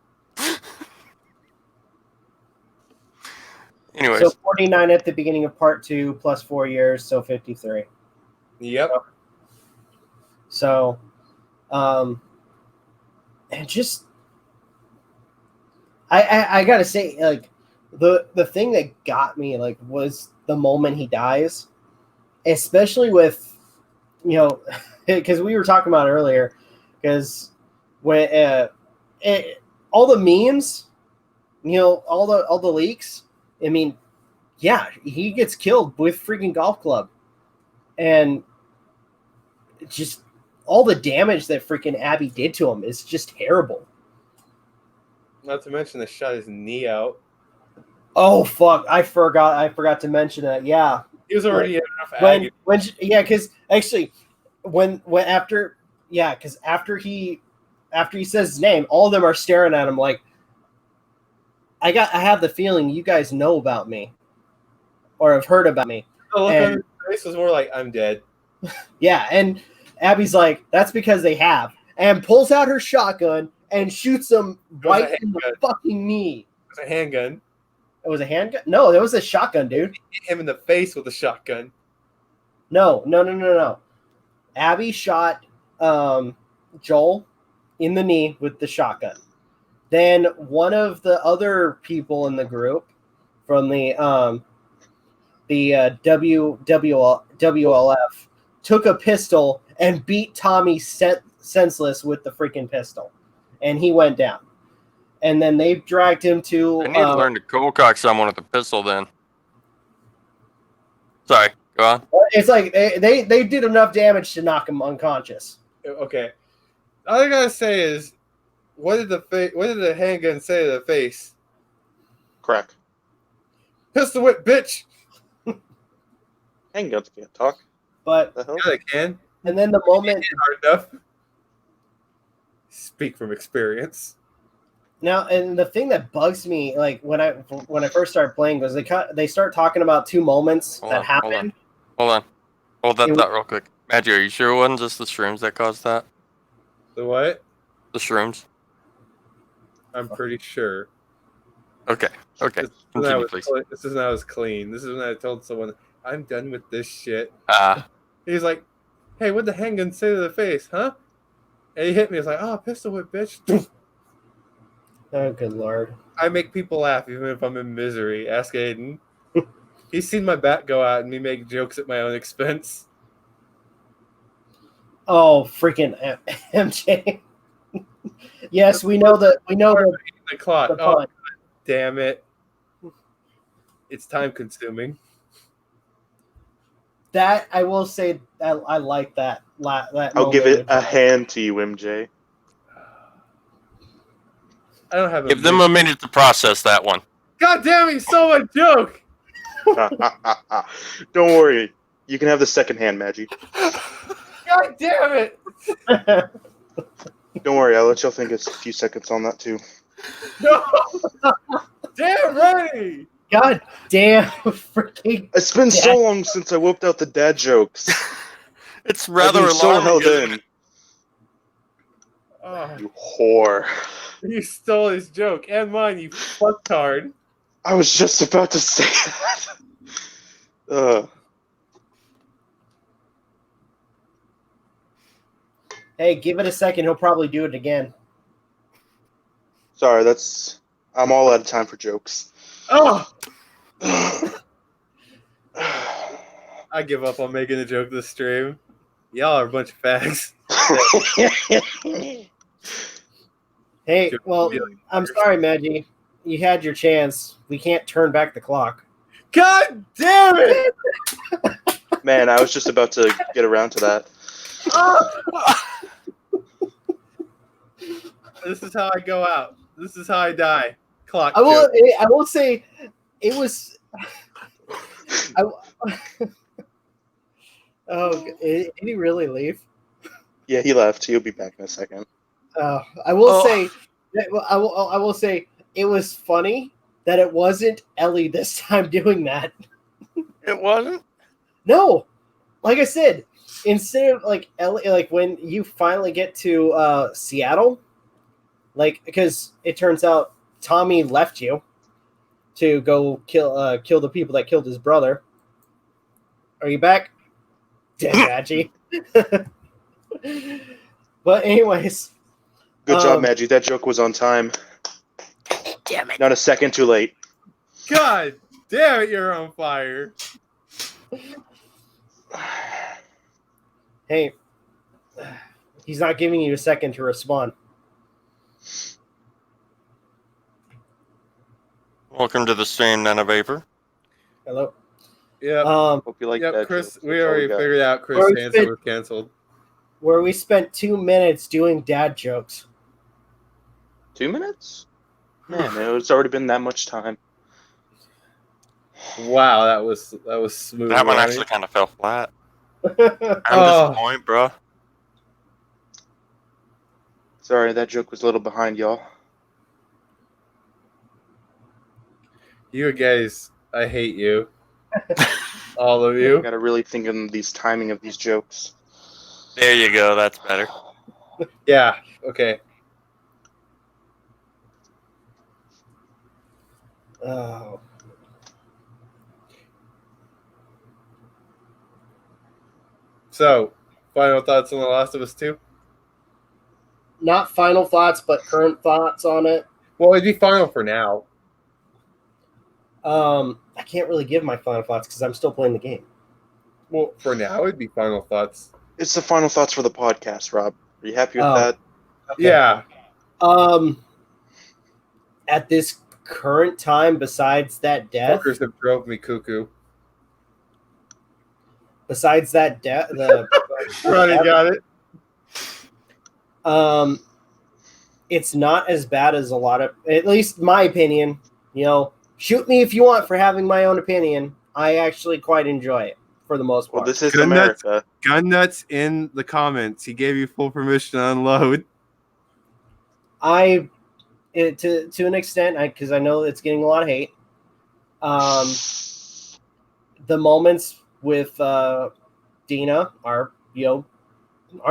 [SPEAKER 2] Anyways,
[SPEAKER 1] so 49 at the beginning of part 2 plus 4 years, so 53.
[SPEAKER 3] Yep.
[SPEAKER 1] So, and just I gotta say, like the thing that got me like was the moment he dies, especially with because we were talking about it earlier, because when all the memes, all the leaks. I mean, yeah, he gets killed with freaking golf club, and just all the damage that freaking Abby did to him is just terrible.
[SPEAKER 3] Not to mention they shot his knee out.
[SPEAKER 1] Oh fuck! I forgot to mention that. Yeah,
[SPEAKER 3] He was already in enough agony.
[SPEAKER 1] because actually, after he says his name, all of them are staring at him like, I have the feeling you guys know about me, or have heard about me.
[SPEAKER 3] The look on his face was more like, I'm dead.
[SPEAKER 1] Yeah, and Abby's like, that's because they have, and pulls out her shotgun and shoots him right in the fucking knee.
[SPEAKER 3] It was a handgun.
[SPEAKER 1] It was a handgun? No, it was a shotgun, dude.
[SPEAKER 3] He hit him in the face with a shotgun.
[SPEAKER 1] No. Abby shot Joel in the knee with the shotgun. Then one of the other people in the group from the WLF took a pistol and beat Tommy senseless with the freaking pistol, and he went down. And then they dragged him to.
[SPEAKER 2] I need to learn to cold cock someone with a pistol. Then, sorry, go on.
[SPEAKER 1] It's like they did enough damage to knock him unconscious.
[SPEAKER 3] Okay, all I gotta say is, what did the handgun say to the face?
[SPEAKER 4] Crack.
[SPEAKER 3] Pistol whip, bitch.
[SPEAKER 4] Handguns can't talk.
[SPEAKER 1] But
[SPEAKER 4] The hell?
[SPEAKER 3] Yeah, they can.
[SPEAKER 1] and then the moment
[SPEAKER 3] Hard enough. Speak from experience.
[SPEAKER 1] now, and the thing that bugs me, like when I first started playing, was they start talking about two moments that happened.
[SPEAKER 2] Hold on. Hold that thought real quick. Magi, are you sure it wasn't just the shrooms that caused that?
[SPEAKER 3] The what?
[SPEAKER 2] The shrooms.
[SPEAKER 3] I'm pretty sure.
[SPEAKER 2] Okay. Continue, please.
[SPEAKER 3] This is when I was clean. This is when I told someone, I'm done with this shit.
[SPEAKER 2] Ah.
[SPEAKER 3] He's like, hey, what'd the handgun say to the face, huh? And he hit me. He's like, oh, pistol whip, bitch.
[SPEAKER 1] Oh, good lord!
[SPEAKER 3] I make people laugh even if I'm in misery. Ask Aiden. He's seen my back go out and me make jokes at my own expense.
[SPEAKER 1] Oh, freaking MJ! Yes, we know that. We know
[SPEAKER 3] The clock.
[SPEAKER 1] the
[SPEAKER 3] Oh,
[SPEAKER 1] pun.
[SPEAKER 3] damn it. It's time consuming.
[SPEAKER 1] That I will say, I like that. That
[SPEAKER 4] I'll give it
[SPEAKER 1] moment.
[SPEAKER 4] a hand to you, MJ.
[SPEAKER 3] I don't have a
[SPEAKER 2] Give them a minute to process that one.
[SPEAKER 3] God damn it, you stole my joke!
[SPEAKER 4] Don't worry. You can have the second hand, Magi.
[SPEAKER 3] God damn it!
[SPEAKER 4] Don't worry. I'll let y'all think it's a few seconds on that, too.
[SPEAKER 3] No! Damn, Ronnie!
[SPEAKER 1] God damn, freaking!
[SPEAKER 4] It's been so long since I whipped out the dad jokes.
[SPEAKER 2] It's rather
[SPEAKER 4] I've been so
[SPEAKER 2] alarming.
[SPEAKER 4] held
[SPEAKER 2] isn't
[SPEAKER 4] in.
[SPEAKER 2] it?
[SPEAKER 3] Oh,
[SPEAKER 4] You whore.
[SPEAKER 3] you stole his joke and mine, you fucktard.
[SPEAKER 4] I was just about to say that.
[SPEAKER 1] Hey, give it a second. He'll probably do it again.
[SPEAKER 4] Sorry, I'm all out of time for jokes.
[SPEAKER 3] Oh, I give up on making a joke this stream. Y'all are a bunch of fags.
[SPEAKER 1] Hey, well, I'm sorry, Magi. You had your chance. We can't turn back the clock.
[SPEAKER 3] God damn it!
[SPEAKER 4] Man, I was just about to get around to that.
[SPEAKER 3] This is how I go out. This is how I die. Clock.
[SPEAKER 1] I
[SPEAKER 3] joke.
[SPEAKER 1] will say, it was. Did he really leave?
[SPEAKER 4] Yeah, he left. He'll be back in a second.
[SPEAKER 1] I will say, I will say, it was funny that it wasn't Ellie this time doing that.
[SPEAKER 2] It wasn't?
[SPEAKER 1] No, like I said, instead of like Ellie, like when you finally get to Seattle, like because it turns out Tommy left you to go kill the people that killed his brother. Are you back? Dead Magi. But anyways.
[SPEAKER 4] Good job, Magi. That joke was on time.
[SPEAKER 2] Damn it.
[SPEAKER 4] Not a second too late.
[SPEAKER 3] God damn it, you're on fire.
[SPEAKER 1] Hey, he's not giving you a second to respond.
[SPEAKER 2] Welcome to the stream, Nana Vapor.
[SPEAKER 1] Hello.
[SPEAKER 3] Yeah.
[SPEAKER 4] Hope you like that.
[SPEAKER 3] Chris,
[SPEAKER 4] joke.
[SPEAKER 3] we already figured out Chris Hansen was canceled.
[SPEAKER 1] Where we spent 2 minutes doing dad jokes.
[SPEAKER 4] 2 minutes? Man, it's already been that much time.
[SPEAKER 3] Wow, that was smooth.
[SPEAKER 2] That one
[SPEAKER 3] Ronnie.
[SPEAKER 2] actually kind of fell flat.
[SPEAKER 1] Oh.
[SPEAKER 2] I'm disappointed, bro.
[SPEAKER 4] Sorry, that joke was a little behind, y'all.
[SPEAKER 3] You guys, I hate you. All of you.
[SPEAKER 4] I gotta really think of these timing of these jokes.
[SPEAKER 2] There you go. That's better.
[SPEAKER 3] Yeah, okay.
[SPEAKER 1] Oh.
[SPEAKER 3] So, final thoughts on The Last of Us 2?
[SPEAKER 1] Not final thoughts, but current thoughts on it.
[SPEAKER 3] Well, it'd be final for now.
[SPEAKER 1] I can't really give my final thoughts because I'm still playing the game.
[SPEAKER 3] Well, for now, it'd be final thoughts.
[SPEAKER 4] It's the final thoughts for the podcast, Rob. Are you happy with that?
[SPEAKER 1] Okay.
[SPEAKER 3] Yeah.
[SPEAKER 1] At this current time, besides that death,
[SPEAKER 3] Fuckers have drove me cuckoo.
[SPEAKER 1] besides that death,
[SPEAKER 3] Ronnie got it.
[SPEAKER 1] it's not as bad as a lot of, at least my opinion. You know, shoot me if you want for having my own opinion. I actually quite enjoy it for the most part.
[SPEAKER 4] Well, this is
[SPEAKER 3] Gun nuts.
[SPEAKER 4] America.
[SPEAKER 3] Gun nuts in the comments. He gave you full permission to unload.
[SPEAKER 1] to an extent, because I know it's getting a lot of hate. The moments with Dina are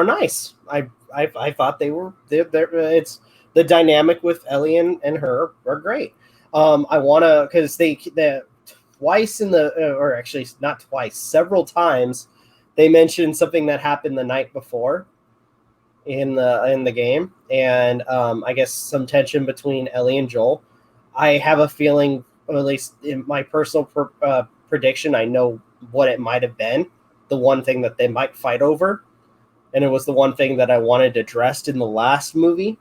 [SPEAKER 1] nice. I thought they're it's the dynamic with Ellie and her are great. I want to, because they twice in the or actually not twice, several times they mentioned something that happened the night before in the game, and I guess some tension between Ellie and Joel. I have a feeling, or at least in my personal prediction, I know what it might have been. The one thing that they might fight over, and it was the one thing that I wanted addressed in the last movie,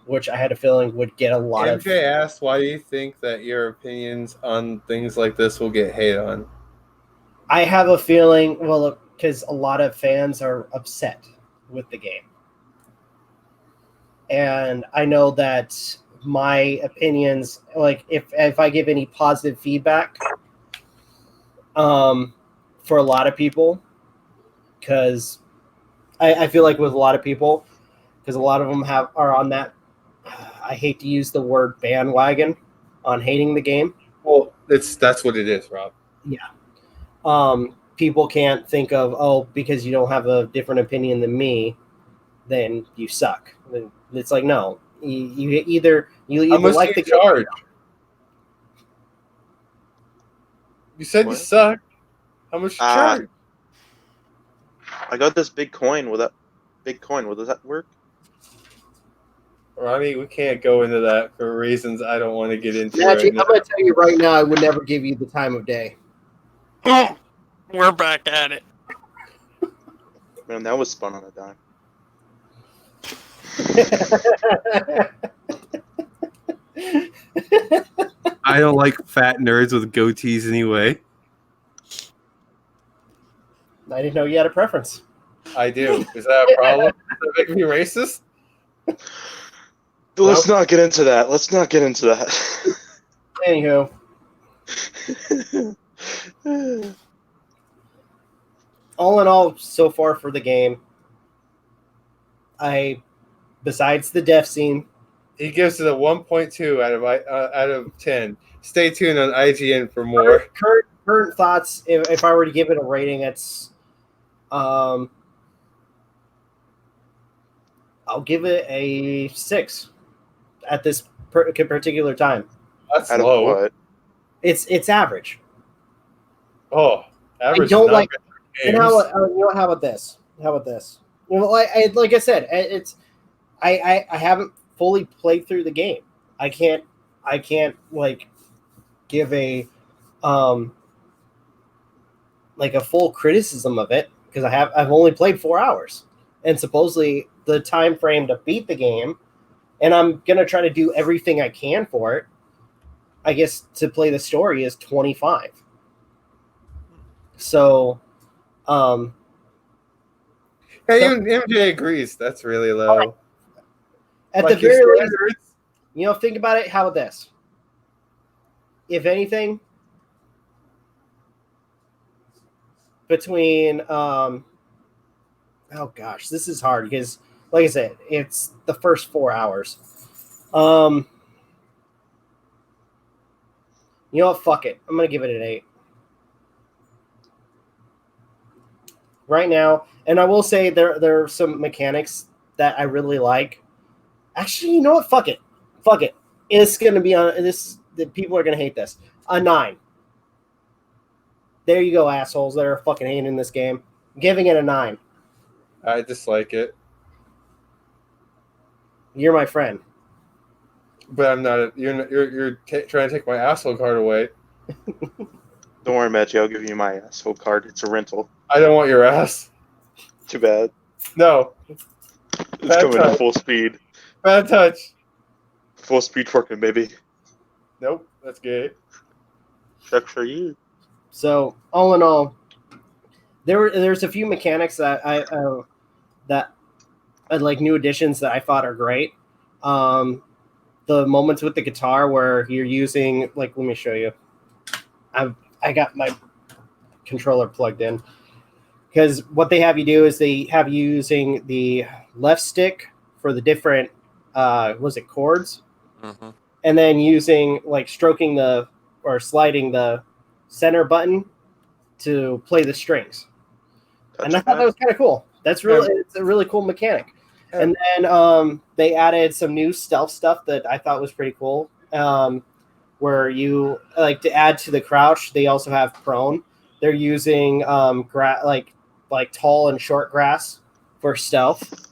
[SPEAKER 1] which I had a feeling would get a lot of.
[SPEAKER 3] MJ asked, why do you think that your opinions on things like this will get hate on?
[SPEAKER 1] I have a feeling, well, because a lot of fans are upset with the game. And I know that my opinions, like if I give any positive feedback for a lot of people, because I feel like with a lot of people, because a lot of them are on that, I hate to use the word bandwagon on hating the game.
[SPEAKER 3] Well, that's what it is, Rob.
[SPEAKER 1] Yeah. People can't think of, because you don't have a different opinion than me, then you suck. It's like, no, you either like the
[SPEAKER 3] charge. You said
[SPEAKER 4] What?
[SPEAKER 3] you suck. How much you charge?
[SPEAKER 4] I got this big coin. Will does that work?
[SPEAKER 3] Ronnie, we can't go into that for reasons I don't want to get into.
[SPEAKER 1] Magic,
[SPEAKER 3] Right
[SPEAKER 1] I'm going to tell you right now, I would never give you the time of day.
[SPEAKER 2] We're back at it.
[SPEAKER 4] Man, that was spun on a dime.
[SPEAKER 3] I don't like fat nerds with goatees anyway.
[SPEAKER 1] I didn't know you had a preference.
[SPEAKER 3] I do. Is that a problem? Does that make me racist?
[SPEAKER 4] Let's not get into that.
[SPEAKER 1] Anywho. All in all, so far for the game, besides the death scene,
[SPEAKER 3] He gives it a 1.2 out of 10. Stay tuned on IGN for more.
[SPEAKER 1] Current thoughts. If I were to give it a rating, it's I'll give it a 6 at this particular time.
[SPEAKER 3] That's
[SPEAKER 4] Out of
[SPEAKER 3] low.
[SPEAKER 4] what?
[SPEAKER 1] It's average.
[SPEAKER 3] Oh, average.
[SPEAKER 1] I don't
[SPEAKER 3] is not
[SPEAKER 1] like.
[SPEAKER 3] good for
[SPEAKER 1] And
[SPEAKER 3] games.
[SPEAKER 1] how about this? You know, like I said, I haven't fully played through the game. I can't like give a like a full criticism of it because I've only played 4 hours, and supposedly the time frame to beat the game, and I'm gonna try to do everything I can for it. I guess to play the story is 25. So,
[SPEAKER 3] Hey, even MJ agrees. That's really low.
[SPEAKER 1] at
[SPEAKER 3] Like
[SPEAKER 1] the very
[SPEAKER 3] your
[SPEAKER 1] least,
[SPEAKER 3] standards.
[SPEAKER 1] think about it. How about this? If anything, between oh gosh, this is hard because, like I said, it's the first 4 hours. You know what? Fuck it. I'm gonna give it an 8 right now. And I will say there are some mechanics that I really like. Actually, you know what? Fuck it. It's gonna be on this. The people are gonna hate this. A 9. There you go, assholes that are fucking hating this game. I'm giving it a 9.
[SPEAKER 3] I dislike it,
[SPEAKER 1] You're my friend.
[SPEAKER 3] but I'm not. You're trying to take my asshole card away.
[SPEAKER 4] Don't worry, Magic. I'll give you my asshole card. It's a rental.
[SPEAKER 3] I don't want your ass.
[SPEAKER 4] Too bad.
[SPEAKER 3] No.
[SPEAKER 4] It's
[SPEAKER 3] Bad
[SPEAKER 4] coming
[SPEAKER 3] touch.
[SPEAKER 4] at full speed.
[SPEAKER 3] Bad touch.
[SPEAKER 4] Full speed working, baby.
[SPEAKER 3] Nope, that's gay.
[SPEAKER 4] Check for you.
[SPEAKER 1] So all in all, there's a few mechanics that I like new additions that I thought are great. The moments with the guitar where you're using, like, let me show you. I got my controller plugged in because what they have you do is they have you using the left stick for the different chords,
[SPEAKER 2] Mm-hmm.
[SPEAKER 1] and then using stroking or sliding the center button to play the strings. And I thought that was kind of cool. It's a really cool mechanic. And then they added some new stealth stuff that I thought was pretty cool. Where you to add to the crouch, they also have prone. They're using like tall and short grass for stealth.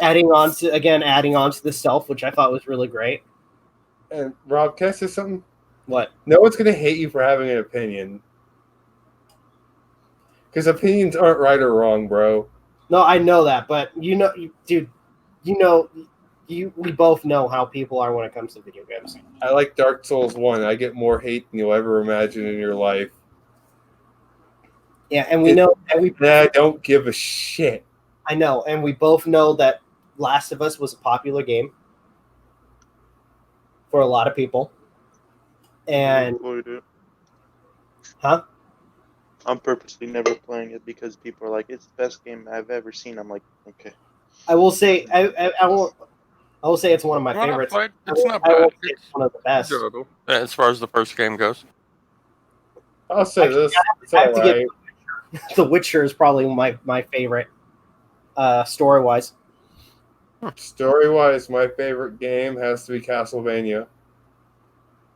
[SPEAKER 1] Adding on to the stealth, which I thought was really great.
[SPEAKER 3] And Rob, can I say something?
[SPEAKER 1] What?
[SPEAKER 3] No one's gonna hate you for having an opinion, because opinions aren't right or wrong, bro.
[SPEAKER 1] No, I know that, but dude, we both know how people are when it comes to video games.
[SPEAKER 3] I like Dark Souls 1. I get more hate than you'll ever imagine in your life.
[SPEAKER 1] Yeah, and we know, and
[SPEAKER 3] I don't give a shit.
[SPEAKER 1] I know, and we both know that Last of Us was a popular game for a lot of people. And huh?
[SPEAKER 4] I'm purposely never playing it because people are like, it's the best game I've ever seen. I'm like, okay.
[SPEAKER 1] I will say I will say it's one of my favorites.
[SPEAKER 2] It's not
[SPEAKER 1] I
[SPEAKER 2] bad.
[SPEAKER 1] will say it's one of the best.
[SPEAKER 2] As far as the first game goes.
[SPEAKER 3] I'll say
[SPEAKER 1] Actually,
[SPEAKER 3] this. It's
[SPEAKER 1] I have
[SPEAKER 3] all
[SPEAKER 1] to give-
[SPEAKER 3] right.
[SPEAKER 1] The Witcher is probably my favorite story wise.
[SPEAKER 3] Story-wise, my favorite game has to be Castlevania.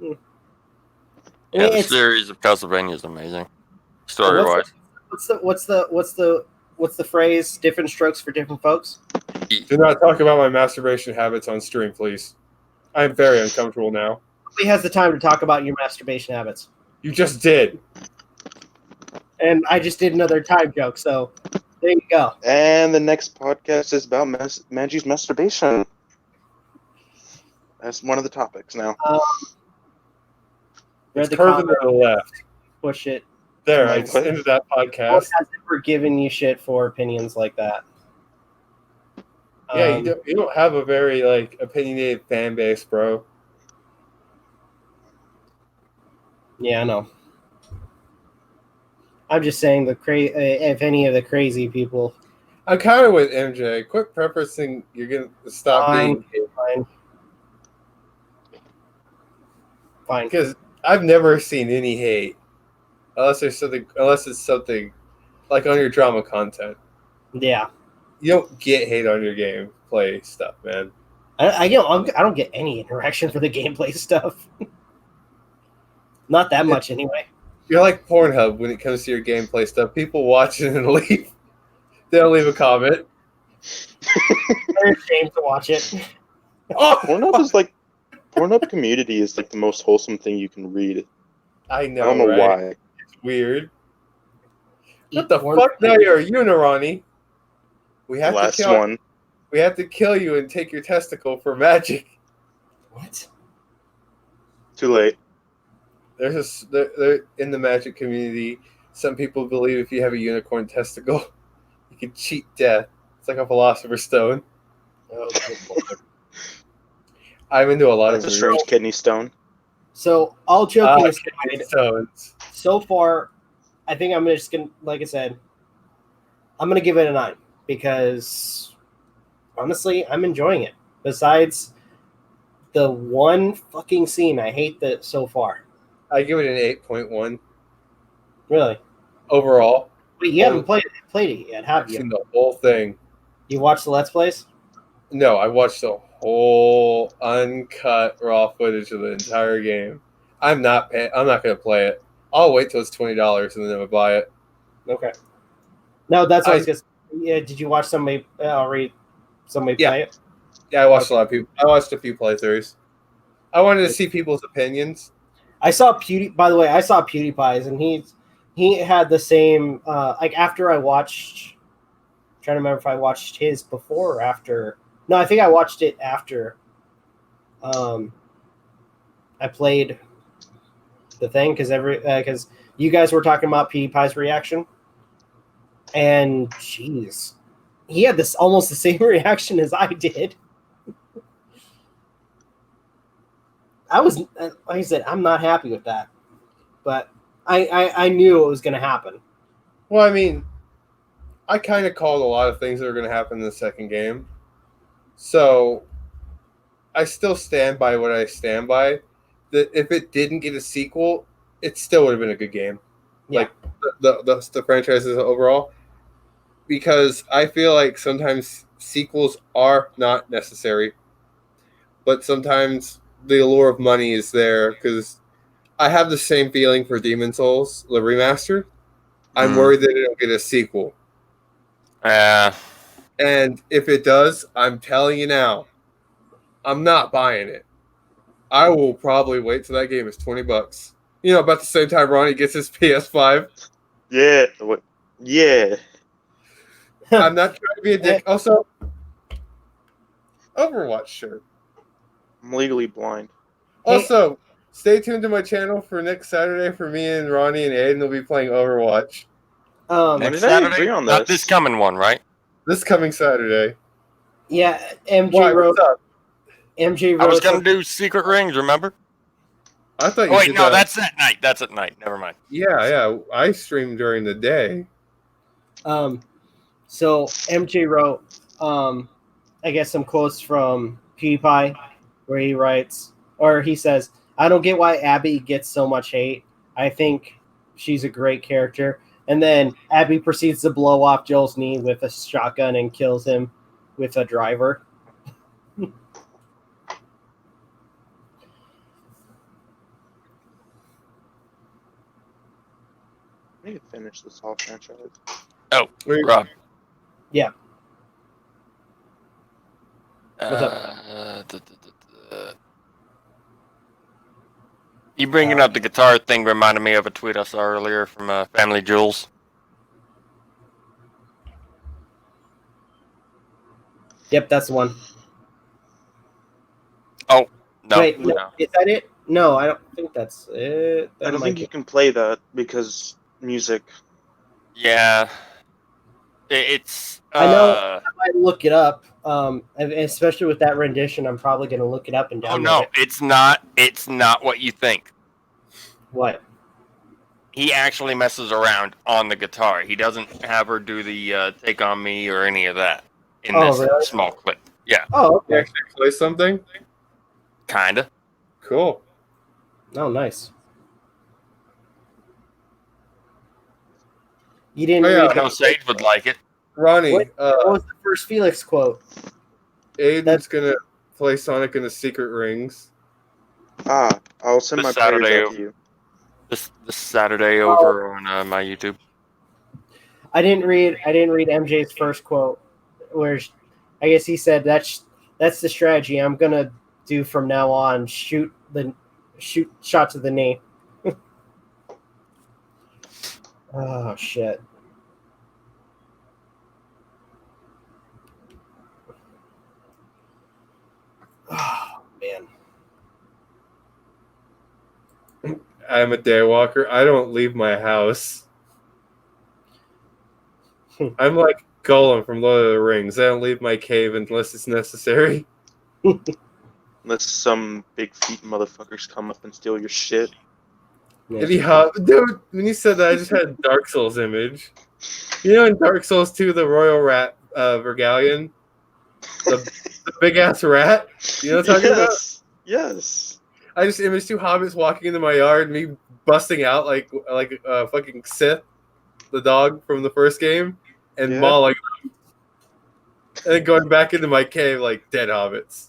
[SPEAKER 2] Yeah, the series of Castlevania is amazing. Story-wise.
[SPEAKER 1] What's the what's the phrase? Different strokes for different folks.
[SPEAKER 3] Do not talk about my masturbation habits on stream, please. I'm very uncomfortable now.
[SPEAKER 1] Nobody has the time to talk about your masturbation habits.
[SPEAKER 3] You just did.
[SPEAKER 1] And I just did another time joke, so there you go.
[SPEAKER 4] And the next podcast is about Magi's masturbation. That's one of the topics now.
[SPEAKER 1] Read
[SPEAKER 3] It's
[SPEAKER 1] the
[SPEAKER 3] curving
[SPEAKER 1] comment,
[SPEAKER 3] to the left.
[SPEAKER 1] push it.
[SPEAKER 3] There,
[SPEAKER 1] Come
[SPEAKER 3] I
[SPEAKER 1] on,
[SPEAKER 3] just
[SPEAKER 4] what?
[SPEAKER 3] ended that
[SPEAKER 1] No one
[SPEAKER 3] podcast.
[SPEAKER 1] has ever given you shit for opinions like that.
[SPEAKER 3] Yeah, you don't have a very like opinionated fan base, bro.
[SPEAKER 1] Yeah, I know. I'm just saying if any of the crazy people.
[SPEAKER 3] I'm kind of with MJ. Quit prefacing you're gonna stop
[SPEAKER 1] Fine.
[SPEAKER 3] being
[SPEAKER 1] Fine.
[SPEAKER 3] because I've never seen any hate unless it's something like on your drama content.
[SPEAKER 1] Yeah.
[SPEAKER 3] You don't get hate on your gameplay stuff, man.
[SPEAKER 1] I don't get any interaction for the gameplay stuff. Not that much anyway.
[SPEAKER 3] You're like Pornhub when it comes to your gameplay stuff. People watch it and leave. They don't leave a comment.
[SPEAKER 1] They're ashamed to watch it.
[SPEAKER 3] Oh,
[SPEAKER 4] Pornhub community is like the most wholesome thing you can read.
[SPEAKER 3] I know.
[SPEAKER 4] I don't know
[SPEAKER 3] right?
[SPEAKER 4] why.
[SPEAKER 3] It's weird.
[SPEAKER 1] Eat
[SPEAKER 3] What the
[SPEAKER 1] porn.
[SPEAKER 3] fuck? Now you're a Ronnie. We have
[SPEAKER 4] Last
[SPEAKER 3] to kill.
[SPEAKER 4] one.
[SPEAKER 3] We have to kill you and take your testicle for magic.
[SPEAKER 1] What?
[SPEAKER 4] Too late.
[SPEAKER 3] There in the magic community. Some people believe if you have a unicorn testicle, you can cheat death. It's like a philosopher's stone.
[SPEAKER 1] Oh, good Lord.
[SPEAKER 3] I'm into a lot
[SPEAKER 4] That's a
[SPEAKER 3] of
[SPEAKER 4] strange kidney stone.
[SPEAKER 1] So, all joking aside,
[SPEAKER 3] weird stones.
[SPEAKER 1] so far, I think I'm just gonna, like I said, I'm gonna give it a 9 because honestly, I'm enjoying it. Besides the one fucking scene I hate that so far.
[SPEAKER 3] I give it an 8.1
[SPEAKER 1] Really?
[SPEAKER 3] overall.
[SPEAKER 1] Wait, you haven't played it yet, have
[SPEAKER 3] I've
[SPEAKER 1] you?
[SPEAKER 3] seen the whole thing.
[SPEAKER 1] You watched the Let's Plays?
[SPEAKER 3] No, I watched the whole uncut raw footage of the entire game. I'm not going to play it. I'll wait till it's $20 and then I'll buy it.
[SPEAKER 1] Okay. No, that's what I was gonna say. Yeah, did you watch somebody play it?
[SPEAKER 3] Yeah, I watched a lot of people. I watched a few playthroughs. I wanted to see people's opinions.
[SPEAKER 1] I saw By the way, I saw PewDiePie's, and he had the same. Like after I watched, I'm trying to remember if I watched his before or after. No, I think I watched it after. I played the thing because you guys were talking about PewDiePie's reaction, and jeez, he had this almost the same reaction as I did. I was, like I said, I'm not happy with that, but I knew it was going to happen.
[SPEAKER 3] Well, I mean, I kind of called a lot of things that are going to happen in the second game. So I still stand by what I stand by. That if it didn't get a sequel, it still would have been a good game.
[SPEAKER 1] Yeah.
[SPEAKER 3] Like the franchises overall. Because I feel like sometimes sequels are not necessary. But sometimes the allure of money is there. Because I have the same feeling for Demon's Souls, the remaster. I'm worried that it'll get a sequel. And if it does, I'm telling you now, I'm not buying it. I will probably wait till that game is $20. You know, about the same time Ronnie gets his PS5.
[SPEAKER 4] Yeah. What? Yeah.
[SPEAKER 3] I'm not trying to be a dick. Also, Overwatch shirt.
[SPEAKER 4] I'm legally blind.
[SPEAKER 3] Also, stay tuned to my channel for next Saturday for me and Ronnie and Aiden will be playing Overwatch.
[SPEAKER 4] When
[SPEAKER 2] Next
[SPEAKER 4] did I agree
[SPEAKER 2] Saturday?
[SPEAKER 4] on
[SPEAKER 2] Not
[SPEAKER 4] this?
[SPEAKER 2] this coming one, right?
[SPEAKER 3] This coming Saturday.
[SPEAKER 1] Yeah, MJ
[SPEAKER 3] Why?
[SPEAKER 1] wrote.
[SPEAKER 3] What's up?
[SPEAKER 1] MJ wrote.
[SPEAKER 2] I was going to do Secret Rings, remember?
[SPEAKER 3] I thought you
[SPEAKER 2] Oh, wait,
[SPEAKER 3] did
[SPEAKER 2] no,
[SPEAKER 3] that.
[SPEAKER 2] that's at night. That's at night. Never mind.
[SPEAKER 3] Yeah. I stream during the day.
[SPEAKER 1] So MJ wrote, I guess some quotes from PewDiePie, where he writes, or he says, "I don't get why Abby gets so much hate. I think she's a great character." And then Abby proceeds to blow off Joel's knee with a shotgun and kills him with a driver.
[SPEAKER 4] I need to finish this whole franchise.
[SPEAKER 2] Oh,
[SPEAKER 3] Wait.
[SPEAKER 2] Rob,
[SPEAKER 1] Yeah. What's
[SPEAKER 2] You bringing up the guitar thing reminded me of a tweet I saw earlier from Family Jewels.
[SPEAKER 1] Yep, that's the one.
[SPEAKER 2] Oh, no.
[SPEAKER 1] Wait,
[SPEAKER 2] no.
[SPEAKER 1] is that it? No, I don't think that's it.
[SPEAKER 4] I don't think you can play that because music.
[SPEAKER 2] Yeah. It's.
[SPEAKER 1] I know I might look it up. And especially with that rendition, I'm probably going to look it up and download
[SPEAKER 2] Oh, no.
[SPEAKER 1] it.
[SPEAKER 2] It's not. It's not what you think.
[SPEAKER 1] What?
[SPEAKER 2] He actually messes around on the guitar. He doesn't have her do the Take On Me or any of that in this
[SPEAKER 1] really?
[SPEAKER 2] small clip. Yeah.
[SPEAKER 1] Oh,
[SPEAKER 3] You
[SPEAKER 1] okay.
[SPEAKER 3] actually play something?
[SPEAKER 2] Kinda.
[SPEAKER 3] Cool.
[SPEAKER 1] Oh, nice. You didn't
[SPEAKER 3] Oh, yeah.
[SPEAKER 1] read
[SPEAKER 2] I know Sage would like it.
[SPEAKER 3] Ronnie,
[SPEAKER 1] what was the first Felix quote?
[SPEAKER 3] Aiden's gonna play Sonic and the Secret Rings.
[SPEAKER 4] I'll send
[SPEAKER 2] This
[SPEAKER 4] my
[SPEAKER 2] Saturday
[SPEAKER 4] prayers out to you.
[SPEAKER 2] This Saturday over on my YouTube.
[SPEAKER 1] I didn't read MJ's first quote, where I guess he said that's the strategy I'm gonna do from now on. Shoot shot to the knee. Oh shit. Oh man.
[SPEAKER 3] I'm a daywalker. I don't leave my house. I'm like Gollum from Lord of the Rings. I don't leave my cave unless it's necessary.
[SPEAKER 4] Unless some big feet motherfuckers come up and steal your shit.
[SPEAKER 3] Dude, when you said that, I just had a Dark Souls image. You know, in Dark Souls 2, the Royal Rat Vergalion, the big ass rat. You know what I'm talking about?
[SPEAKER 4] Yes.
[SPEAKER 3] I just imaged two hobbits walking into my yard, me busting out like fucking Sith, the dog from the first game, and mauling them, and then going back into my cave like dead hobbits.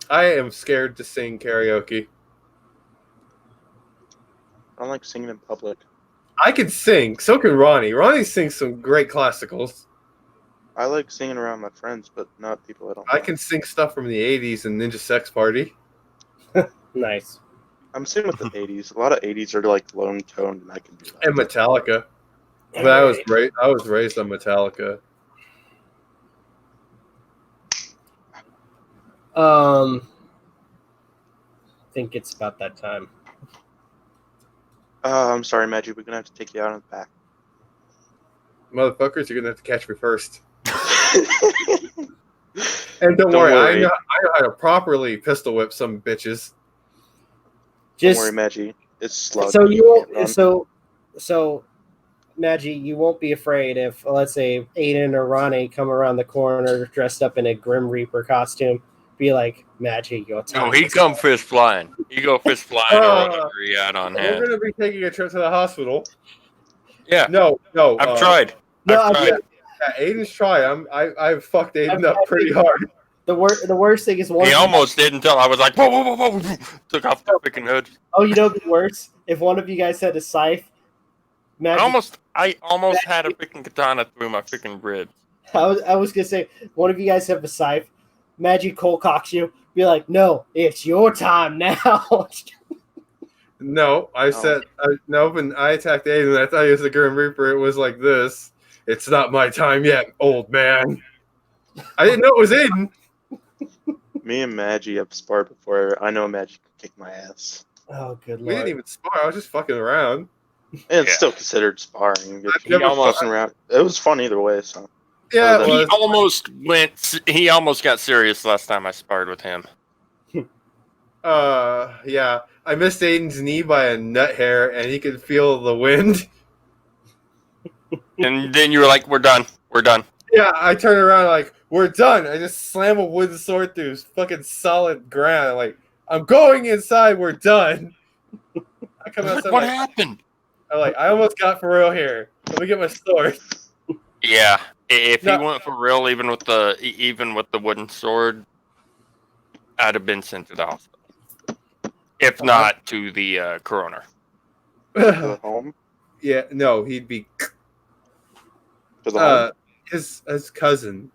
[SPEAKER 3] I am scared to sing karaoke.
[SPEAKER 4] I don't like singing in public.
[SPEAKER 3] I can sing. So can Ronnie. Ronnie sings some great classicals.
[SPEAKER 4] I like singing around my friends, but not people I don't
[SPEAKER 3] I
[SPEAKER 4] like.
[SPEAKER 3] can sing stuff from the 80s and Ninja Sex Party.
[SPEAKER 1] Nice.
[SPEAKER 4] I'm singing with the 80s. A lot of 80s are like lone toned, and I can do that.
[SPEAKER 3] And Metallica. But I was raised on Metallica.
[SPEAKER 1] I think it's about that time.
[SPEAKER 4] I'm sorry, Magi. We're gonna have to take you out in the back.
[SPEAKER 3] Motherfuckers, you're gonna have to catch me first. And don't worry, I know how to properly pistol whip some bitches.
[SPEAKER 4] Don't worry, Magi. It's slow.
[SPEAKER 1] So you won't, so Magi, you won't be afraid if, let's say, Aiden or Ronnie come around the corner dressed up in a Grim Reaper costume. Be like, Magi, your time.
[SPEAKER 2] No, he come fist flying. He go fist flying or whatever he had on hand.
[SPEAKER 3] We're gonna be taking a trip to the hospital.
[SPEAKER 2] Yeah.
[SPEAKER 3] No.
[SPEAKER 2] I've tried. I've tried.
[SPEAKER 3] Yeah, Aiden's tried. I've fucked Aiden up pretty hard.
[SPEAKER 1] The worst thing is
[SPEAKER 2] He almost did until I was like, whoa, whoa, whoa, whoa, took off the freaking hood.
[SPEAKER 1] Oh, you know what'd be worse? If one of you guys had a scythe,
[SPEAKER 2] I almost had a freaking katana through my freaking ribs.
[SPEAKER 1] I was gonna say, one of you guys have a scythe, Magi cold cocks you, be like, no, it's your time now.
[SPEAKER 3] No, I said no. When I attacked Aiden, I thought he was the Grim Reaper. It was like this. It's not my time yet, old man. I didn't know it was Aiden.
[SPEAKER 4] Me and Magi have sparred before. I know Magi can kick my ass.
[SPEAKER 1] Oh, good lord.
[SPEAKER 3] We didn't even spar. I was just fucking around.
[SPEAKER 4] And it's still considered sparring.
[SPEAKER 3] I've never
[SPEAKER 4] Fucking around. It was fun either way. So
[SPEAKER 3] yeah,
[SPEAKER 2] He almost got serious last time I sparred with him.
[SPEAKER 3] Yeah. I missed Aiden's knee by a nut hair, and he could feel the wind.
[SPEAKER 2] And then you were like, "We're done. We're done."
[SPEAKER 3] Yeah, I turn around like, "We're done." I just slam a wooden sword through his fucking solid ground. Like, I'm going inside. We're done. I come outside.
[SPEAKER 2] What happened?
[SPEAKER 3] I almost got for real here. Let me get my sword.
[SPEAKER 2] Yeah, if he went for real, even with the wooden sword, I'd have been sent to the hospital. If not to the coroner.
[SPEAKER 4] go home.
[SPEAKER 3] Yeah, no, he'd be
[SPEAKER 4] For the home?
[SPEAKER 3] his cousin,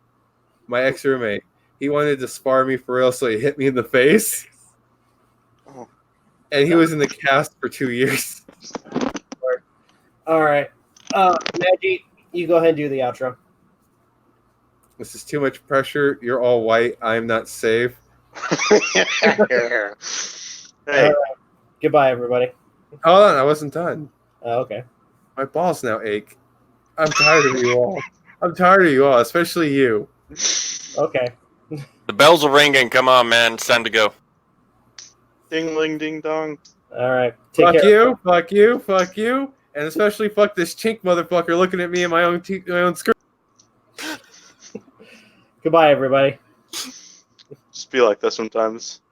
[SPEAKER 3] my ex roommate. He wanted to spar me for real, so he hit me in the face.
[SPEAKER 4] Oh.
[SPEAKER 3] And he was in the cast for 2 years.
[SPEAKER 1] All right. Maggie, you go ahead and do the outro.
[SPEAKER 3] This is too much pressure. You're all white. I'm not safe.
[SPEAKER 4] Hey,
[SPEAKER 1] Goodbye, everybody.
[SPEAKER 3] Hold on, I wasn't done.
[SPEAKER 1] Okay.
[SPEAKER 3] My balls now ache. I'm tired of you all. I'm tired of you all, especially you.
[SPEAKER 1] Okay.
[SPEAKER 2] The bells are ringing. Come on, man. It's time to go.
[SPEAKER 4] ding ling ding dong.
[SPEAKER 1] All right. Take
[SPEAKER 3] Fuck
[SPEAKER 1] care.
[SPEAKER 3] you, fuck you, fuck you, and especially fuck this chink motherfucker looking at me in my own screen.
[SPEAKER 1] Goodbye, everybody.
[SPEAKER 4] Just be like that sometimes.